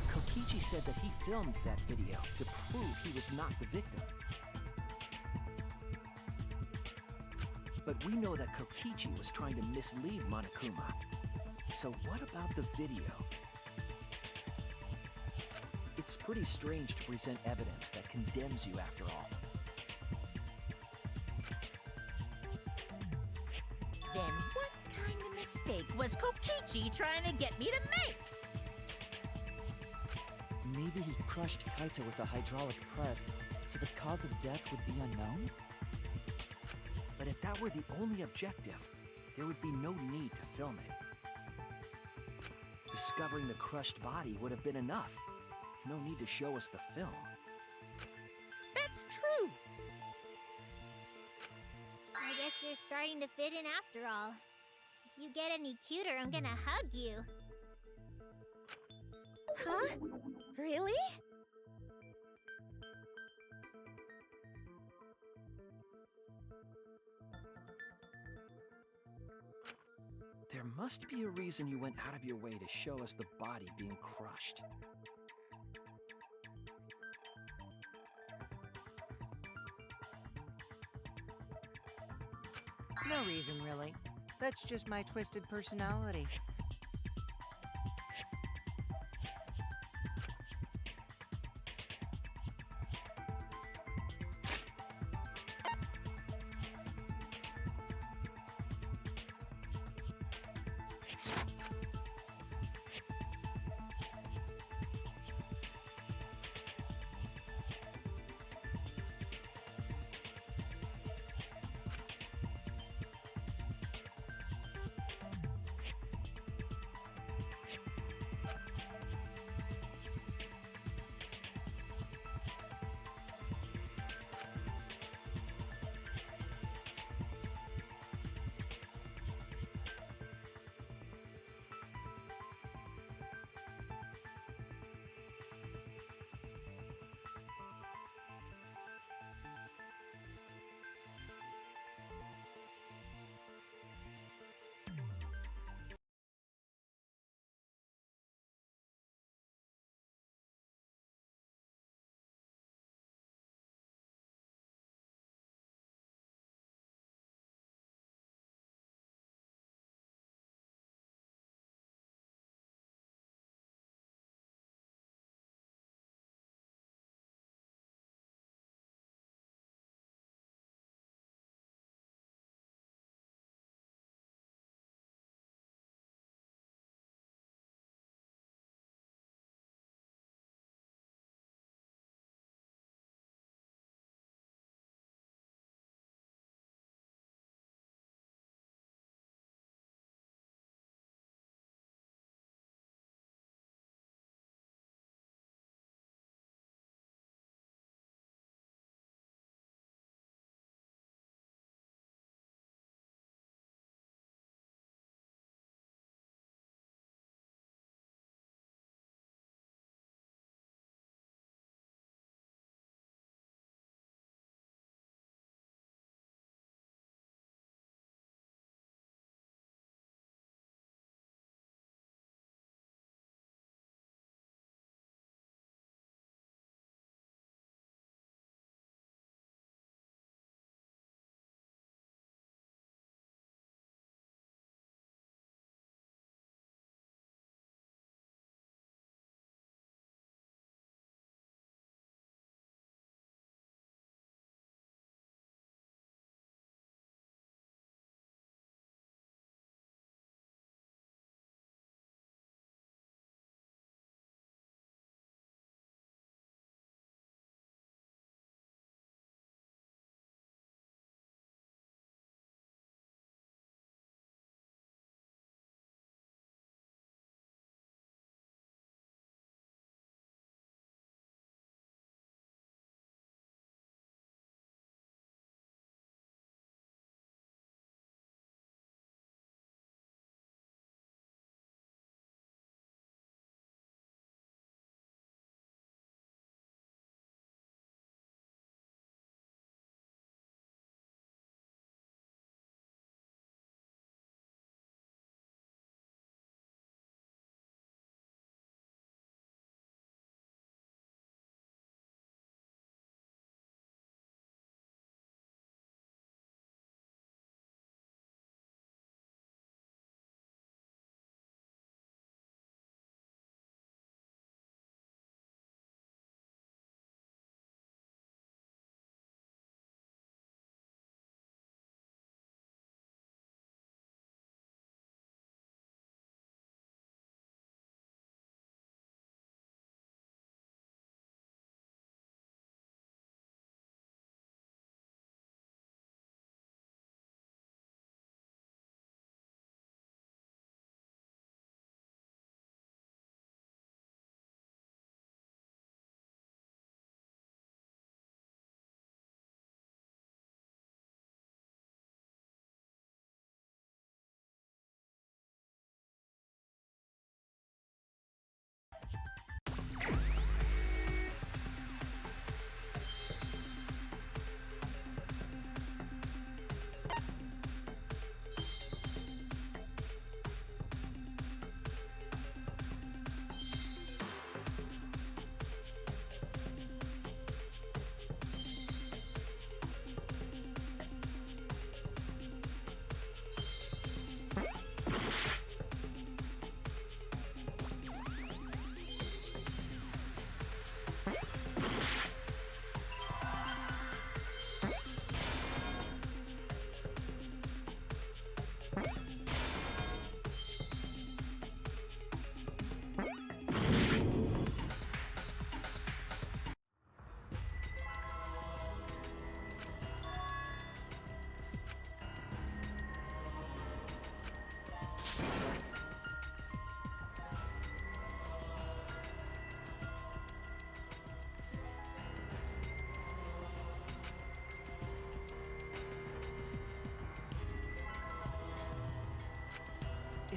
Kokichi said that he filmed that video to prove he was not the victim. But we know that Kokichi was trying to mislead Monokuma. So what about the video? It's pretty strange to present evidence that condemns you after all. Then what kind of mistake was Kokichi trying to get me to make? Maybe he crushed Kaito with a hydraulic press, so the cause of death would be unknown? But if that were the only objective, there would be no need to film it. Discovering the crushed body would have been enough. No need to show us the film. That's true. I guess you're starting to fit in after all. If you get any cuter, I'm gonna hug you. Huh? Really? There must be a reason you went out of your way to show us the body being crushed. No reason, really. That's just my twisted personality.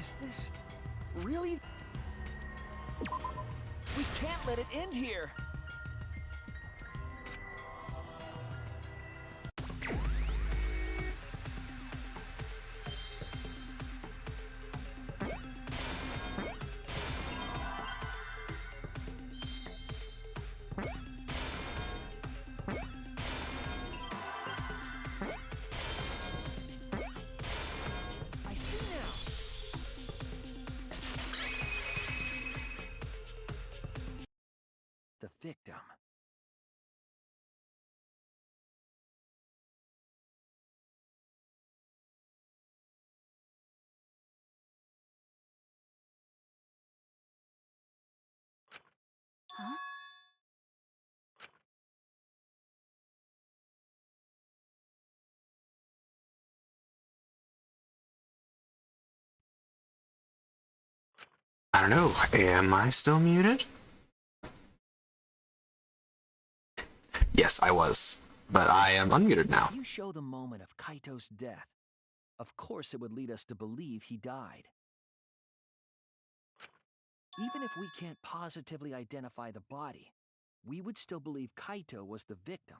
Is this really? We can't let it end here. I see now. The victim. Huh? I don't know. Am I still muted? Yes, I was. But I am unmuted now. If you show the moment of Kaito's death, of course it would lead us to believe he died. Even if we can't positively identify the body, we would still believe Kaito was the victim.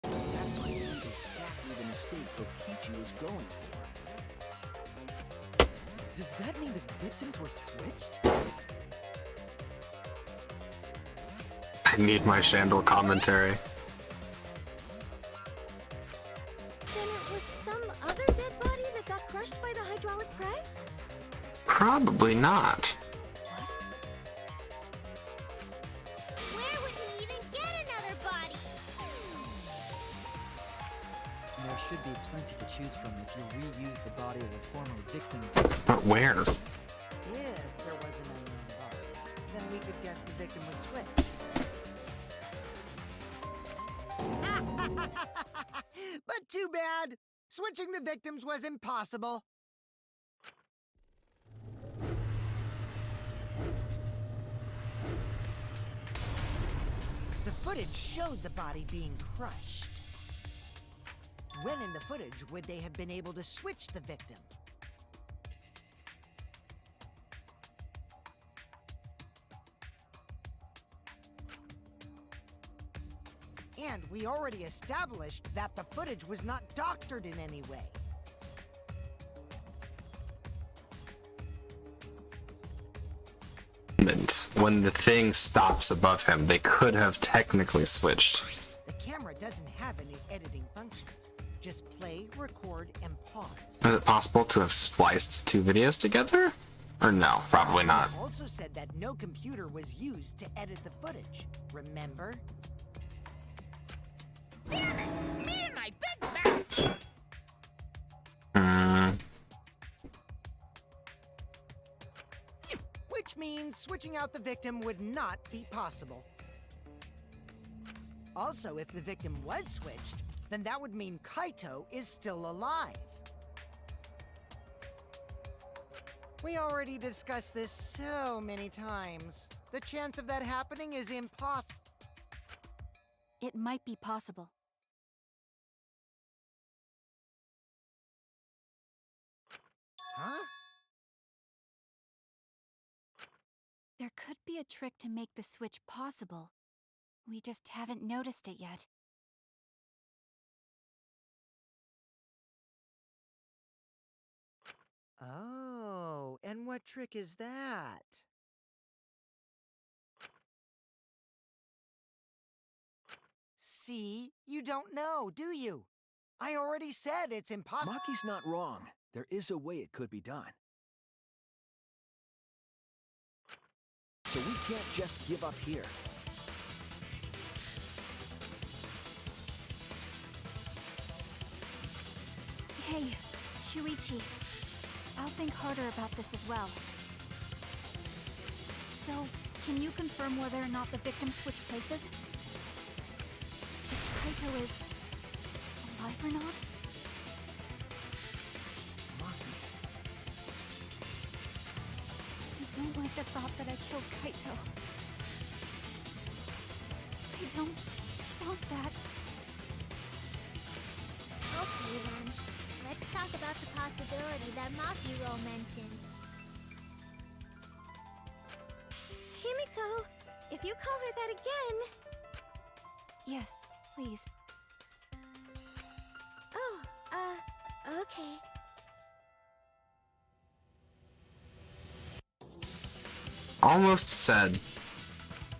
That might be exactly the mistake Kokichi was going for. Does that mean the victims were switched? I need my Shandel commentary. Then it was some other dead body that got crushed by the hydraulic press? Probably not. Where would he even get another body? There should be plenty to choose from if you reuse the body of a former victim. But where? If there was an unknown body, then we could guess the victim was switched. But too bad. Switching the victims was impossible. The footage showed the body being crushed. When in the footage would they have been able to switch the victim? And we already established that the footage was not doctored in any way. When the thing stops above him, they could have technically switched. The camera doesn't have any editing functions. Just play, record, and pause. Is it possible to have spliced two videos together? Or no, probably not. It also said that no computer was used to edit the footage. Remember? Damn it! Me and my big mouth! Which means switching out the victim would not be possible. Also, if the victim was switched, then that would mean Kaito is still alive. We already discussed this so many times. The chance of that happening is impossible. It might be possible. Huh? There could be a trick to make the switch possible. We just haven't noticed it yet. Oh, and what trick is that? See? You don't know, do you? I already said it's impossible. Maki's not wrong. There is a way it could be done. So we can't just give up here. Hey, Shuichi. I'll think harder about this as well. So, can you confirm whether or not the victims switch places? If Kaito is alive or not? Maki. I don't like the thought that I killed Kaito. I don't want that. Okay then. Let's talk about the possibility that Makiro mentioned. Himiko, if you call her that again... Yes, please. Oh, okay. Almost said,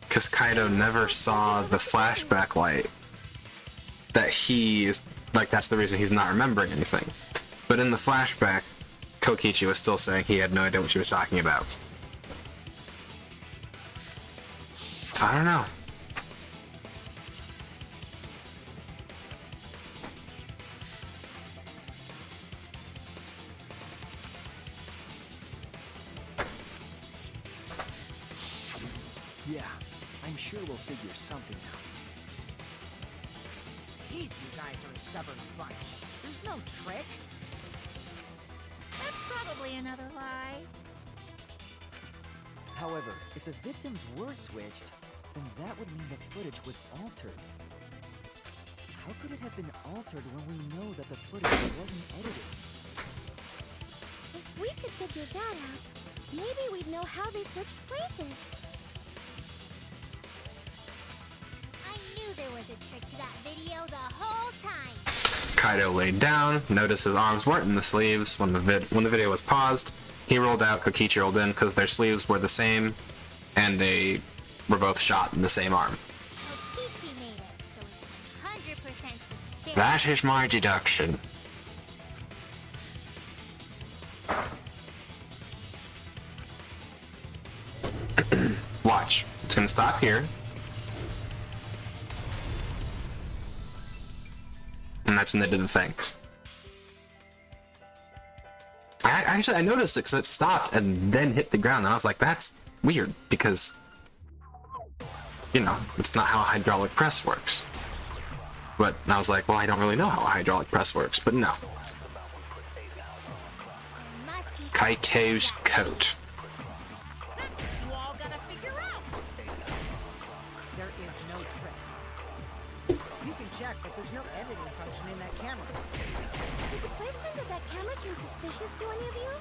because Kaido never saw the flashback light, that he is, like, that's the reason he's not remembering anything. But in the flashback, Kokichi was still saying he had no idea what she was talking about. So I don't know. Yeah, I'm sure we'll figure something out. Geez, you guys are a stubborn bunch. There's no trick. That's probably another lie. However, if the victims were switched, then that would mean the footage was altered. How could it have been altered when we know that the footage wasn't edited? If we could figure that out, maybe we'd know how they switched places. I knew there was a trick to that video the whole time. Kaido laid down, noticed his arms weren't in the sleeves when the video was paused. He rolled out, Kokichi rolled in because their sleeves were the same, and they were both shot in the same arm. Kokichi made it, so it's 100% suspicious. That is my deduction. Watch. It's gonna stop here. And that's when they did the thing. I noticed it because it stopped and then hit the ground, and I was like, that's weird, because, you know, it's not how a hydraulic press works. But I was like, well, I don't really know how a hydraulic press works, but no. There must be Kaito's coat. That's what you all gotta figure out. There is no trick. You can check, but there's no editing function in that camera. Did the placement of that camera seem suspicious to any of you?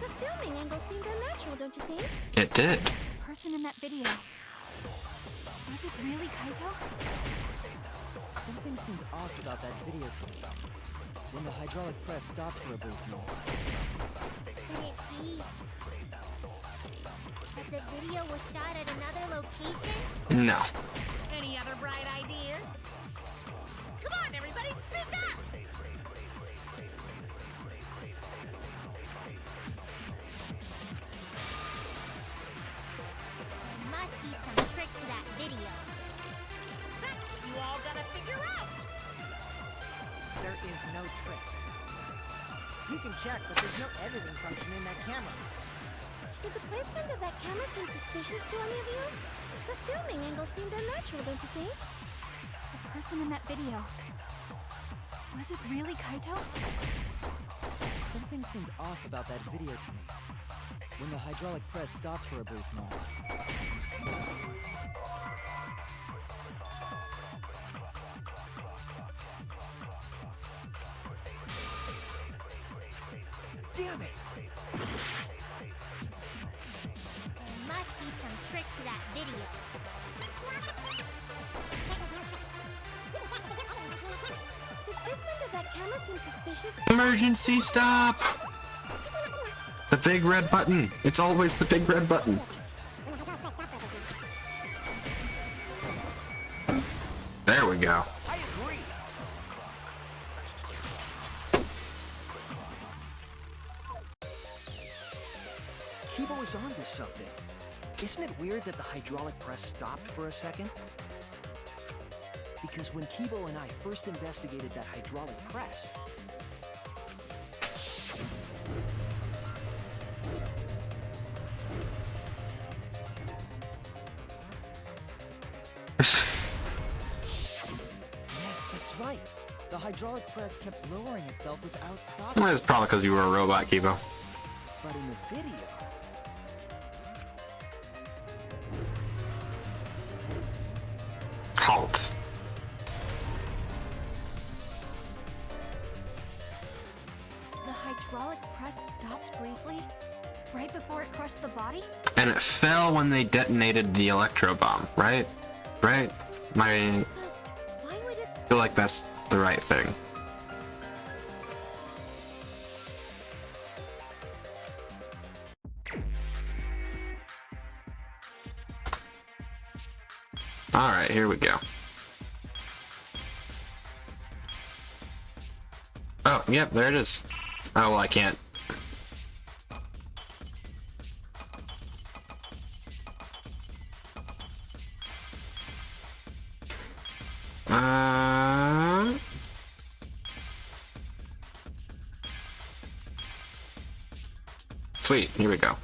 The filming angle seemed unnatural, don't you think? It did. The person in that video. Was it really Kaito? Something seemed off about that video to me. When the hydraulic press stopped for a brief moment. Could it be that the video was shot at another location? No. Any other bright ideas? Come on, everybody, speak up! There must be some trick to that video. That's what you all gotta figure out. There is no trick. You can check, but there's no editing function in that camera. Did the placement of that camera seem suspicious to any of you? The filming angle seemed unnatural, don't you think? The person in that video. Was it really Kaito? Something seemed off about that video to me. When the hydraulic press stopped for a brief moment. Damn it! There must be some trick to that video. Did placement of that camera seem suspicious? Emergency stop! The big red button. It's always the big red button. There we go. I agree. Kibo is onto something. Isn't it weird that the hydraulic press stopped for a second? Because when Kibo and I first investigated that hydraulic press, Yes, that's right. The hydraulic press kept lowering itself without stopping. It's probably because you were a robot, Kibo. but in the video, Halt. stopped briefly? Right before it crushed the body? And it fell when they detonated the electro bomb, right? Right? I Why would it feel like that's the right thing. Alright, here we go. Oh, yep, there it is. Oh, well, I can't. Sweet, here we go.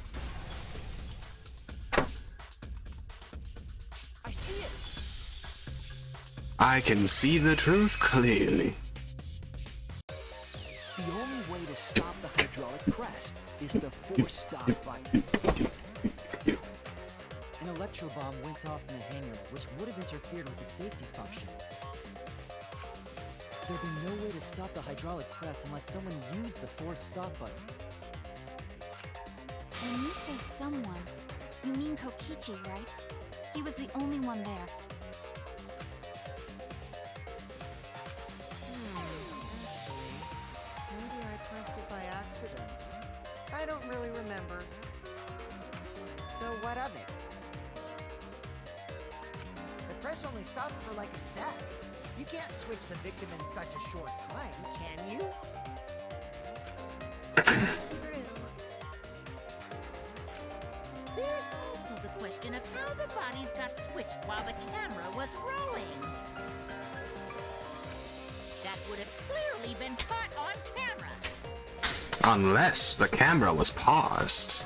I see it. I can see the truth clearly. The only way to stop the hydraulic press is the force stop button. An electro bomb went off in the hangar, which would have interfered with the safety function. There'd be no way to stop the hydraulic press unless someone used the force stop button. When you say someone, you mean Kokichi, right? He was the only one there. Maybe I pressed it by accident. I don't really remember. So what of it? The press only stopped for like a sec. You can't switch the victim in such a short time, can you? True. There's also the question of how the bodies got switched while the camera was rolling. That would have clearly been caught on camera. Unless the camera was paused.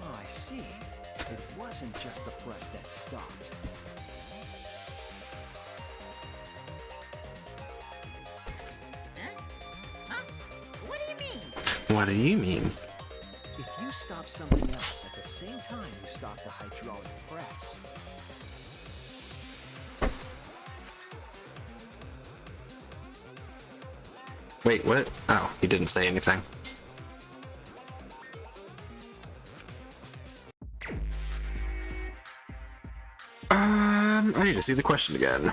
Oh, I see. It wasn't just the press that stopped. Huh? What do you mean? What do you mean? If you stop something else at the same time you stop the hydraulic press, Wait, what? Oh, he didn't say anything. I need to see the question again.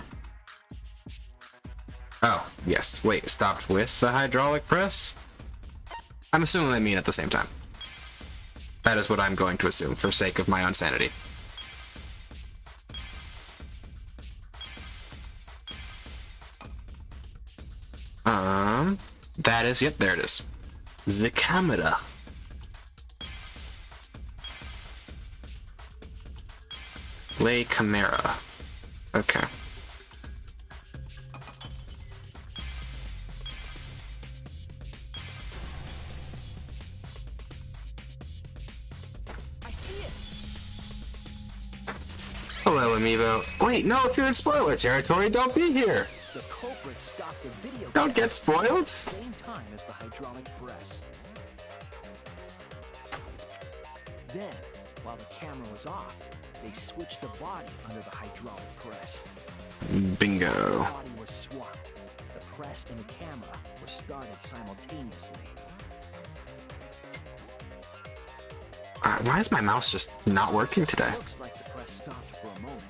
Oh, yes. Wait, stopped with the hydraulic press? I'm assuming they mean at the same time. That is what I'm going to assume for sake of my own sanity. That is, yep, there it is. The camera. Lay camera. Okay. I see it. Hello, Amiibo. Wait, no, if you're in spoiler territory, don't be here. The culprit stopped the video Don't camera get spoiled. at the same time as the hydraulic press. Then, while the camera was off, they switched the body under the hydraulic press. The Bingo. body was swapped. The press and the camera were started simultaneously. Why is my mouse just not working today? Looks like the press stopped for a moment.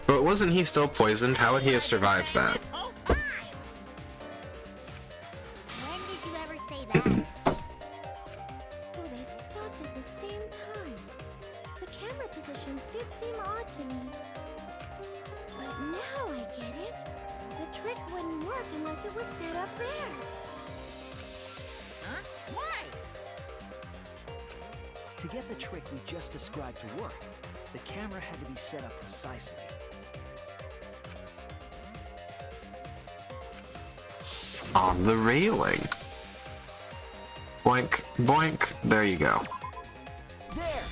But wasn't he still poisoned? How would he have survived that? This whole time. When did you ever say that? So they stopped at the same time. The camera position did seem odd to me. But now I get it. The trick wouldn't work unless it was set up there. Huh? Why? To get the trick we just described to work, the camera had to be set up precisely. On the railing. Boink, boink. There you go. There!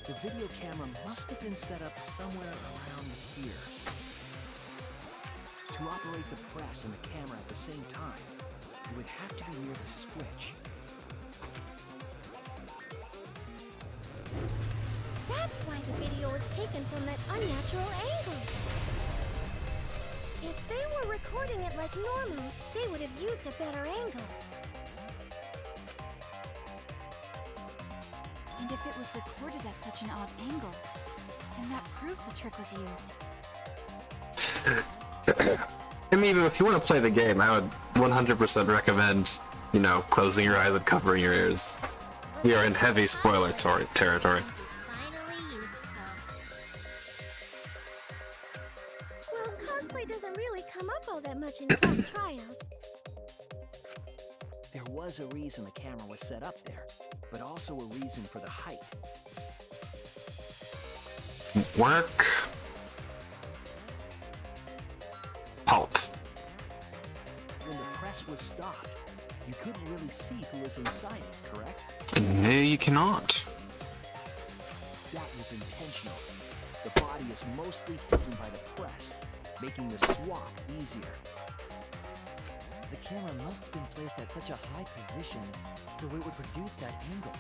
The video camera must have been set up somewhere around here. To operate the press and the camera at the same time, it would have to be near the switch. That's why the video was taken from that unnatural angle. If they were recording it like normal, they would have used a better angle. And if it was recorded at such an odd angle, then that proves the trick was used. I mean, if you want to play the game, I would 100% recommend, you know, closing your eyes and covering your ears. We are in heavy spoiler territory. Finally useful. Well, cosplay doesn't really come up all that much in class trials. There was a reason the camera was set up there, but also a reason for the height. Work. Halt. When the press was stopped, you couldn't really see who was inside it, correct? No, you cannot. That was intentional. The body is mostly hidden by the press, making the swap easier. The camera must have been placed at such a high position so it would produce that angle.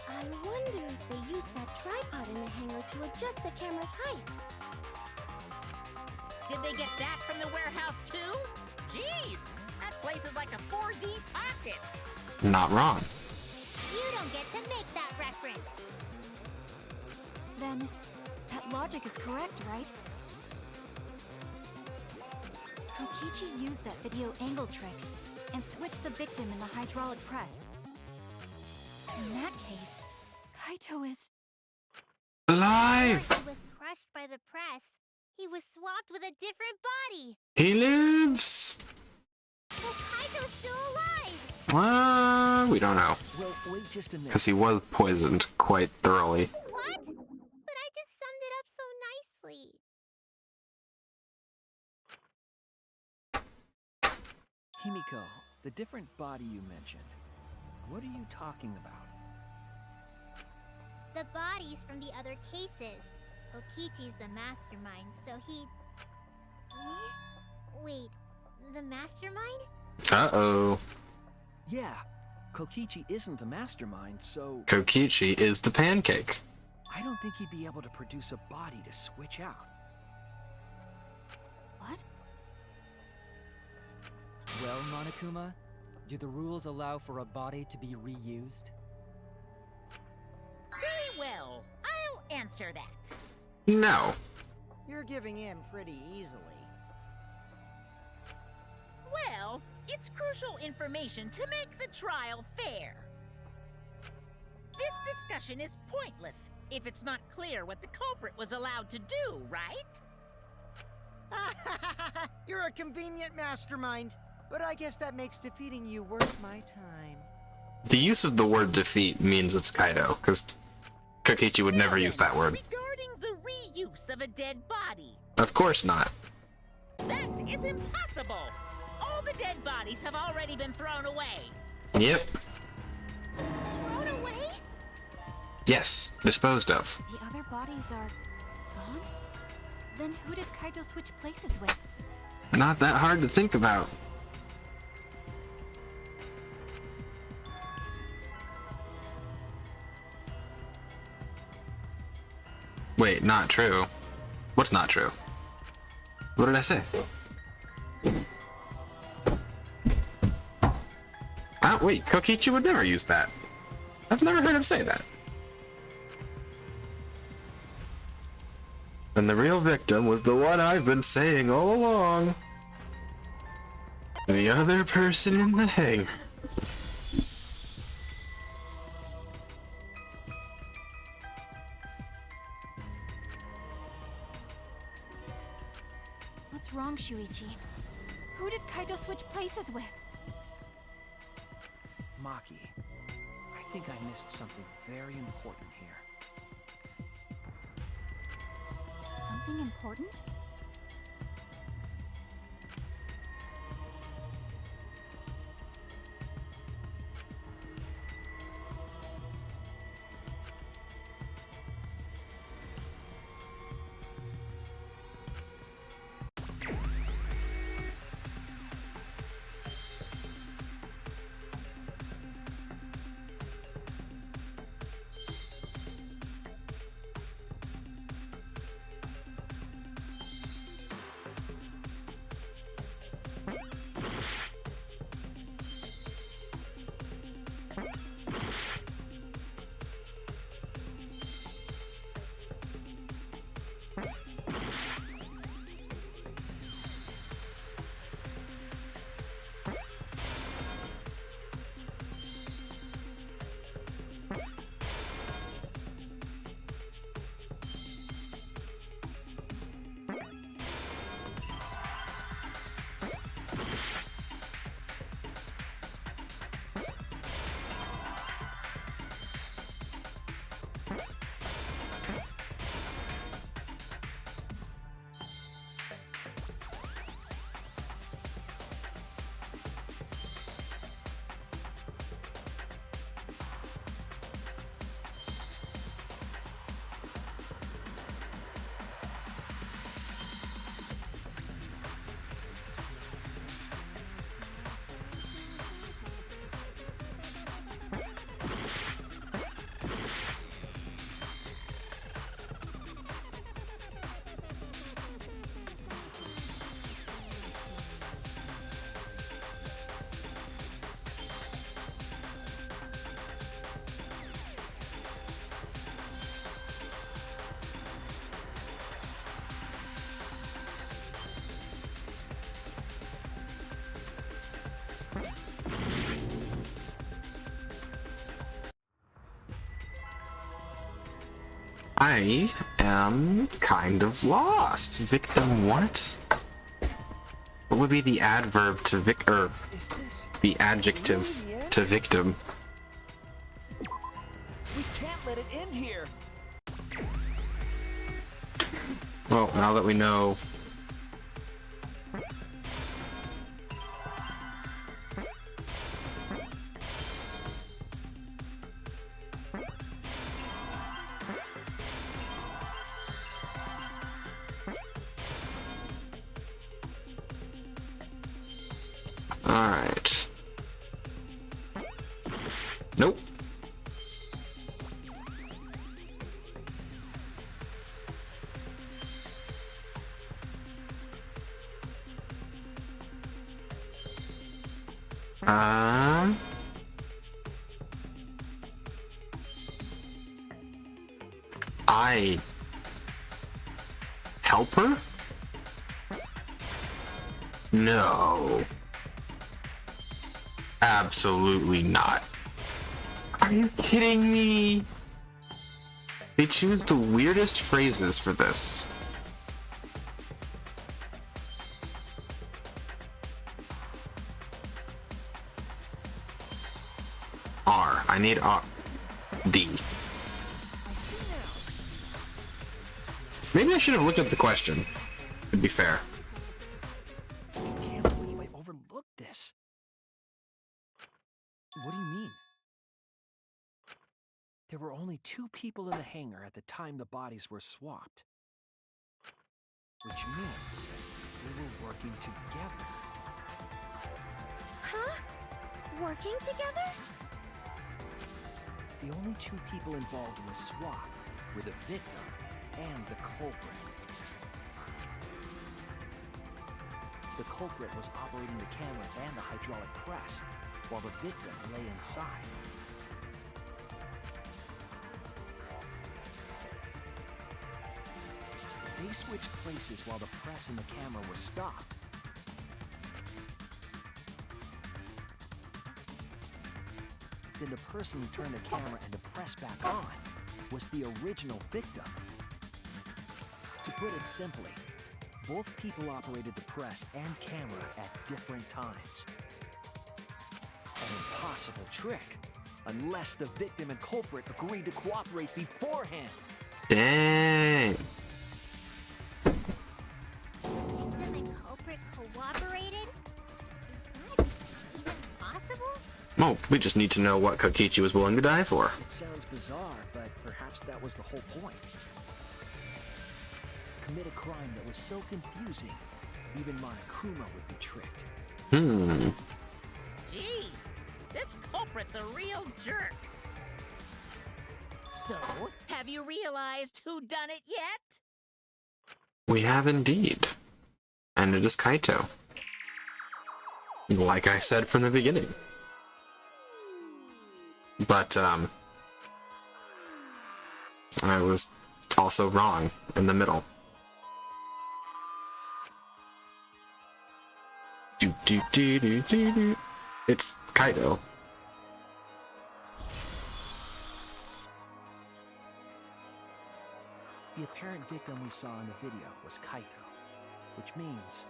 I wonder if they used that tripod in the hangar to adjust the camera's height. Did they get that from the warehouse too? Jeez, that place is like a 4D pocket. Not wrong. You don't get to make that reference. Then, that logic is correct, right? Kokichi used that video angle trick and switched the victim in the hydraulic press. In that case, Kaito is... Alive! Before he was crushed by the press, he was swapped with a different body. He lives! So Kaito's still alive. We don't know. Well, wait just a minute. Because he was poisoned quite thoroughly. What? But I just summed it up so nicely. Himiko, the different body you mentioned, what are you talking about? The bodies from the other cases. Kokichi's the mastermind, so he... Wait, the mastermind? Uh-oh. Yeah, Kokichi isn't the mastermind, so Kokichi is the pancake. I don't think he'd be able to produce a body to switch out. What? Well, Monokuma, do the rules allow for a body to be reused? Very well, I'll answer that. No. You're giving in pretty easily. Well, it's crucial information to make the trial fair. This discussion is pointless if it's not clear what the culprit was allowed to do, right? You're a convenient mastermind, but I guess that makes defeating you worth my time. The use of the word defeat means it's Kaido, because Kokichi would never use that word. Regarding the reuse of a dead body, Of course not. that is impossible. All the dead bodies have already been thrown away. Yep. Thrown away? Yes. Disposed of. The other bodies are... gone? Then who did Kaito switch places with? Not that hard to think about. Wait, not true. What's not true? What did I say? Wait, Kokichi would never use that. I've never heard him say that. And the real victim was the one I've been saying all along. The other person in the hangar. What's wrong, Shuichi? Who did Kaito switch places with? Maki, I think I missed something very important here. Something important? I am kind of lost. Victim what? What would be the adverb to Is this the adjective to victim? We can't let it end here. Well, now that we know. Alright. Nope. I help her? No. Absolutely not. Are you kidding me? They choose the weirdest phrases for this. R. I need R. D. Maybe I should have looked at the question, to be fair. I can't believe I overlooked this. What do you mean? There were only 2 people in the hangar at the time the bodies were swapped. Which means they were working together. Huh? Working together? The only 2 people involved in the swap were the victim and the culprit. The culprit was operating the camera and the hydraulic press, while the victim lay inside. They switched places while the press and the camera were stopped. Then the person who turned the camera and the press back on was the original victim. To put it simply, both people operated the press and camera at different times. An impossible trick, unless the victim and culprit agreed to cooperate beforehand. Dang. Victim and culprit cooperated? Is that even possible? Oh, we just need to know what Kokichi was willing to die for. It sounds bizarre, but perhaps that was the whole point. Commit a crime that was so confusing, even Monokuma would be tricked. Hmm. Jeez, this culprit's a real jerk. So, have you realized who done it yet? We have indeed. And it is Kaito. Like I said from the beginning. But, I was also wrong in the middle. It's Kaito. The apparent victim we saw in the video was Kaito, which means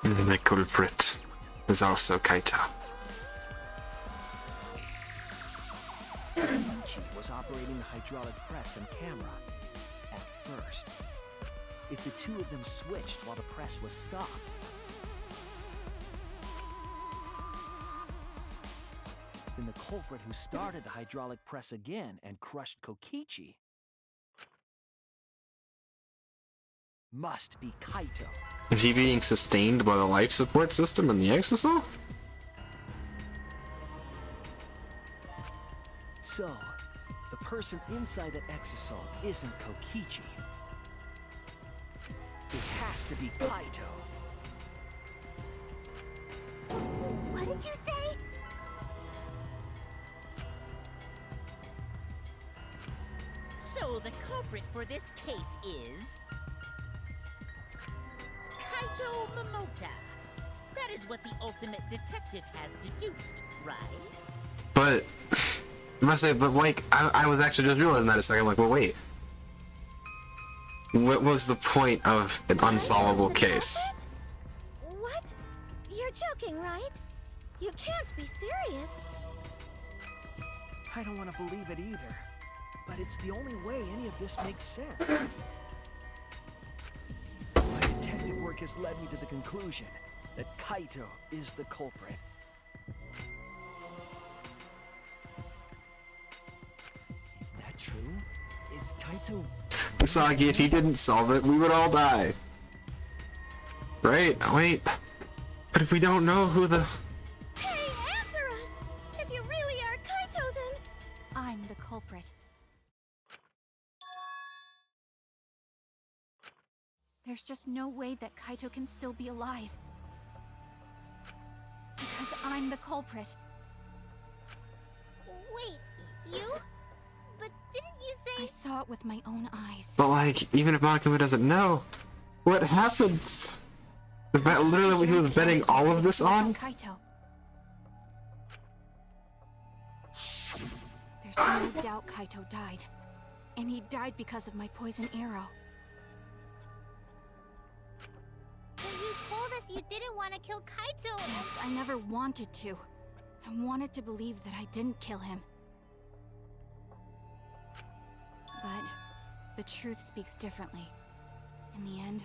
The culprit is also Kaito. Kokichi was operating the hydraulic press and camera at first. If the 2 of them switched while the press was stopped, then the culprit who started the hydraulic press again and crushed Kokichi must be Kaito. Is he being sustained by the life support system in the exosome? So, the person inside that exosome isn't Kokichi. It has to be Kaito. What did you say? So the culprit for this case is Kaito Momota. That is what the ultimate detective has deduced, right? But I must say, but like, I was actually just realizing that a second. Like, well, wait. What was the point of an unsolvable case? What? You're joking, right? You can't be serious. I don't want to believe it either. But it's the only way any of this makes sense. My detective work has led me to the conclusion that Kaito is the culprit. Is that true? Is Kaito... Usagi, if he didn't solve it, we would all die. Right? Wait. But if we don't know who the... Hey, answer us! If you really are Kaito, then... I'm the culprit. There's just no way that Kaito can still be alive. Because I'm the culprit. Wait, you? But didn't you I say... saw it with my own eyes. But like, even if Monokuma doesn't know, what happens? Is that literally what he was betting all of this on? Kaito. There's no doubt Kaito died. And he died because of my poison arrow. But you told us you didn't want to kill Kaito! Yes, I never wanted to. I wanted to believe that I didn't kill him. But the truth speaks differently. In the end,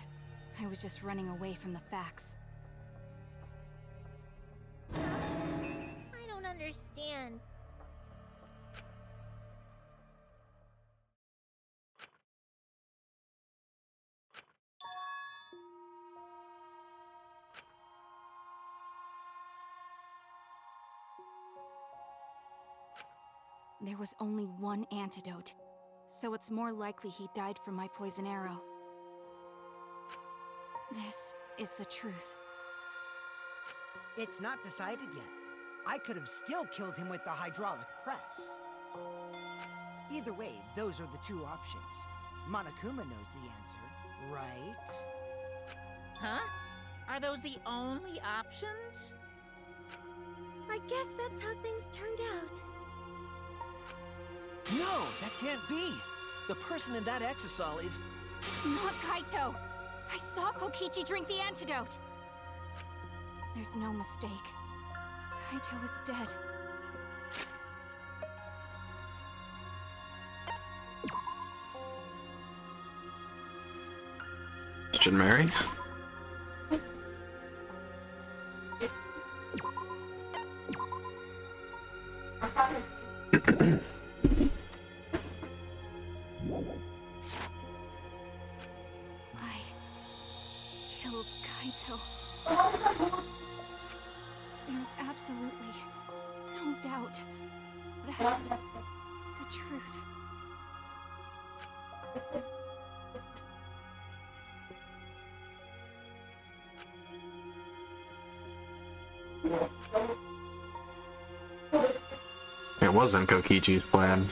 I was just running away from the facts. I don't understand. There was only one antidote, so it's more likely he died from my poison arrow. This is the truth. It's not decided yet. I could have still killed him with the hydraulic press. Either way, those are the two options. Monokuma knows the answer, right? Huh? Are those the only options? I guess that's how things turned out. No, that can't be. The person in that exisal is... It's not Kaito! I saw Kokichi drink the antidote! There's no mistake. Kaito is dead. Christian Mary? I killed Kaito. There's absolutely no doubt. That's the truth. It wasn't Kokichi's plan.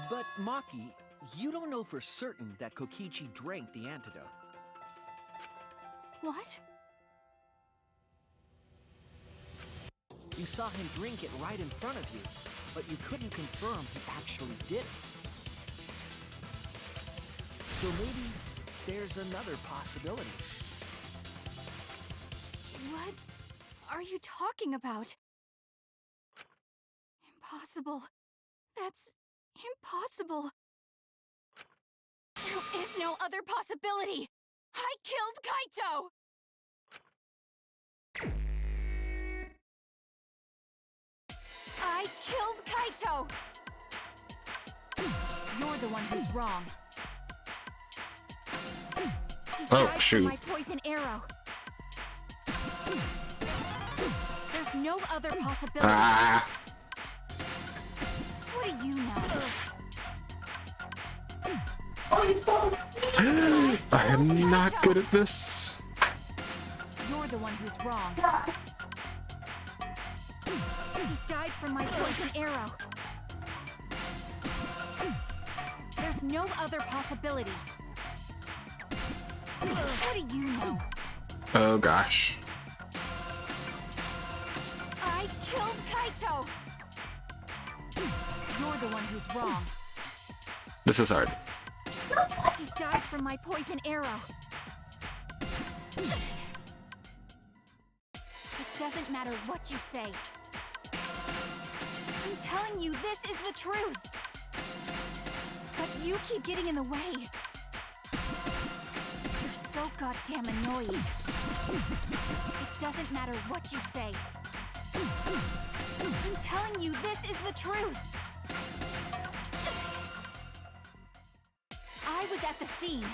But Maki, you don't know for certain that Kokichi drank the antidote. What? You saw him drink it right in front of you, but you couldn't confirm he actually did it. So maybe there's another possibility. What are you talking about? Impossible. That's impossible. There is no other possibility. I killed Kaito! I killed Kaito! You're the one who's wrong. He Oh, died shoot. from my poison arrow. There's no other possibility. Ah! What do you know? I am not good at this. You're the one who's wrong. from my poison arrow. There's no other possibility. What do you know? Oh gosh. I killed Kaito! You're the one who's wrong. This is hard. He died from my poison arrow. It doesn't matter what you say. I'm telling you, this is the truth. But you keep getting in the way. You're so goddamn annoying. It doesn't matter what you say. I'm telling you, this is the truth. I was at the scene.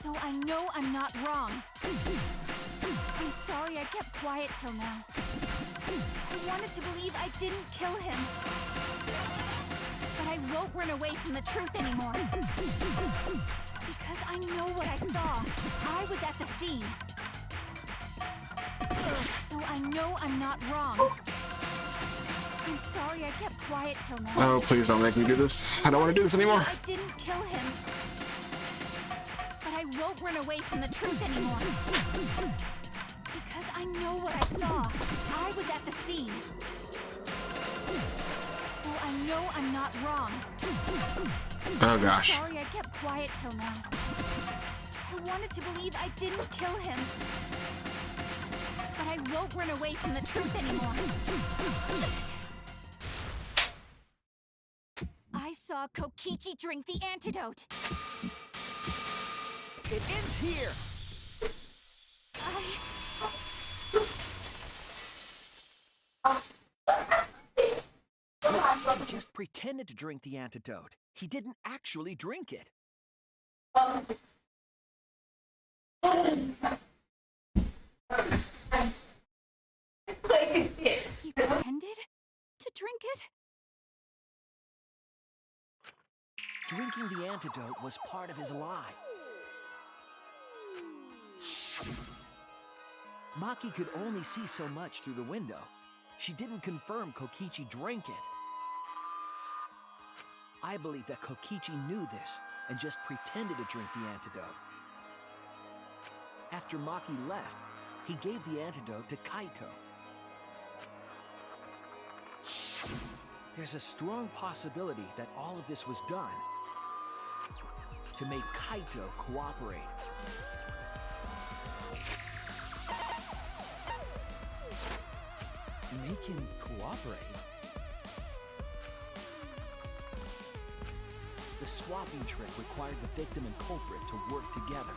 So I know I'm not wrong. I'm sorry I kept quiet till now. I wanted to believe I didn't kill him. But I won't run away from the truth anymore. Because I know what I saw. I was at the scene. So I know I'm not wrong. I'm sorry I kept quiet till now. Oh, please don't make me do this. I don't want to do this anymore. I didn't kill him. But I won't run away from the truth anymore. Because I know what I saw. I was at the scene. So I know I'm not wrong. Oh gosh. I'm sorry I kept quiet till now. I wanted to believe I didn't kill him. But I won't run away from the truth anymore. I saw Kokichi drink the antidote. It ends here! He just pretended to drink the antidote. He didn't actually drink it. He pretended to drink it? Drinking the antidote was part of his lie. Maki could only see so much through the window. She didn't confirm Kokichi drank it. I believe that Kokichi knew this and just pretended to drink the antidote. After Maki left, he gave the antidote to Kaito. There's a strong possibility that all of this was done to make Kaito cooperate. Make him cooperate? The swapping trick required the victim and culprit to work together.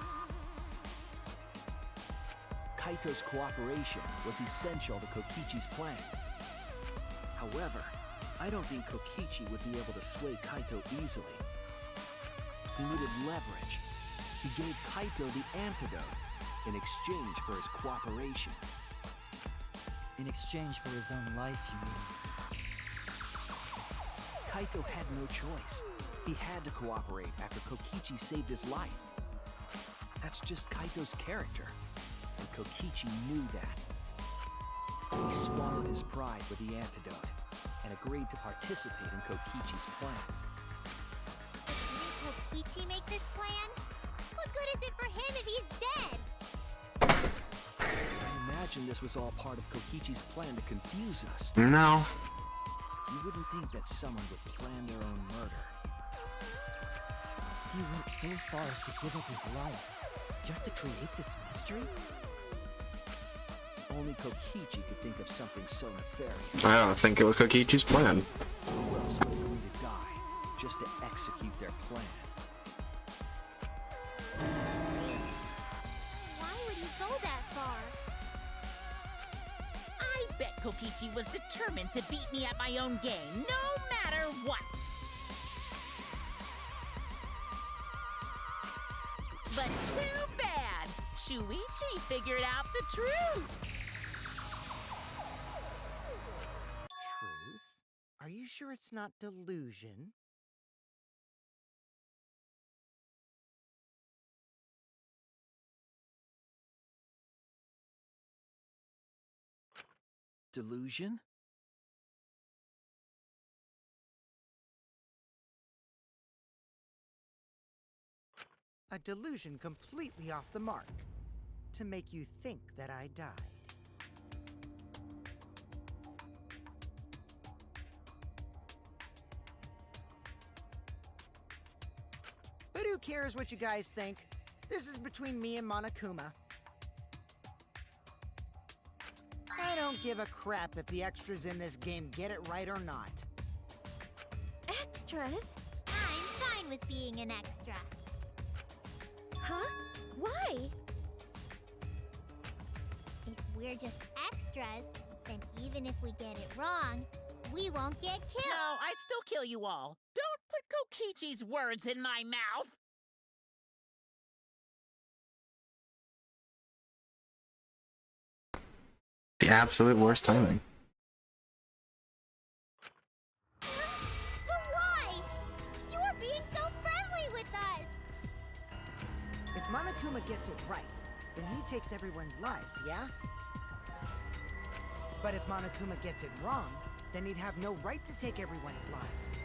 Kaito's cooperation was essential to Kokichi's plan. However, I don't think Kokichi would be able to sway Kaito easily. He needed leverage. He gave Kaito the antidote in exchange for his cooperation. In exchange for his own life, you mean? Kaito had no choice. He had to cooperate after Kokichi saved his life. That's just Kaito's character, and Kokichi knew that. He swallowed his pride with the antidote and agreed to participate in Kokichi's plan. Didn't Kokichi make this plan? What good is it for him if he's dead? I imagine this was all part of Kokichi's plan to confuse us. No. You wouldn't think that someone would plan their own murder. He went so far as to give up his life, just to create this mystery? Only Kokichi could think of something so nefarious. I don't think it was Kokichi's plan. Who else would agree to die just to execute their plan? Why would he go that far? I bet Kokichi was determined to beat me at my own game, no matter what. But too bad! Shuichi figured out the truth! Truth? Are you sure it's not delusion? delusion? A delusion completely off the mark. To make you think that I died. But who cares what you guys think? This is between me and Monokuma. I don't give a crap if the extras in this game get it right or not. Extras? I'm fine with being an extra. Huh? Why? If we're just extras, then even if we get it wrong, we won't get killed. No, I'd still kill you all. Don't put Kokichi's words in my mouth. The absolute worst timing. But why? You are being so friendly with us. If Monokuma gets it right, then he takes everyone's lives, yeah? But if Monokuma gets it wrong, then he'd have no right to take everyone's lives.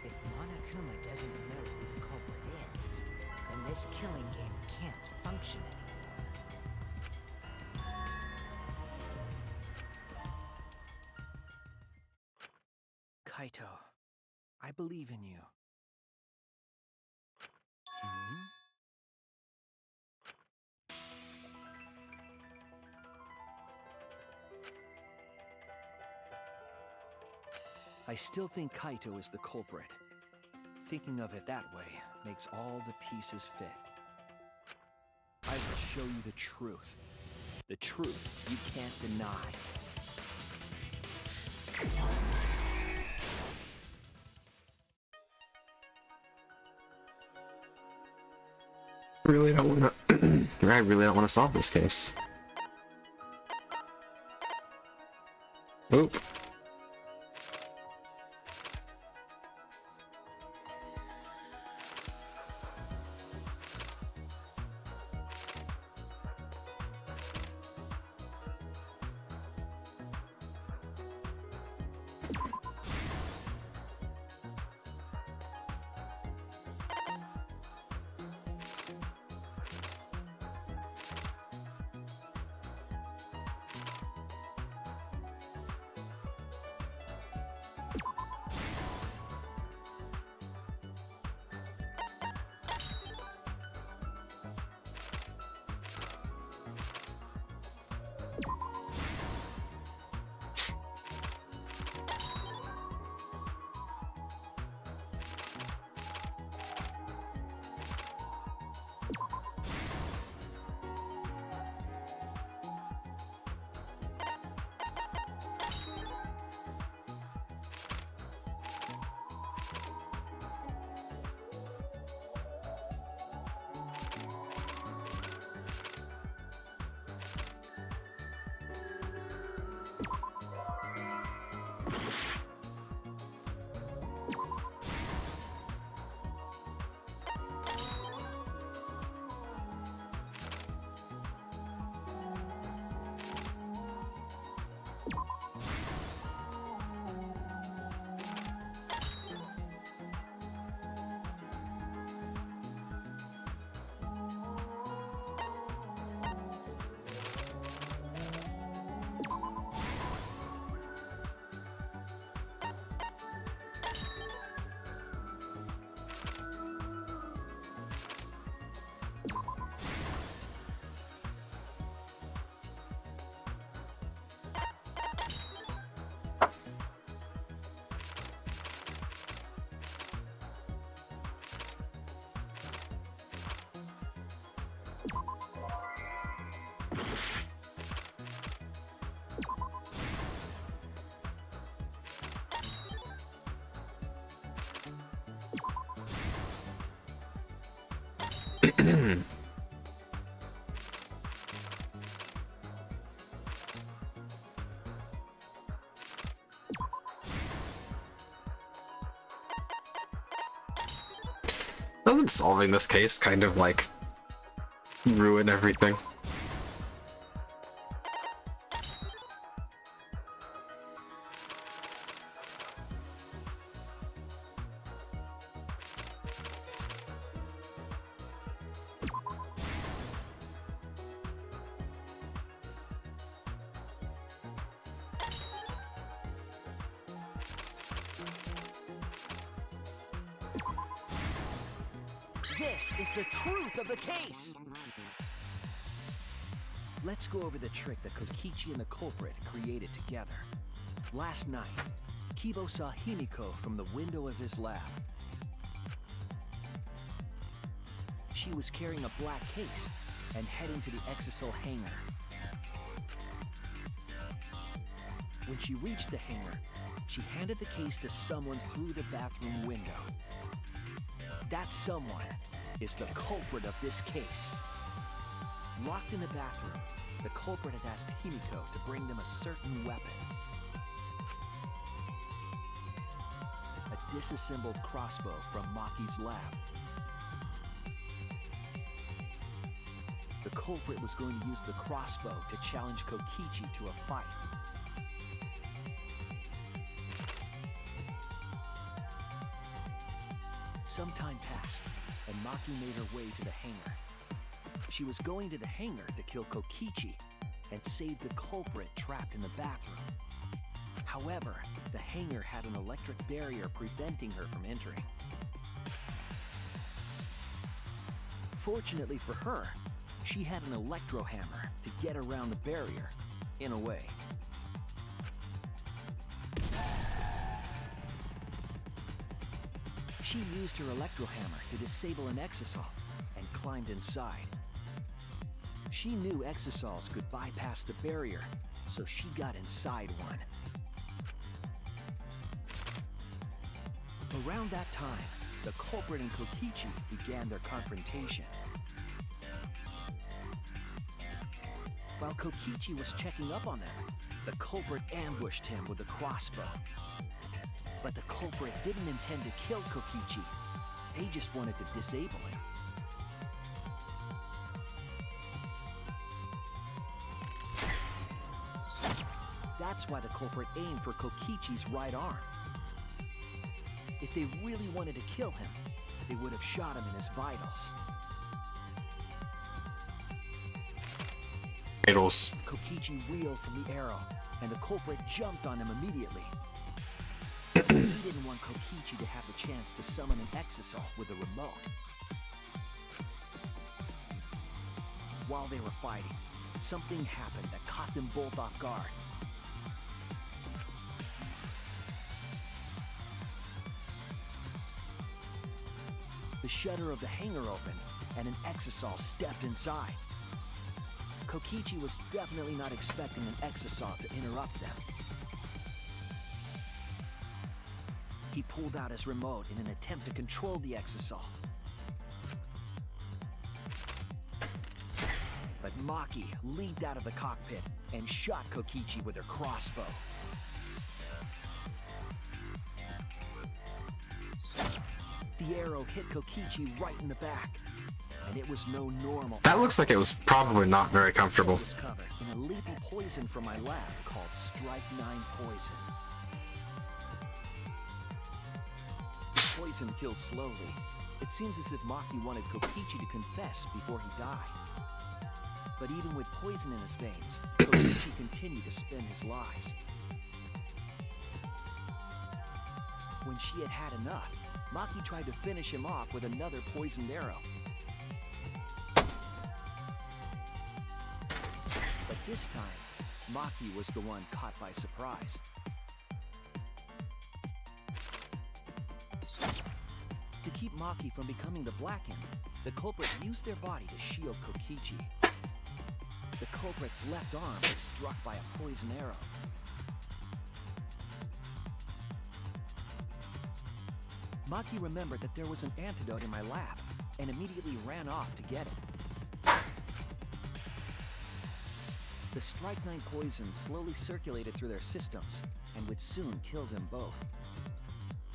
If Monokuma doesn't know who the culprit is, then this killing game can't function anymore. Kaito, I believe in you. Hmm? I still think Kaito is the culprit. Thinking of it that way makes all the pieces fit. I will show you the truth. The truth you can't deny. Really don't want to. I really don't want to solve this case. Oop. Doesn't solving this case kind of like ruin everything? This is the truth of the case! Let's go over the trick that Kokichi and the culprit created together. Last night, Kibo saw Himiko from the window of his lab. She was carrying a black case and heading to the Exisal hangar. When she reached the hangar, she handed the case to someone through the bathroom window. That someone is the culprit of this case. Locked in the bathroom, the culprit had asked Himiko to bring them a certain weapon. A disassembled crossbow from Maki's lab. The culprit was going to use the crossbow to challenge Kokichi to a fight. Some time passed, and Maki made her way to the hangar. She was going to the hangar to kill Kokichi and save the culprit trapped in the bathroom. However, the hangar had an electric barrier preventing her from entering. Fortunately for her, she had an electro hammer to get around the barrier, in a way. She used her electro hammer to disable an Exisal and climbed inside. She knew Exisals could bypass the barrier, so she got inside one. Around that time, the culprit and Kokichi began their confrontation. While Kokichi was checking up on them, the culprit ambushed him with a crossbow. But the culprit didn't intend to kill Kokichi. They just wanted to disable him. That's why the culprit aimed for Kokichi's right arm. If they really wanted to kill him, they would have shot him in his vitals. Vitals. Kokichi reeled from the arrow, and the culprit jumped on him immediately. He didn't want Kokichi to have the chance to summon an Exisal with a remote. While they were fighting, something happened that caught them both off guard. The shutter of the hangar opened, and an Exisal stepped inside. Kokichi was definitely not expecting an Exisal to interrupt them. He pulled out his remote in an attempt to control the Exisal. But Maki leaped out of the cockpit and shot Kokichi with her crossbow. The arrow hit Kokichi right in the back, and it was no normal. That looks like it was probably not very comfortable. It was covered in a lethal poison from my lab called Strike 9 poison. The poison kills slowly. It seems as if Maki wanted Kokichi to confess before he died. But even with poison in his veins, Kokichi continued to spin his lies. When she had had enough, Maki tried to finish him off with another poisoned arrow. But this time, Maki was the one caught by surprise. To keep Maki from becoming the Blackened, the culprit used their body to shield Kokichi. The culprit's left arm was struck by a poison arrow. Maki remembered that there was an antidote in my lab, and immediately ran off to get it. The Strike 9 poison slowly circulated through their systems, and would soon kill them both.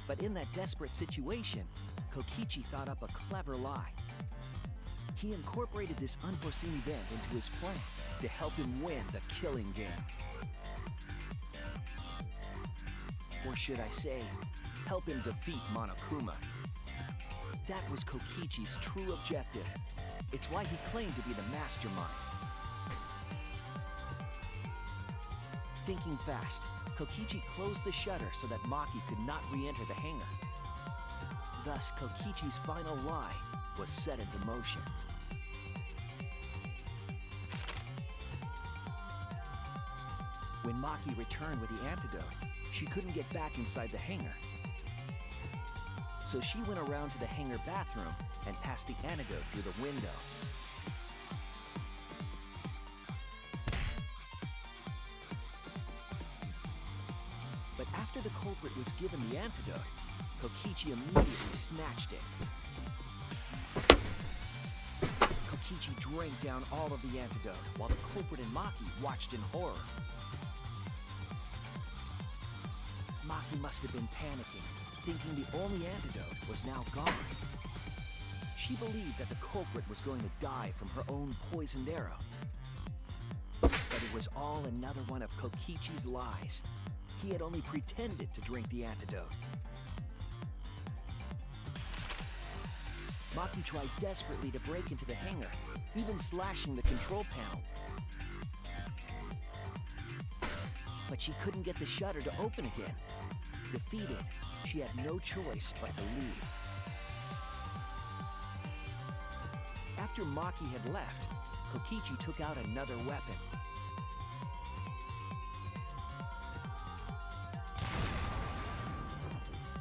But in that desperate situation, Kokichi thought up a clever lie. He incorporated this unforeseen event into his plan to help him win the killing game. Or should I say, help him defeat Monokuma. That was Kokichi's true objective. It's why he claimed to be the mastermind. Thinking fast, Kokichi closed the shutter so that Maki could not re-enter the hangar. Thus, Kokichi's final lie was set into motion. When Maki returned with the antidote, she couldn't get back inside the hangar. So she went around to the hangar bathroom and passed the antidote through the window. But after the culprit was given the antidote, Kokichi immediately snatched it. Kokichi drank down all of the antidote, while the culprit and Maki watched in horror. Maki must have been panicking, thinking the only antidote was now gone. She believed that the culprit was going to die from her own poisoned arrow. But it was all another one of Kokichi's lies. He had only pretended to drink the antidote. Maki tried desperately to break into the hangar, even slashing the control panel. But she couldn't get the shutter to open again. Defeated, she had no choice but to leave. After Maki had left, Kokichi took out another weapon.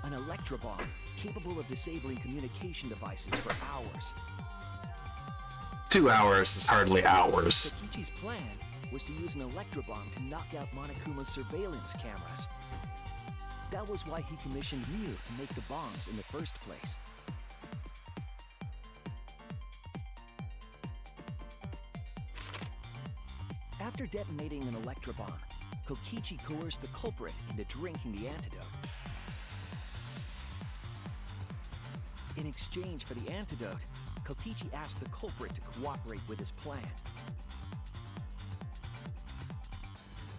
An electrobomb, capable of disabling communication devices for hours. 2 hours is hardly hours. Kokichi's plan was to use an electrobomb to knock out Monokuma's surveillance cameras. That was why he commissioned Miu to make the bombs in the first place. After detonating an electrobomb, Kokichi coerced the culprit into drinking the antidote. In exchange for the antidote, Kokichi asked the culprit to cooperate with his plan.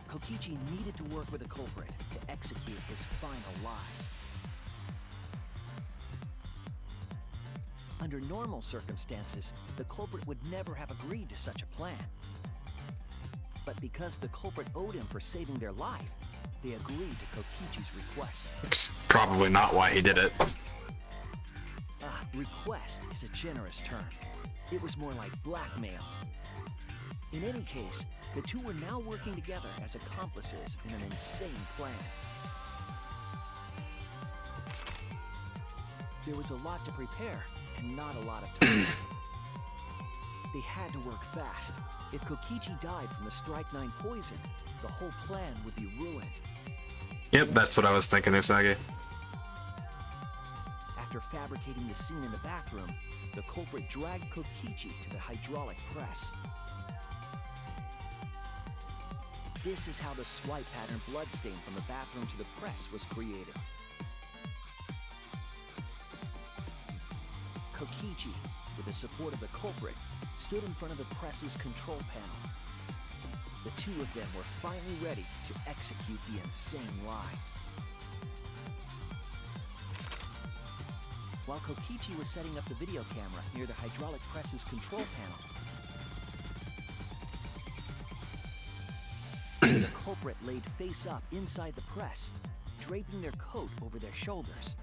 Kokichi needed to work with the culprit to execute his final lie. Under normal circumstances, the culprit would never have agreed to such a plan. But because the culprit owed him for saving their life, they agreed to Kokichi's request. It's probably not why he did it. Request is a generous term. It was more like blackmail. In any case, the two were now working together as accomplices in an insane plan. There was a lot to prepare and not a lot of time. They had to work fast. If Kokichi died from the Strike 9 poison, the whole plan would be ruined. Yep, that's what I was thinking, Usagi. After fabricating the scene in the bathroom, the culprit dragged Kokichi to the hydraulic press. This is how the swipe pattern bloodstain from the bathroom to the press was created. Kokichi, with the support of the culprit, stood in front of the press's control panel. The two of them were finally ready to execute the insane lie. While Kokichi was setting up the video camera near the hydraulic press's control panel, the culprit laid face up inside the press, draping their coat over their shoulders.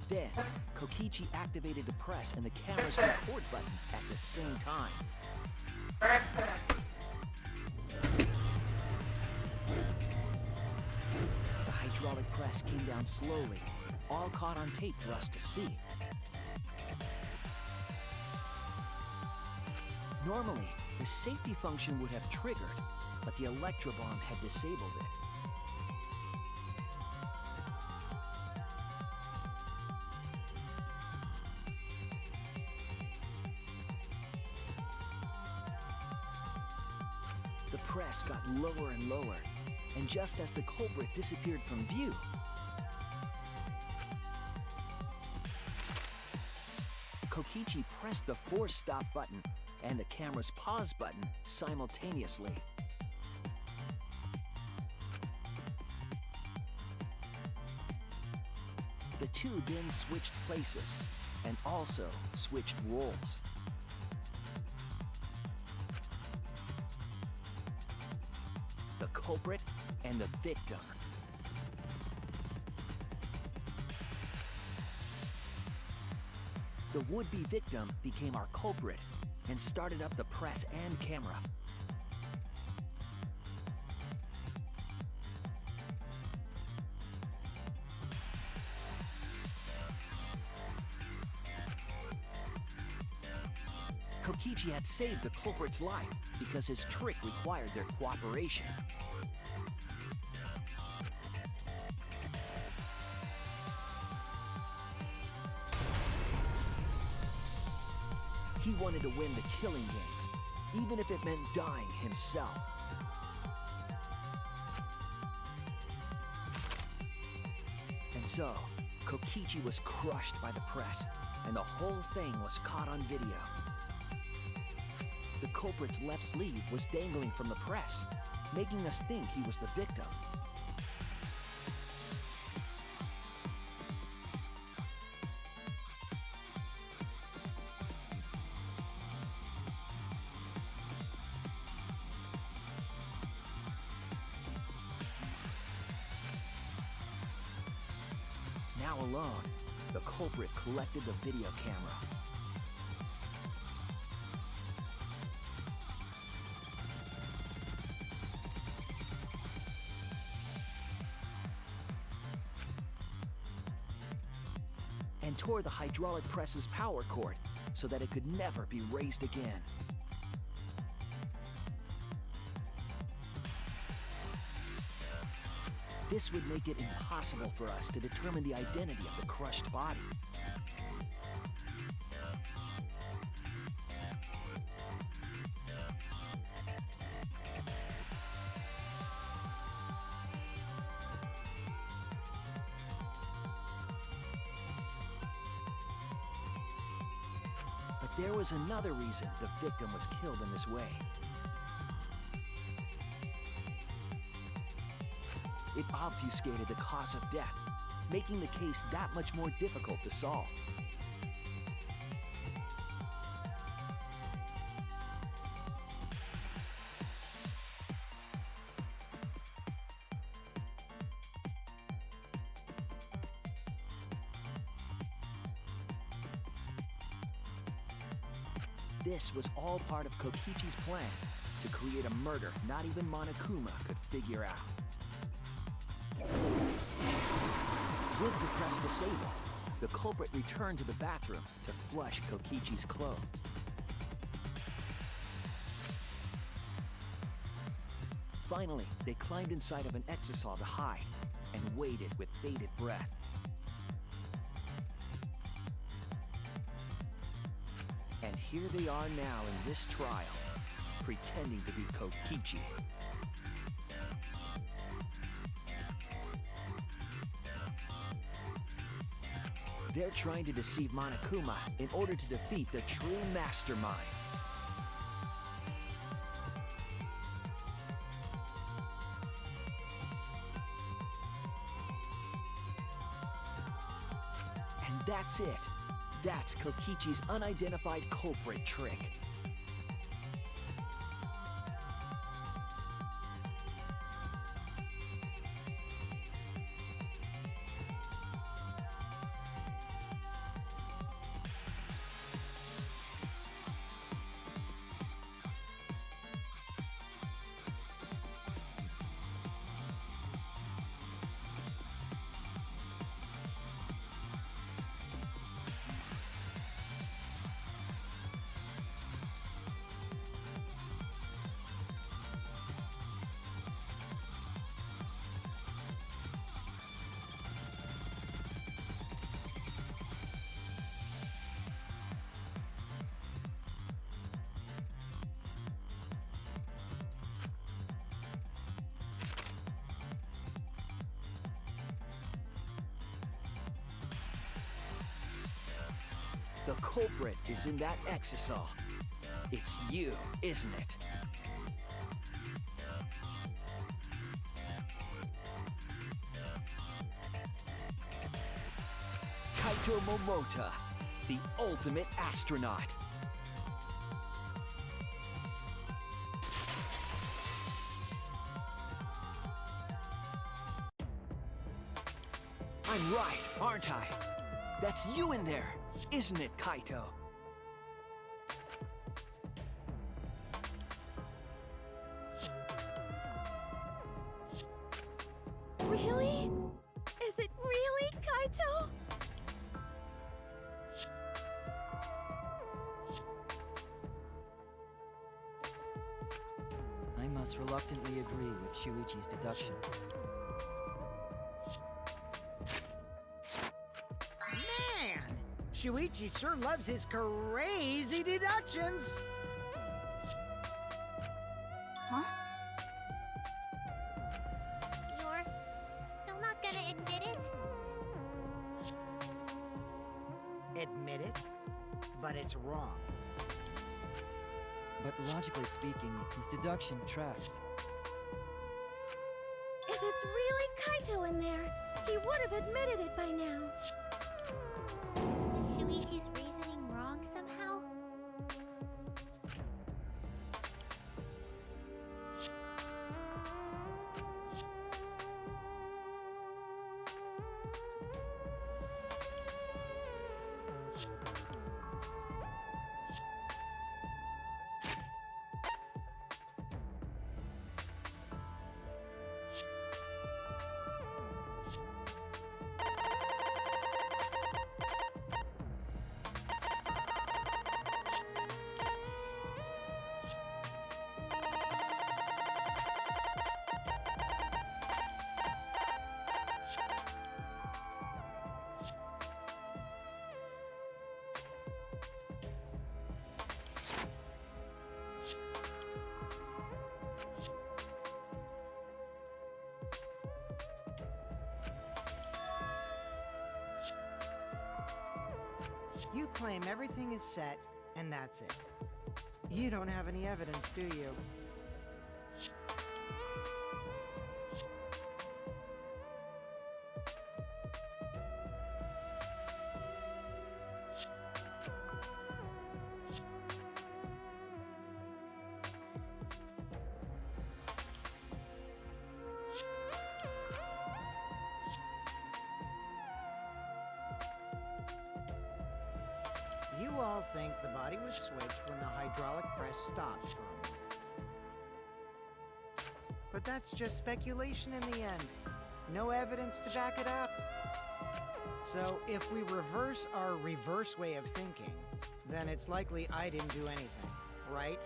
Then, Kokichi activated the press and the camera's record button at the same time. The hydraulic press came down slowly, all caught on tape for us to see. Normally, the safety function would have triggered, but the electrobomb had disabled it. The press got lower and lower, and just as the culprit disappeared from view, Kokichi pressed the force stop button and the camera's pause button simultaneously. The two then switched places and also switched roles. The culprit and the victim. The would-be victim became our culprit and started up the press and camera. Kokichi had saved the culprit's life because his trick required their cooperation. He wanted to win the killing game, even if it meant dying himself. And so, Kokichi was crushed by the press, and the whole thing was caught on video. The culprit's left sleeve was dangling from the press, making us think he was the victim. Now alone, the culprit collected the video camera. And tore the hydraulic press's power cord so that it could never be raised again. This would make it impossible for us to determine the identity of the crushed body. But there was another reason the victim was killed in this way. It obfuscated the cause of death, making the case that much more difficult to solve. This was all part of Kokichi's plan to create a murder not even Monokuma could figure out. With the press disabled, the culprit returned to the bathroom to flush Kokichi's clothes. Finally, they climbed inside of an exisal to hide and waited with bated breath. And here they are now in this trial, pretending to be Kokichi. They're trying to deceive Monokuma in order to defeat the true mastermind. And that's it. That's Kokichi's unidentified culprit trick. The culprit is in that exisal. It's you, isn't it? Kaito Momota, the ultimate astronaut. I'm right, aren't I? That's you in there. isn't it, Kaito? Really? Is it really, Kaito? I must reluctantly agree with Shuichi's deduction. Man! Shuichi sure loves his crazy deductions! Huh? You're still not gonna admit it? Admit it, but it's wrong. But logically speaking, his deduction tracks. If it's really Kaito in there, he would have admitted it by now. Is Shuichi's reasoning wrong somehow? You claim everything is set, and that's it. You don't have any evidence, do you? You all think the body was switched when the hydraulic press stopped for a moment. But that's just speculation in the end. No evidence to back it up. So if we reverse our reverse way of thinking, then it's likely I didn't do anything, right?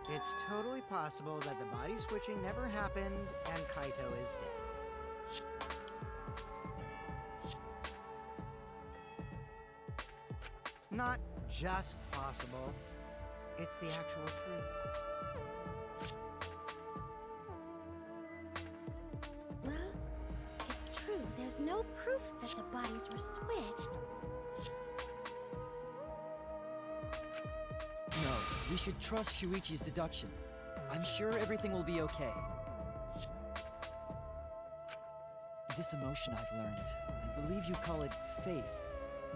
It's totally possible that the body switching never happened and Kaito is dead. Not just possible, it's the actual truth. Well, it's true. There's no proof that the bodies were switched. No, we should trust Shuichi's deduction. I'm sure everything will be okay. This emotion I've learned, I believe you call it faith.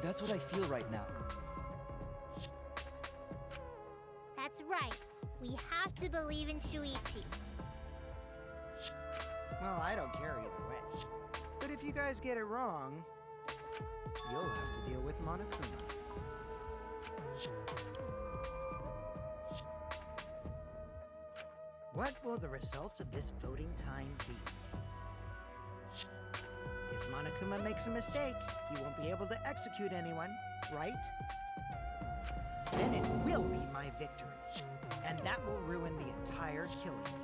That's what I feel right now. That's right. We have to believe in Shuichi. Well, I don't care either way. But if you guys get it wrong, you'll have to deal with Monokuma. What will the results of this voting time be? If Monokuma makes a mistake, he won't be able to execute anyone, right? Then it will be my victory, and that will ruin the entire killing game.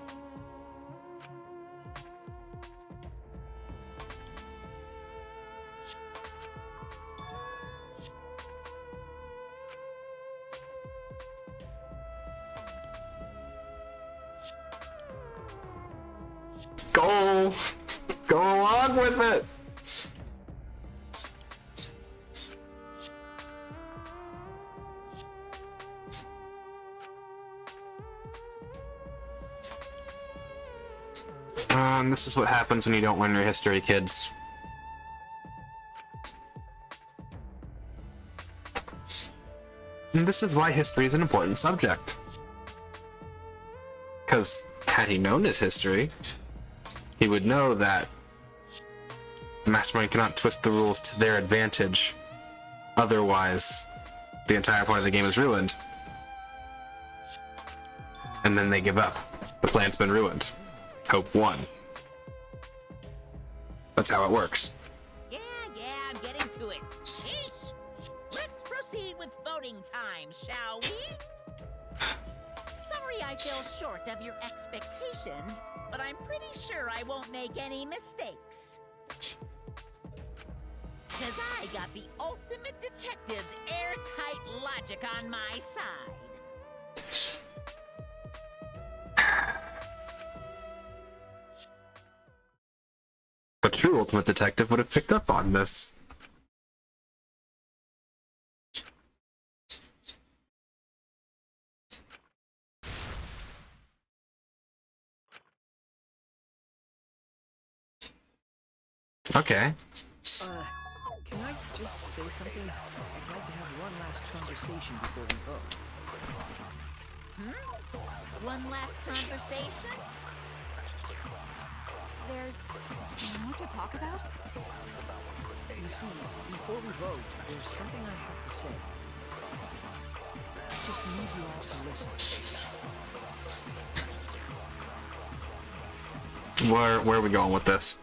Go along with it. This is what happens when you don't learn your history, kids. And this is why history is an important subject. Because had he known his history, he would know that The Mastermind cannot twist the rules to their advantage. Otherwise, the entire point of the game is ruined. And then they give up. The plan's been ruined. Hope won. That's how it works. Yeah, I'm getting to it. Sheesh. Let's proceed with voting time, shall we? Sorry I fell short of your expectations, but I'm pretty sure I won't make any mistakes. Because I got the ultimate detective's airtight logic on my side. The true Ultimate Detective would have picked up on this. Okay. Can I just say something? I'd like to have one last conversation before we vote. One last conversation? There's more to talk about? You see, before we vote, there's something I have to say. I just need you all to listen. Where are we going with this?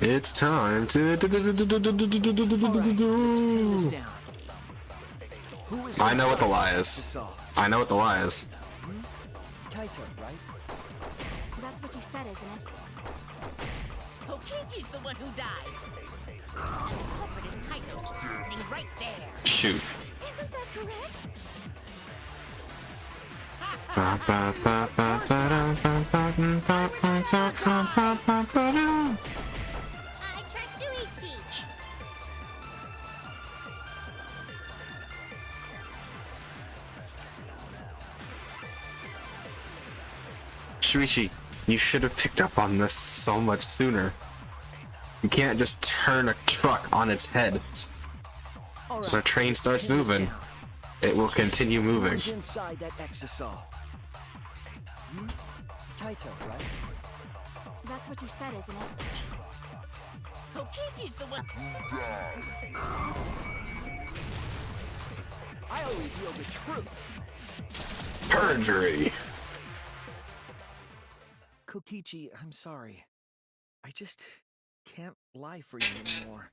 It's time to Let's pin this down. Who is I know what the inside lie that is. Exisal? I know what the lie is. Kaito, right? That's what you said, isn't it? Kokichi's the one who died. The culprit is Kaito standing right there. Shoot. Isn't that correct? I trust Shuichi. Shuichi, you should have picked up on this so much sooner. You can't just turn a truck on its head. All When a right, train starts pin this moving, down. it will continue moving. Who's inside that Exisal? Kaito, right? That's what you said, isn't it? Kokichi's the one. I'll reveal the truth. Perjury. Kokichi, I'm sorry. I just can't lie for you anymore.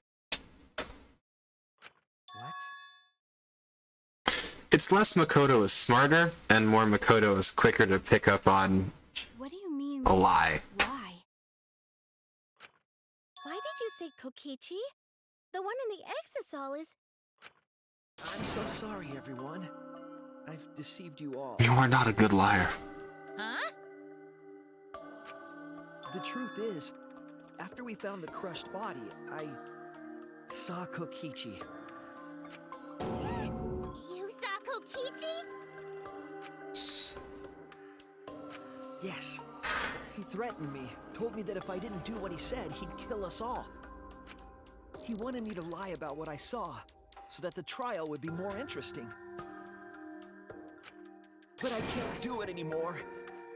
What? It's less Makoto is smarter, and more Makoto is quicker to pick up on What do you mean? a lie. Why? Why did you say Kokichi? The one in the Exisal is... I'm so sorry, everyone. I've deceived you all. You are not a good liar. Huh? The truth is, after we found the crushed body, I saw Kokichi. You saw Kokichi? Yes. He threatened me, told me that if I didn't do what he said, he'd kill us all. He wanted me to lie about what I saw, so that the trial would be more interesting. But I can't do it anymore.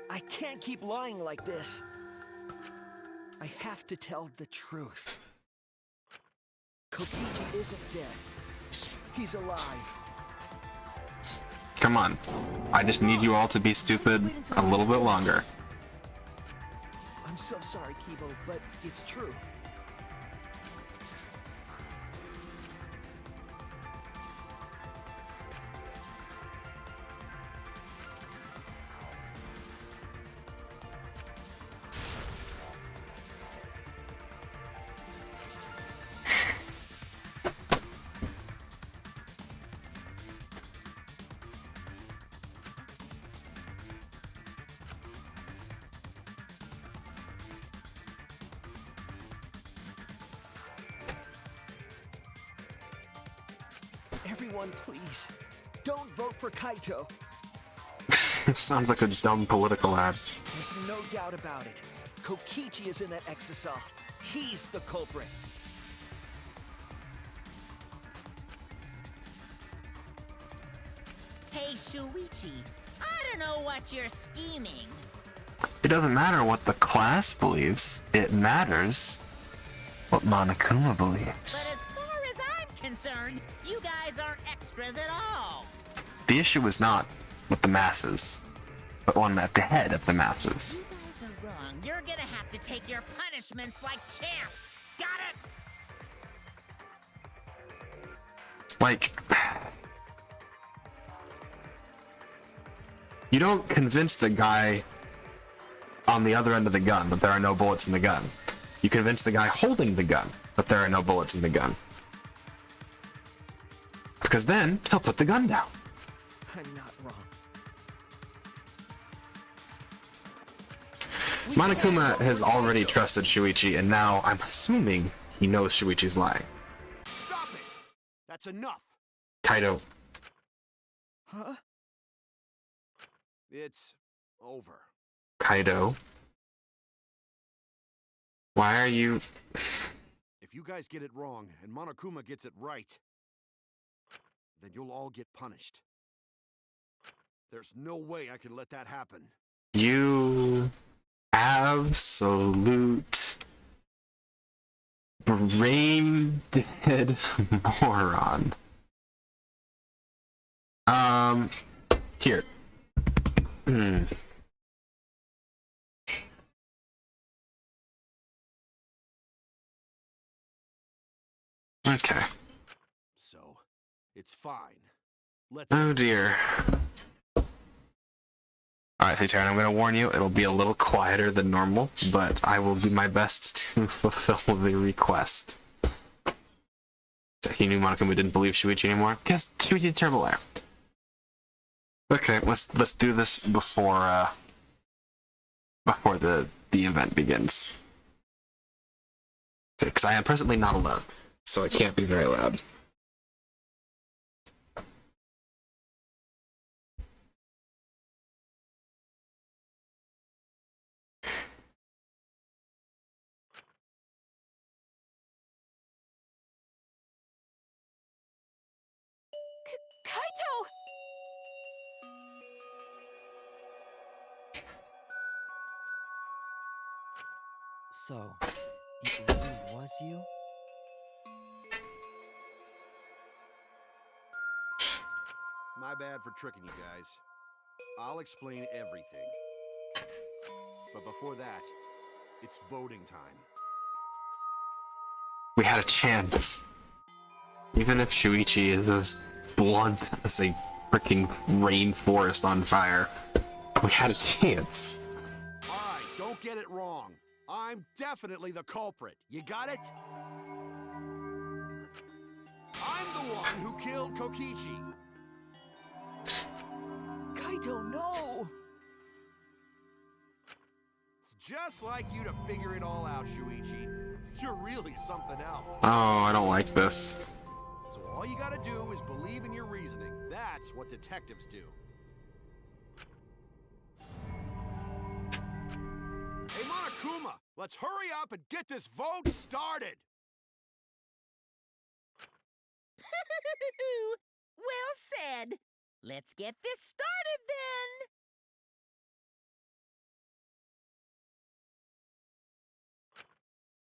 I can't keep lying like this. I have to tell the truth. Kokichi isn't dead. He's alive. Come on. I just need you all to be stupid a little bit longer. I'm so sorry, Kibo, but it's true. Everyone, please, don't vote for Kaito. It sounds like a dumb political ad. There's no doubt about it. Kokichi is in that Exisal. He's the culprit. Hey, Shuichi. don't know what you're scheming. It doesn't matter what the class believes. It matters what Monokuma But believes. as far as I'm concerned, you guys aren't extras at all. The issue is not with the masses, but one at the head of the masses. You guys are wrong. You're gonna have to take your punishments like champs. Got it? Like, you don't convince the guy on the other end of the gun that there are no bullets in the gun. You convince the guy holding the gun that there are no bullets in the gun. Because then he'll put the gun down. I'm not wrong. Monokuma has already trusted Shuichi, and now I'm assuming he knows Shuichi's lying. Stop it! That's enough! Kaido, Huh? It's over. Kaido, why are you... If you guys get it wrong and Monokuma gets it right, then you'll all get punished. There's no way I can let that happen. You absolute brain dead moron. Here. Okay. So, it's fine. Let's... Oh dear. Alright, Feitarn, I'm gonna warn you, it'll be a little quieter than normal, but I will do my best to fulfill the request. So he knew Monokuma didn't believe Shuichi anymore? Guess Shuichi's a terrible liar. Okay, let's do this before the event begins. Because I am presently not alone, so it can't be very loud. Kaito! So, it really was you? My bad for tricking you guys. I'll explain everything. But before that, it's voting time. We had a chance. Even if Shuichi is as blunt as a freaking rainforest on fire, we had a chance. Alright, don't get it wrong. I'm definitely the culprit. You got it? I'm the one who killed Kokichi. Kaito, no! It's just like you to figure it all out, Shuichi. You're really something else. Oh, I don't like this. So all you gotta do is believe in your reasoning. That's what detectives do. Hey, Monokuma, let's hurry up and get this vote started! Well said. Let's get this started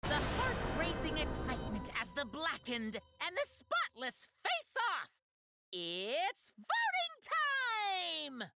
then. The heart-racing excitement as the blackened and the spotless face off. It's voting time!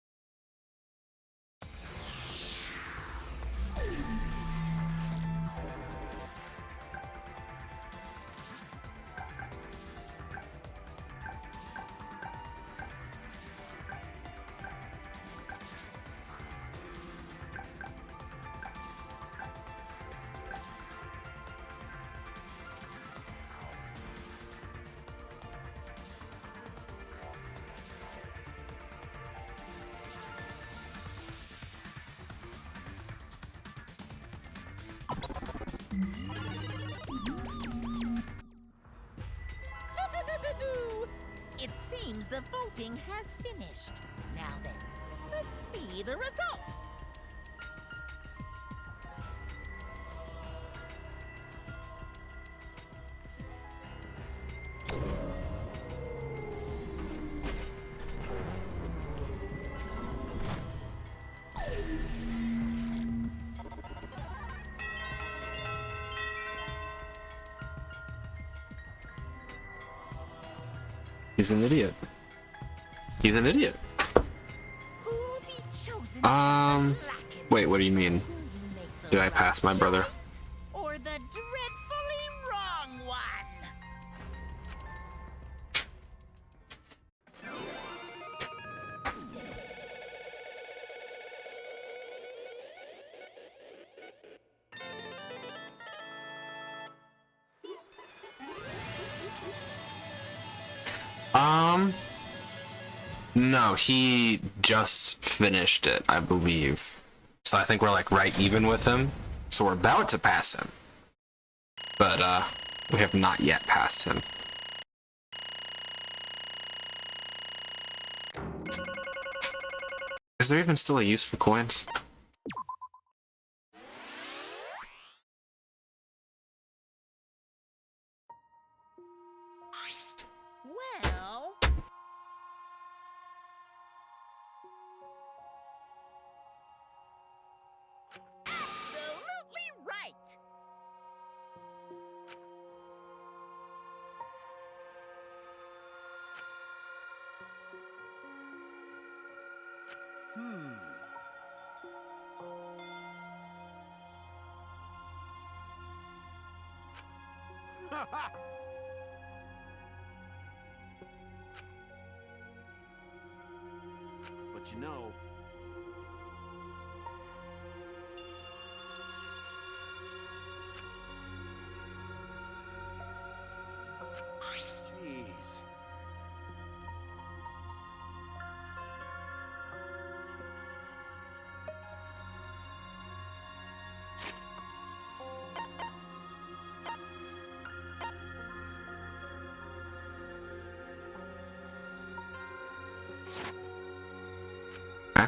It seems the voting has finished. Now then, let's see the result. He's an idiot. He's an idiot. Who'll be chosen as the Blacken? Wait, what do you mean? Will you make the Did I right pass my brother? choice, or the dreadfully wrong one? No, he just finished it, I believe. So I think we're like right even with him. So we're about to pass him. But we have not yet passed him. Is there even still a use for coins? Well, absolutely right. But you know, jeez. Huh?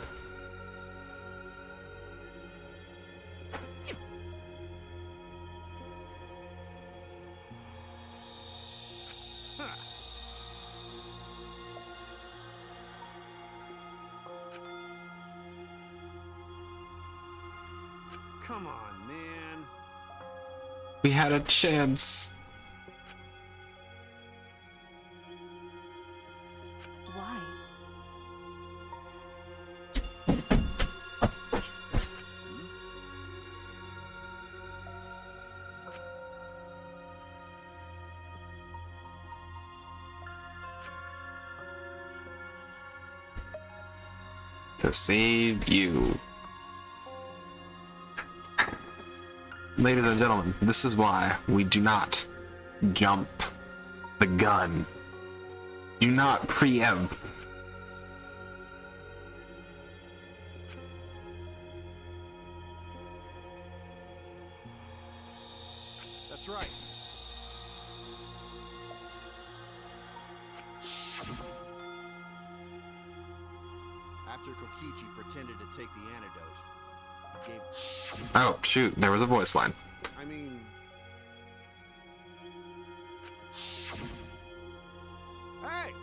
Come on, man. We had a chance. Why? To save you. Ladies and gentlemen, this is why we do not jump the gun. Do not preempt. That's right. After Kokichi pretended to take the antidote, he gave... Oh, shoot, there was a voice line. I mean... Hey!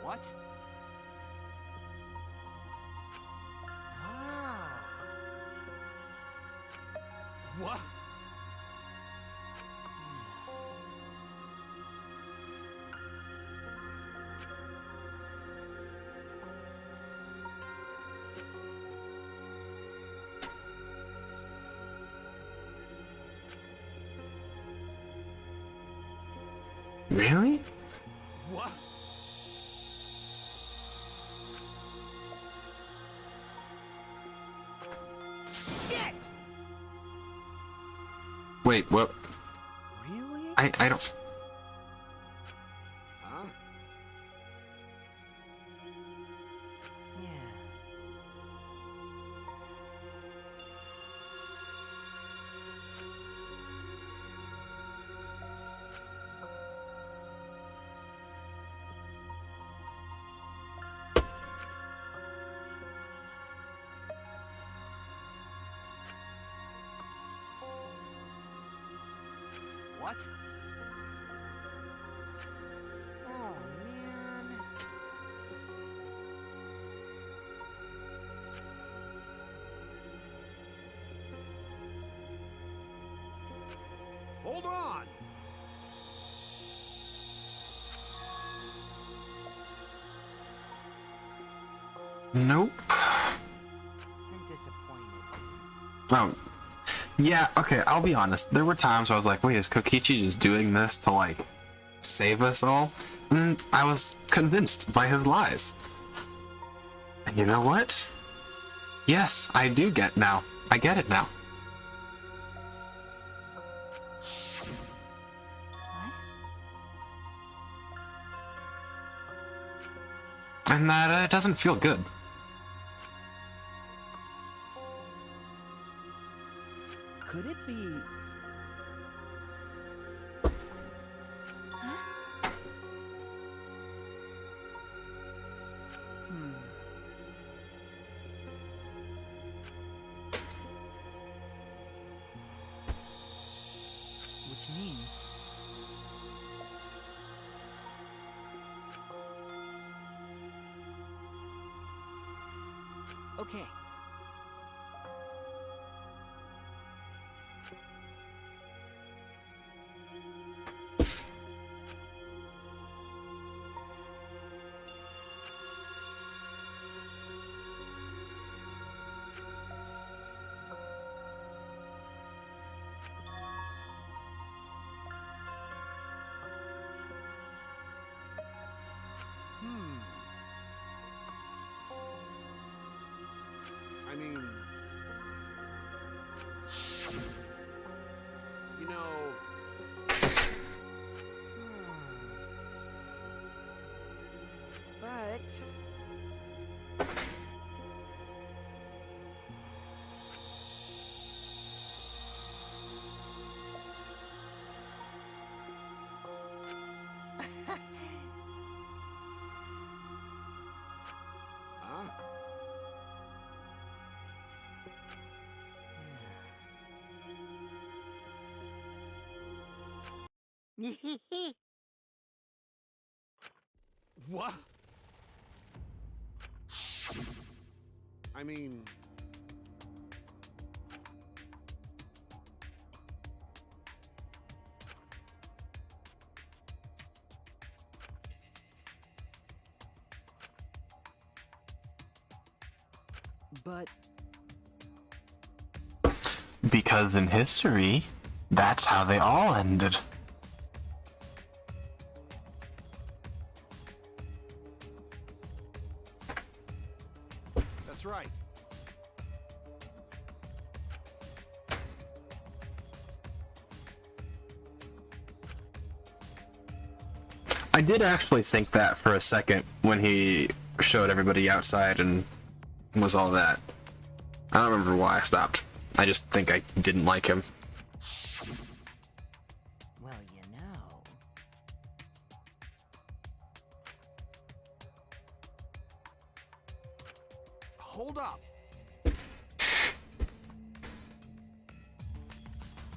What? Ah. What? Really? What? Shit! Wait, what? Really? I don't... Huh? Yeah. What? Oh, man. hold on! Nope. I'm disappointed. Oh. Yeah, okay, I'll be honest. There were times where I was like, wait, is Kokichi just doing this to, like, save us all? And I was convinced by his lies. And you know what? Yes, I do get now. I get it now. What? And that doesn't feel good. Could it be... Which means... Okay. I mean... You know... But... Huh? What? I mean... But... Because in history, that's how they all ended. That's right. I did actually think that for a second when he showed everybody outside and was all that. I don't remember why I stopped. I just think I didn't like him. Well, you know... Hold up.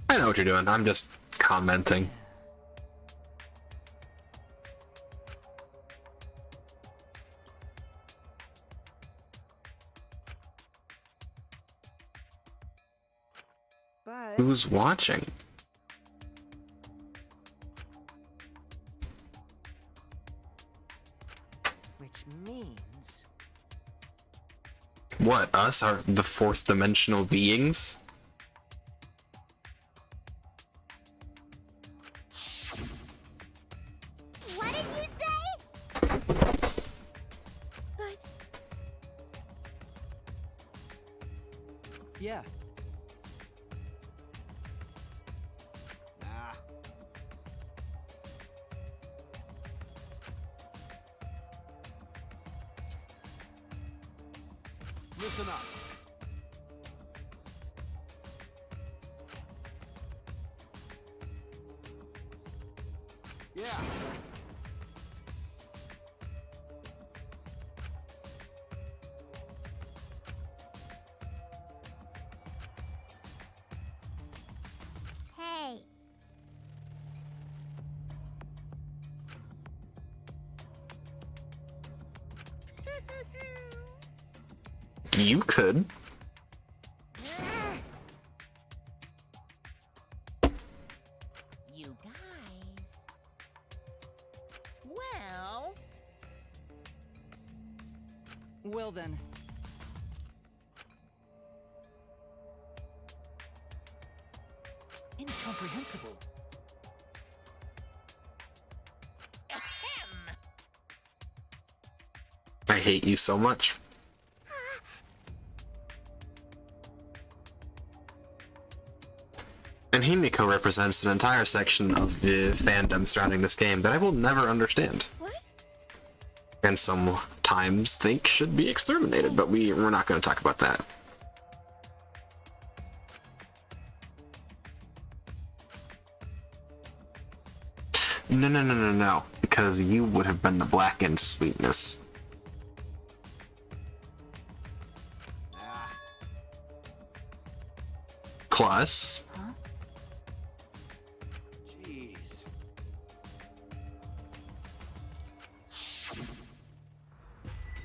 I know what you're doing. I'm just commenting. But... Who's watching? Which means... What, us? Are the fourth dimensional beings? What did you say? But Yeah. Nah. Listen up. Yeah. hey, You could. well then. Incomprehensible. Ahem. I hate you so much. And Himiko represents an entire section of the fandom surrounding this game that I will never understand. What? And sometimes think should be exterminated, but we're not going to talk about that. No, because you would have been the blackened sweetness. Plus, Jeez.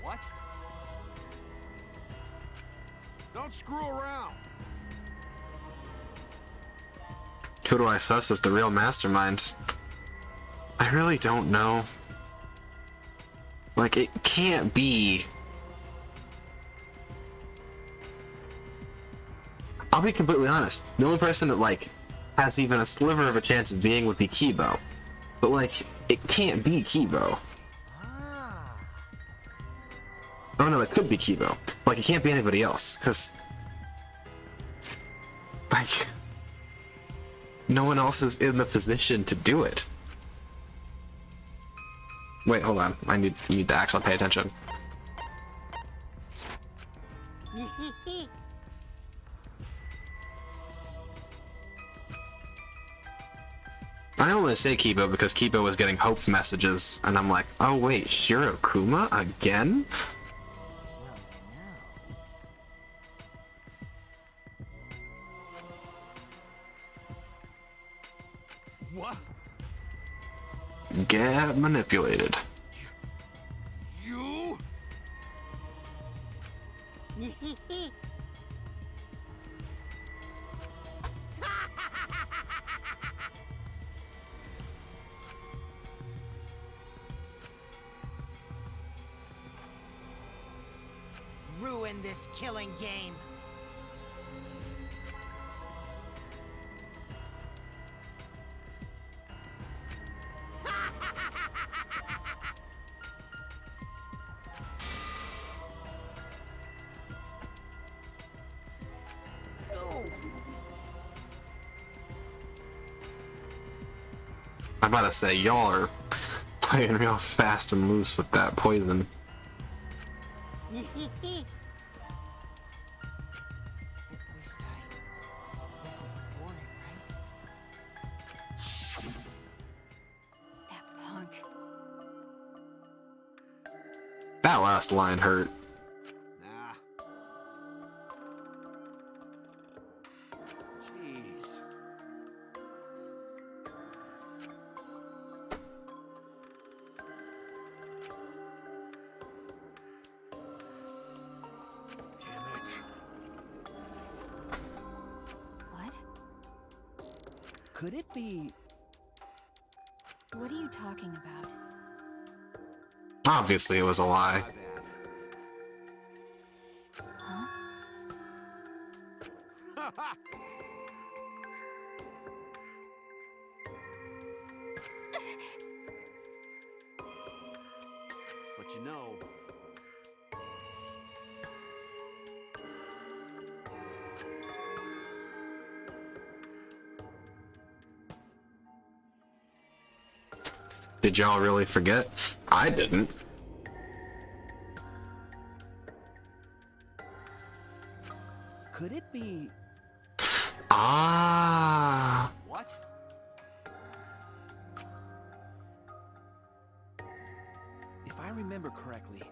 What? Don't screw around. who do I suss as the real mastermind? I really don't know. Like, it can't be. I'll be completely honest. The only person that, like, has even a sliver of a chance of being would be Kibo. But, like, it can't be Kibo. Oh no, it could be Kibo. Like, it can't be anybody else, because... like... no one else is in the position to do it. Wait, hold on. I need to actually pay attention. I only say Kibo because Kibo was getting hope messages, and I'm like, oh wait, Shirokuma again? What? Get manipulated. You? Ruin this killing game. I'm about to say, y'all are playing real fast and loose with that poison. At least I wasn't boring, right? That punk. That last line hurt. Nah. Jeez. Damn it. What? Could it be... What are you talking about? Obviously it was a lie. My bad. Huh? But you know, Did y'all really forget? I didn't. Could it be... Ah. what? If I remember correctly,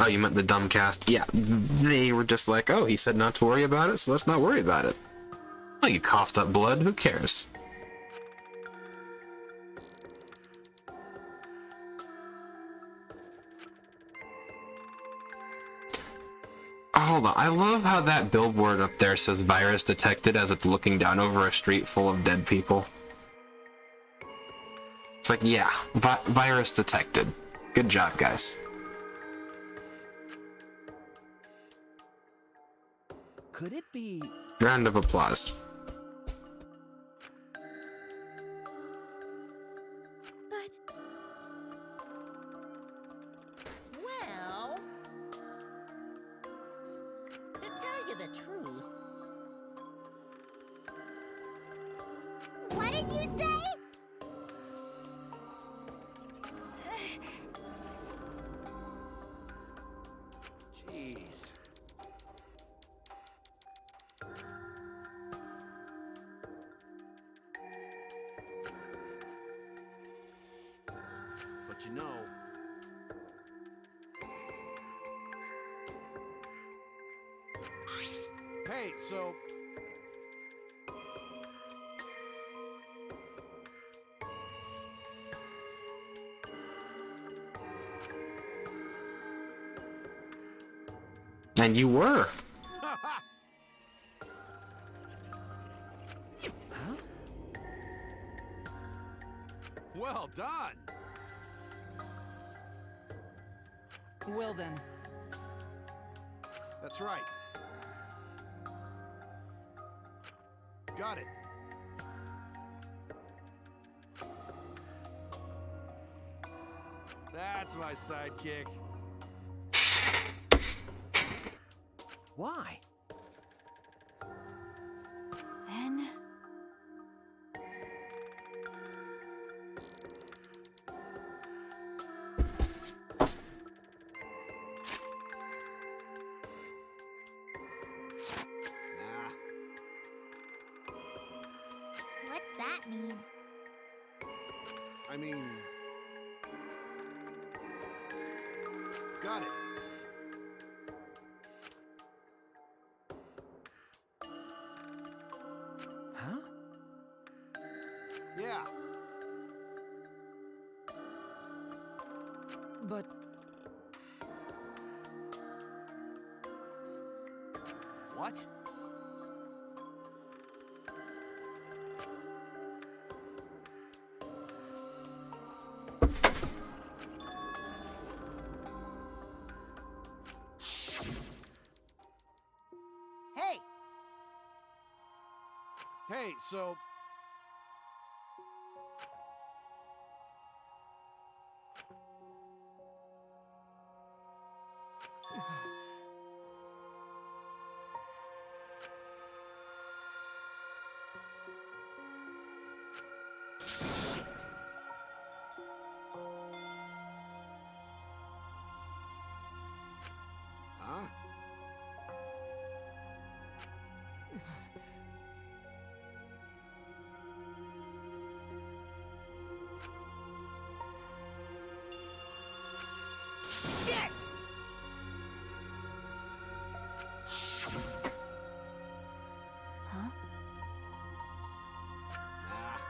Oh, you meant the dumb cast? Yeah, they were just like, oh, he said not to worry about it, so let's not worry about it. Oh, you coughed up blood, who cares? Oh, hold on, I love how that billboard up there says virus detected as it's looking down over a street full of dead people. It's like, yeah, virus detected. Good job, guys. Could it be... Round of applause. But... Well... To tell you the truth... What did you say? Jeez. But you know... Hey, so... And you were. Well done! Well then, That's right. Got it. That's my sidekick. Why? Then... Nah. What's that mean? I mean... Got it. Huh? Yeah. but What? Hey, Hey, so... Huh? shit! Huh? Ah.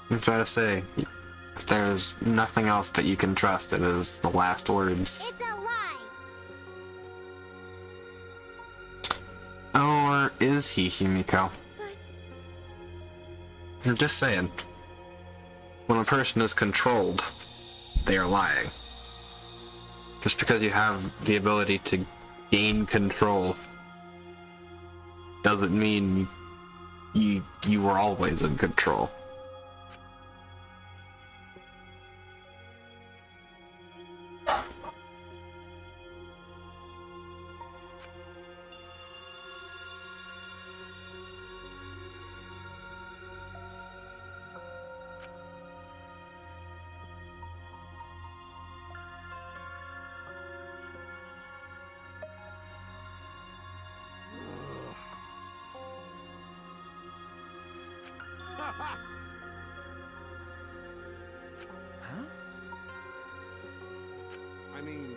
I'm trying to say, if there's nothing else that you can trust, it is the last words. It's a lie! Or is he, Himiko? But I'm just saying. When a person is controlled, they are lying. Just because you have the ability to gain control doesn't mean you were always in control. Huh? I mean...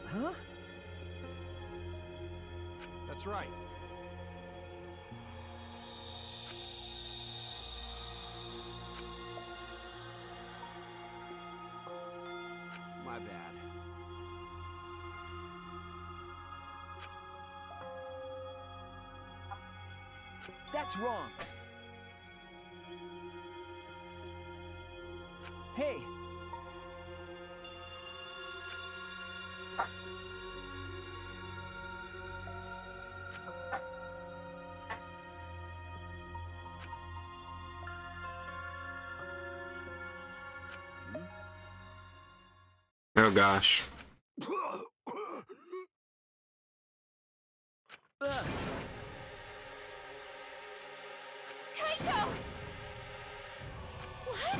Huh? That's right. My bad. That's wrong. Hey. Oh gosh. Kaito! What?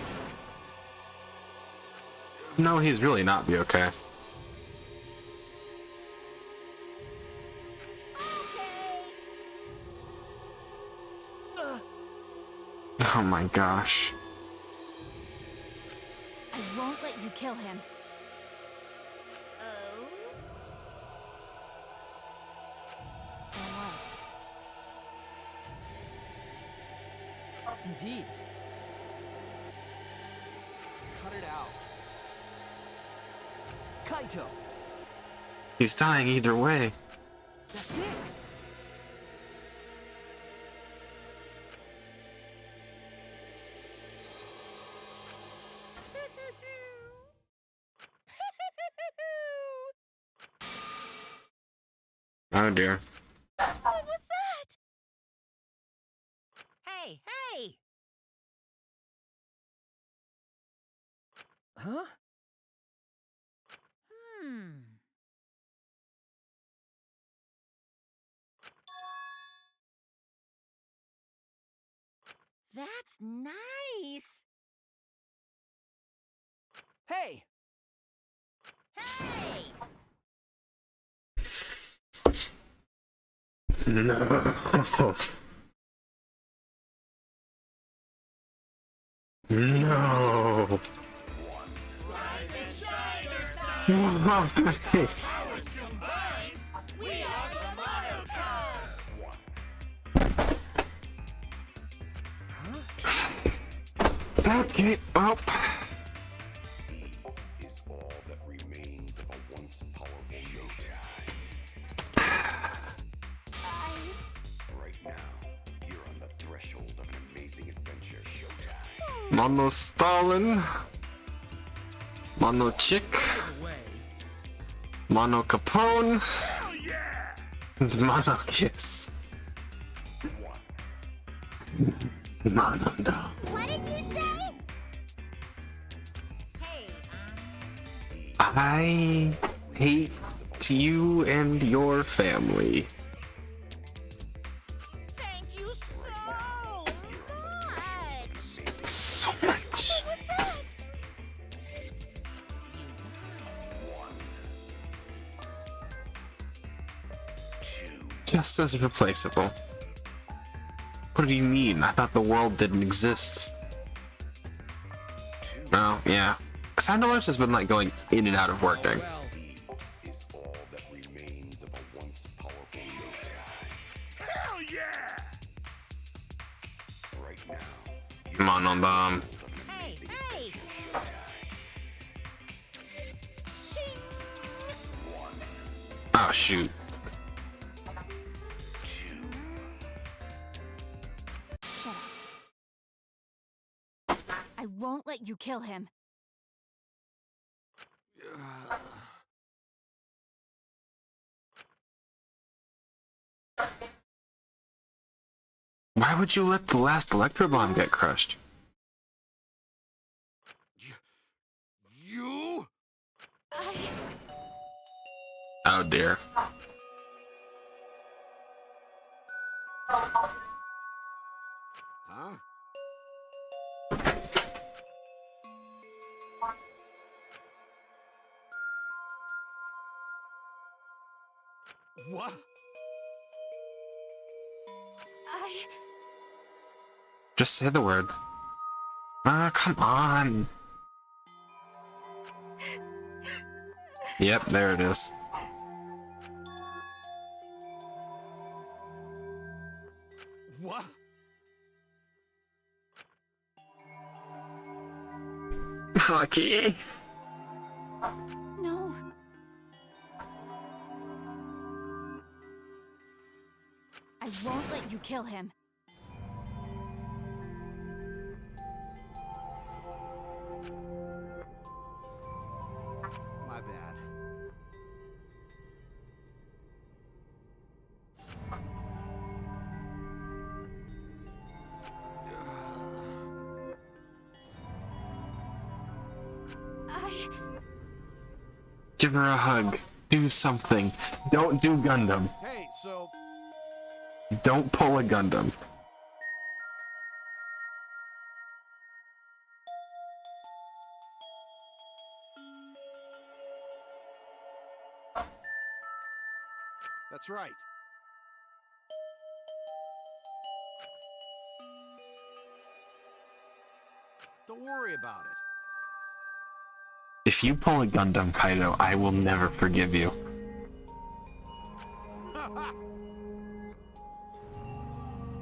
No, he's really not be okay. Oh my gosh. I won't let you kill him. Oh? So what? Indeed. Cut it out. Kaito. He's dying either way. That's it. Oh dear. What was that? Hey, hey! Huh? That's nice! Hey. Hey! No. No. Why? Okay, well. Is all that remains of a once powerful nation. Right now, you're on the threshold of an amazing adventure. Mono Stalin. Mono Chick. Mono Capone. And Mono Kiss. Mono Dog. What did you say? Hey, I hate you and your family. thank you so much! So much. What was that? Just as replaceable. What do you mean? I thought the world didn't exist. Oh, yeah. Xandalars has been like going in and out of working. Is all that remains of a once powerful nation. Hell yeah! Right now, Mono Bomb. Hey, hey! Shing! Oh, shoot. Shut up. I won't let you kill him. Why would you let the last Electro Bomb get crushed? You? Oh dear. Huh? What? Just say the word. Ah, come on. Yep, there it is. What? Lucky. No. I won't let you kill him. Give her a hug. Do something. Don't do Gundam. Hey, so Don't pull a Gundam. that's right. Don't worry about it. If you pull a Gundam, Kaido, I will never forgive you.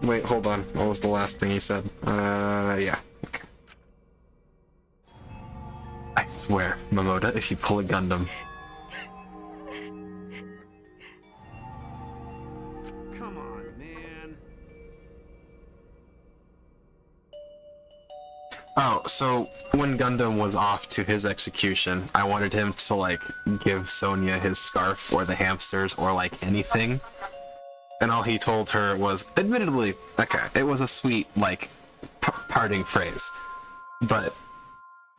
Wait, hold on. What was the last thing he said? Yeah. Okay. I swear, Momoda, if you pull a Gundam. Come on, man. Oh, so when Gundam was off to his execution, I wanted him to, like, give Sonya his scarf or the hamsters or, like, anything. And all he told her was, admittedly, okay, it was a sweet, like, parting phrase. But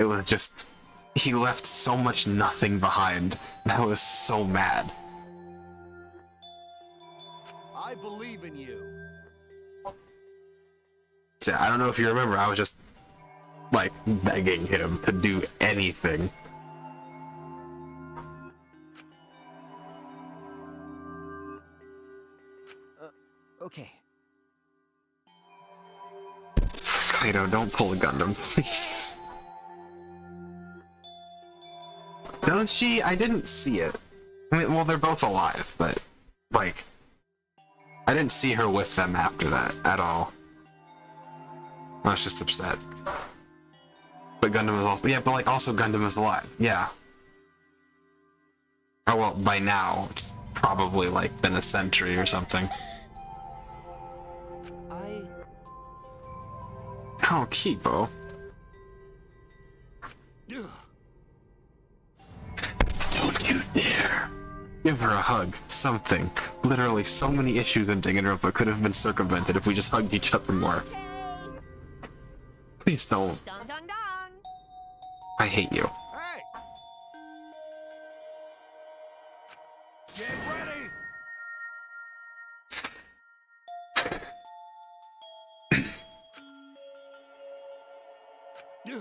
it was just, he left so much nothing behind, and I was so mad. I believe in you. So, I don't know if you remember, I was just, like, begging him to do anything. Okay. Kaido, don't pull a Gundam, please. Does she? I didn't see it. I mean, well, they're both alive, but, like, I didn't see her with them after that at all. I was just upset. But Gundam is also, yeah, but, like, also Gundam is alive, yeah. Oh, well, by now, it's probably, like, been a century or something. Oh, Kibo. Ugh. Don't you dare. Give her a hug. Something. Literally, so many issues in Danganronpa could have been circumvented if we just hugged each other more. Please don't. Dong dong dong. I hate you. Hey! Get ready! Ugh.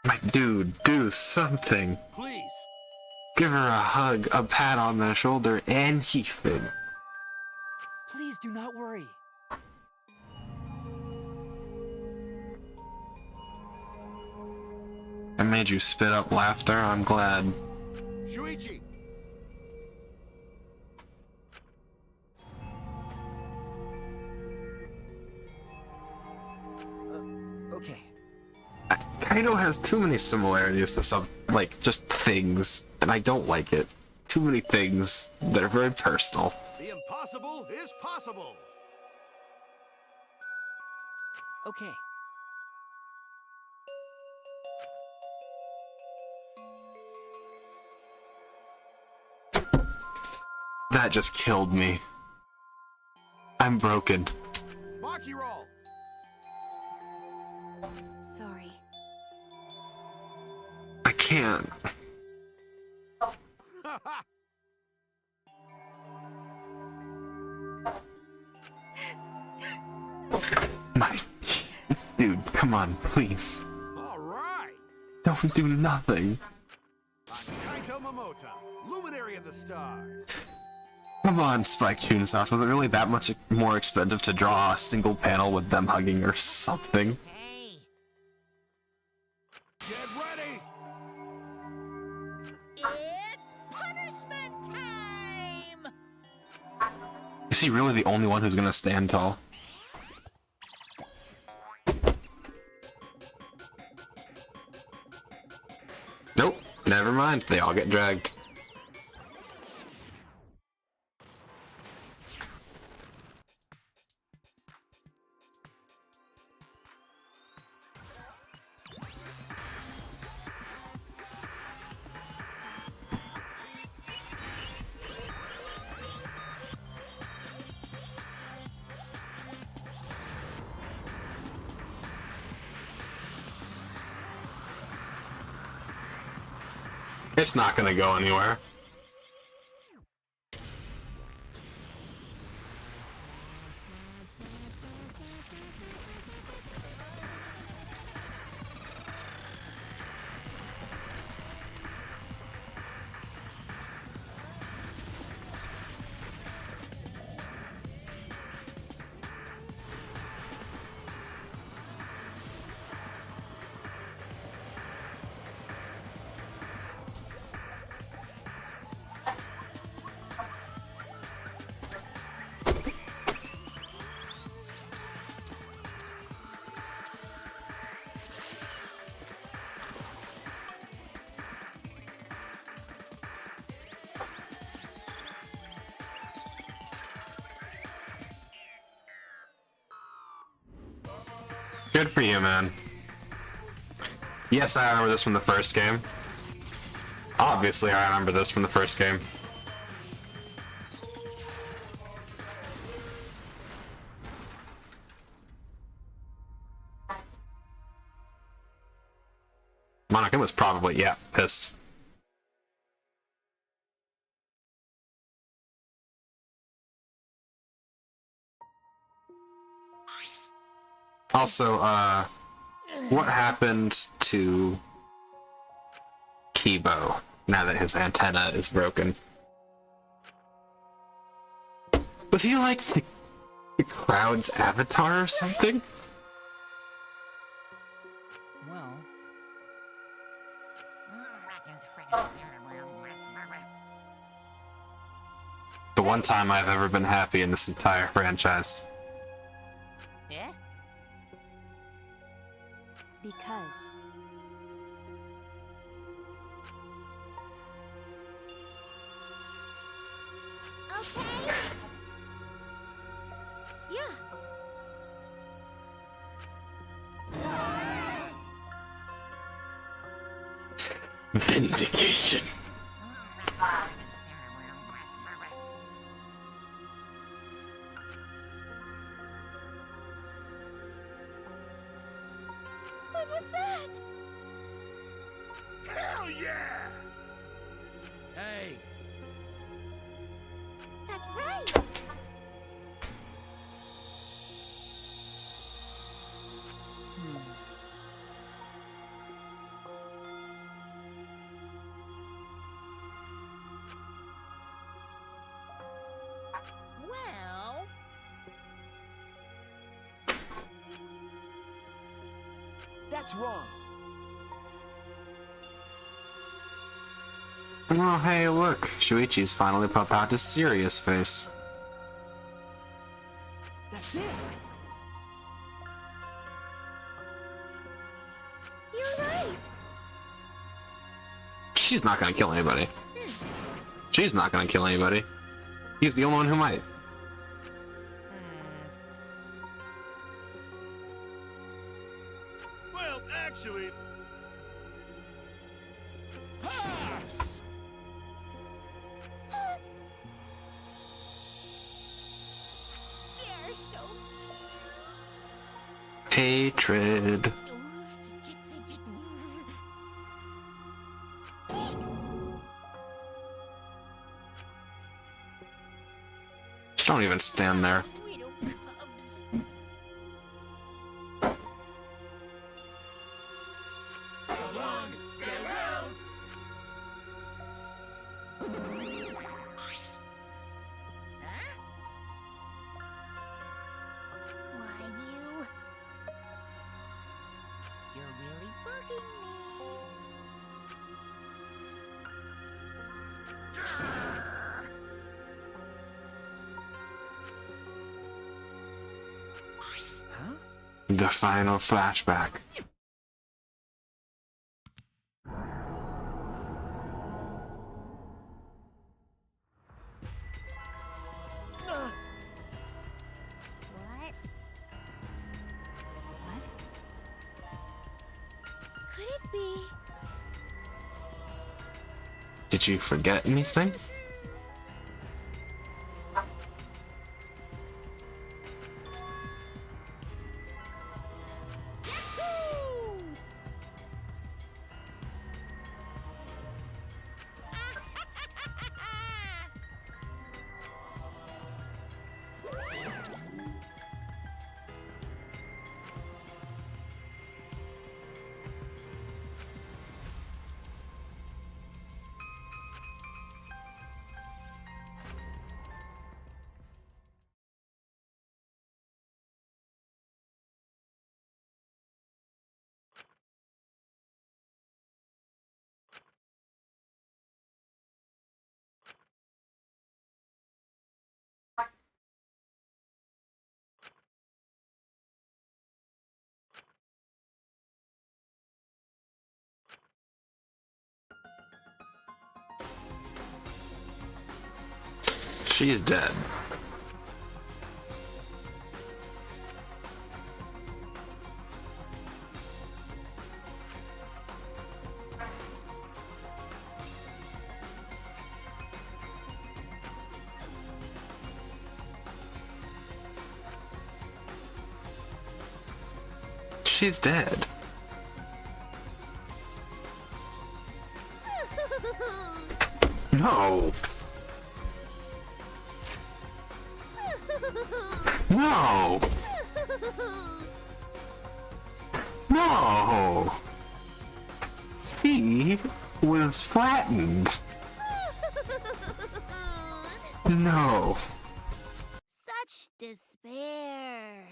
My dude, do something. Please. Give her a hug, a pat on the shoulder, and heafing. Please do not worry. I made you spit up laughter, I'm glad. Shuichi! Okay. Kaido has too many similarities to some, like, just things, and I don't like it. Too many things that are very personal. The impossible is possible! Okay. That just killed me. I'm broken. Maki roll! Sorry. I can't. My... Dude, come on, please. Alright! Don't do nothing. I'm Kaito Momota, luminary of the stars. Come on, Spike Chunsoft, was it really that much more expensive to draw a single panel with them hugging or something? Hey. Get ready! It's punishment time. Is he really the only one who's gonna stand tall? Nope, never mind, they all get dragged. It's not gonna go anywhere. Good for you, man. Yes, I remember this from the first game. Obviously, I remember this from the first game. Monica was probably, yeah, pissed. Also, what happened to Kibo now that his antenna is broken? Was he like the crowd's avatar or something? Well, The one time I've ever been happy in this entire franchise. Yeah? Because Okay. Yeah. Vindication. What was that? Hell yeah! Hey, That's right. Well, that's wrong. Oh, hey, look. Shuichi's finally popped out his serious face. That's it. You're right. She's not gonna kill anybody. She's not gonna kill anybody. He's the only one who might. Well, actually... Pops! they're so Hatred. cute. Fidget, fidget. Don't even stand there. Little cubs. So long, farewell! Huh? Why, you? You're really bugging me. Huh? The final flashback. What? what? Could it be? Did you forget anything? She's dead. She's dead. No. No. No. He was flattened. No. Such despair.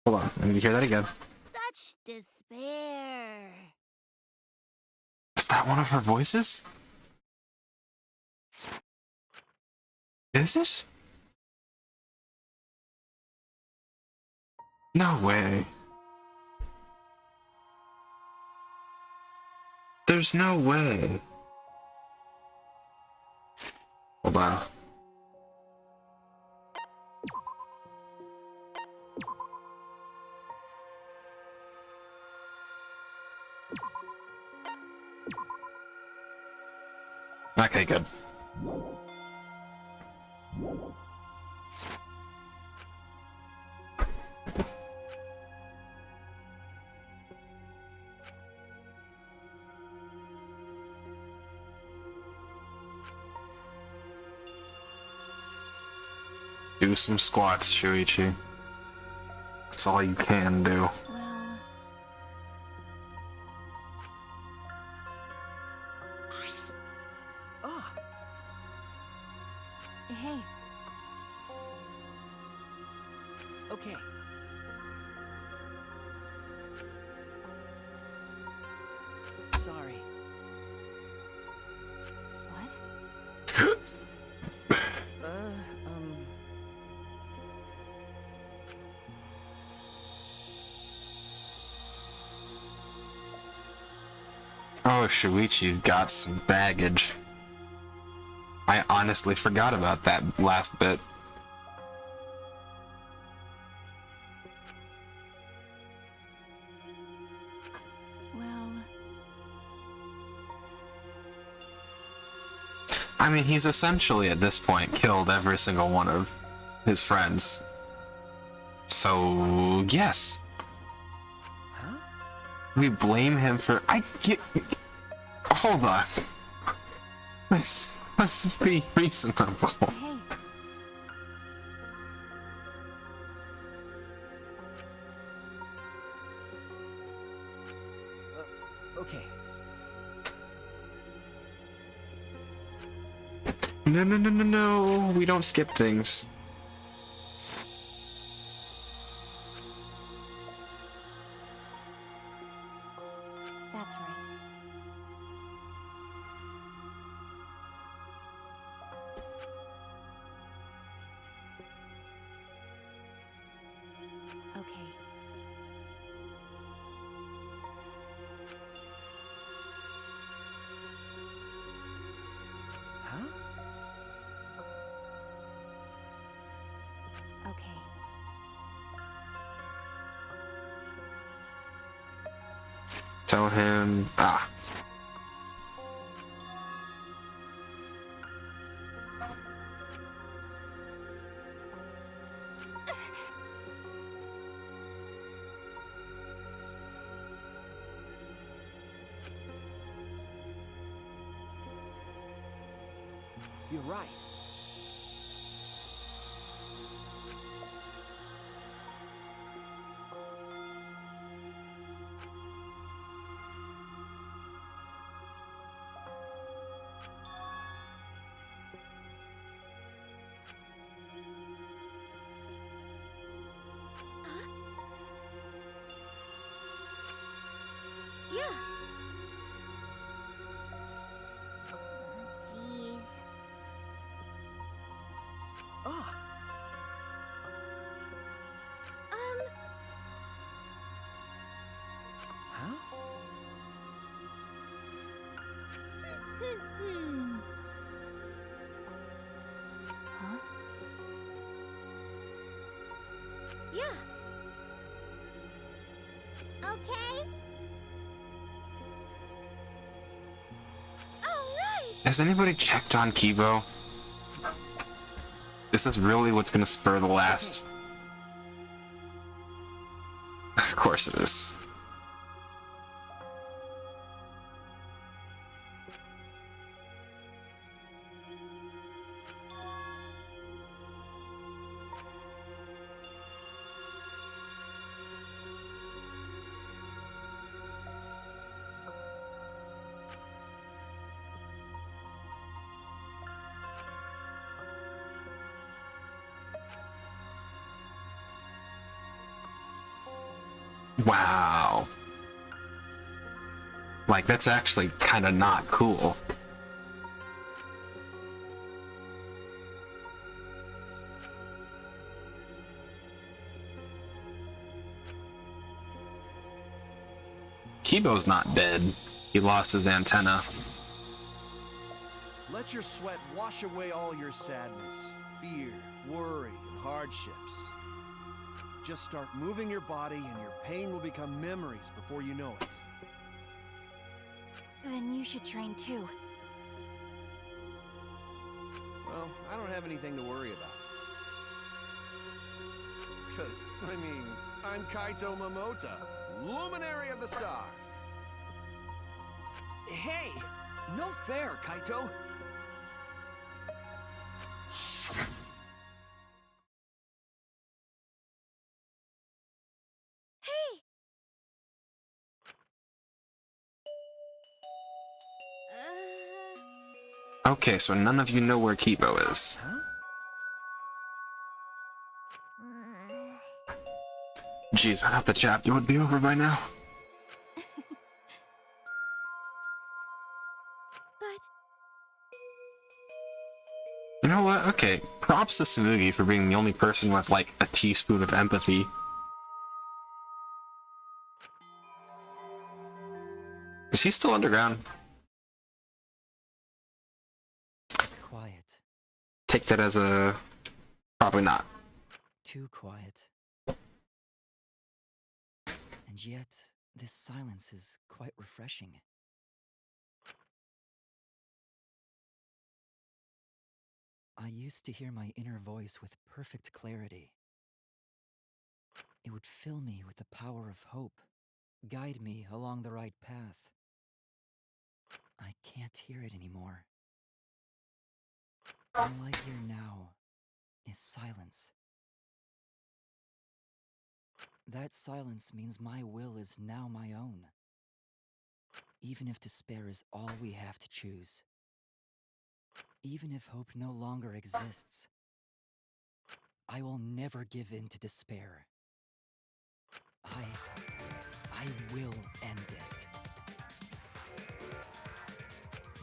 Hold on, I need to hear that again. Such despair. Is that one of her voices? Is it? No way. There's no way. Hold on. Okay, good. Do some squats, Shuichi. That's all you can do. Well, Ah, hey, okay. Sorry. what? Oh, Shuichi's got some baggage. I honestly forgot about that last bit. Well, I mean, he's essentially at this point killed every single one of his friends. So, yes. Huh? We blame him for. I get. Hold on. Let's be reasonable. hey, Okay. No. We don't skip things. that's right. Okay. Huh? Okay. Tell him. Ah. You're right. Yeah. Jeez. Ah, huh? Yeah. Okay. Alright! Has anybody checked on Kibo? This is really what's gonna spur the last. Of course it is. Wow. Like, that's actually kind of not cool. Kibo's not dead. He lost his antenna. Let your sweat wash away all your sadness, fear, worry, and hardships. Just start moving your body and your pain will become memories before you know it. Then you should train too. Well, I don't have anything to worry about. Because, I mean, I'm Kaito Momota, Luminary of the Stars. Hey! No fair, Kaito! Hey! Okay, so none of you know where Kibo is. Jeez, I thought the chapter would be over by now. But You know what? Okay, props to Tsurugi for being the only person with, like, a teaspoon of empathy. Is he still underground? It's quiet. Take that as a... probably not. Too quiet. And yet, this silence is quite refreshing. I used to hear my inner voice with perfect clarity. It would fill me with the power of hope, guide me along the right path. I can't hear it anymore. All I hear now is silence. That silence means my will is now my own. Even if despair is all we have to choose. Even if hope no longer exists, I will never give in to despair. I will end this.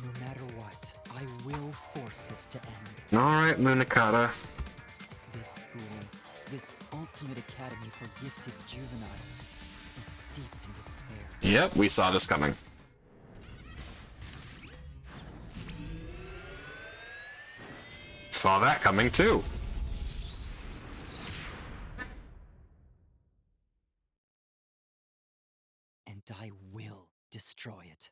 No matter what, I will force this to end. Alright, Munakata. This school, this ultimate academy for gifted juveniles, is steeped in despair. Yep, we saw this coming. Saw that coming too. And I will destroy it.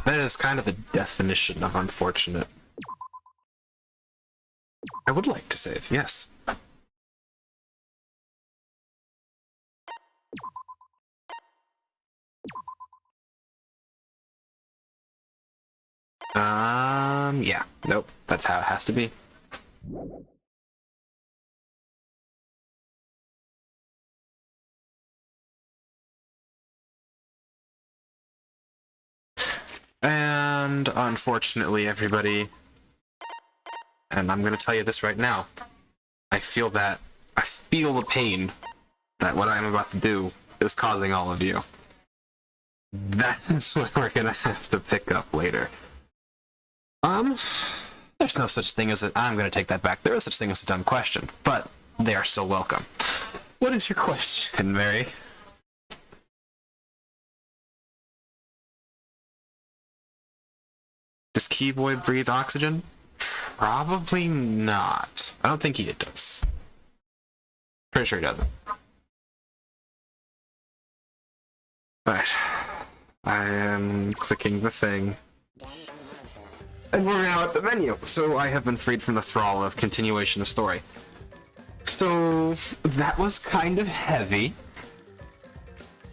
That is kind of the definition of unfortunate. I would like to save, yes. Yeah. Nope. That's how it has to be. And unfortunately, everybody, and I'm gonna tell you this right now, I feel that. I feel the pain that what I'm about to do is causing all of you. That's what we're gonna have to pick up later. There's no such thing as a... I'm gonna take that back. There is such thing as a dumb question, but they are still welcome. What is your question, Mary? Does Keyboy breathe oxygen? Probably not. I don't think he does. Pretty sure he doesn't. Alright. I am clicking the thing. And we're now at the menu. So I have been freed from the thrall of continuation of story. So that was kind of heavy.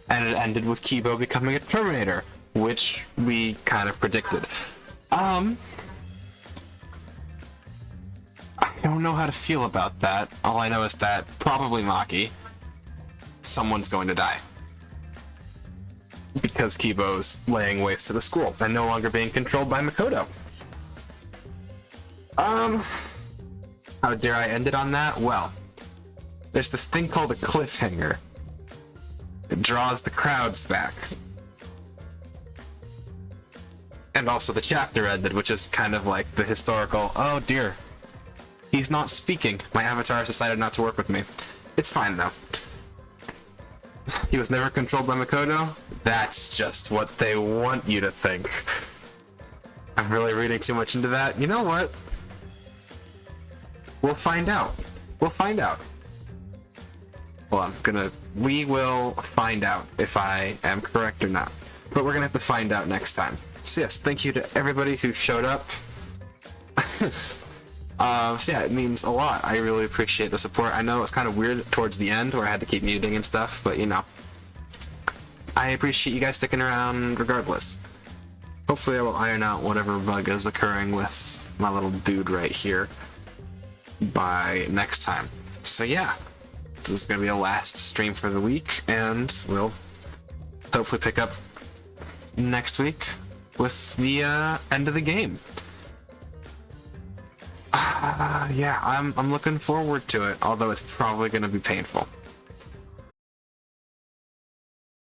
And it ended with Kibo becoming a Terminator, which we kind of predicted. I don't know how to feel about that. All I know is that probably Maki, someone's going to die. Because Kibo's laying waste to the school and no longer being controlled by Makoto. How dare I end it on that? Well, there's this thing called a cliffhanger. It draws the crowds back. And also the chapter ended, which is kind of like the historical, oh dear, he's not speaking. My avatar has decided not to work with me. It's fine though. He was never controlled by Makoto? That's just what they want you to think. I'm really reading too much into that. You know what? We'll find out. We'll find out. Well, we will find out if I am correct or not. But we're gonna have to find out next time. So yes, thank you to everybody who showed up. So yeah, it means a lot. I really appreciate the support. I know it's kind of weird towards the end where I had to keep muting and stuff, but you know, I appreciate you guys sticking around regardless. Hopefully I will iron out whatever bug is occurring with my little dude right here by next time. So yeah, this is going to be a last stream for the week, and we'll hopefully pick up next week with the end of the game. Yeah, I'm looking forward to it, although it's probably going to be painful.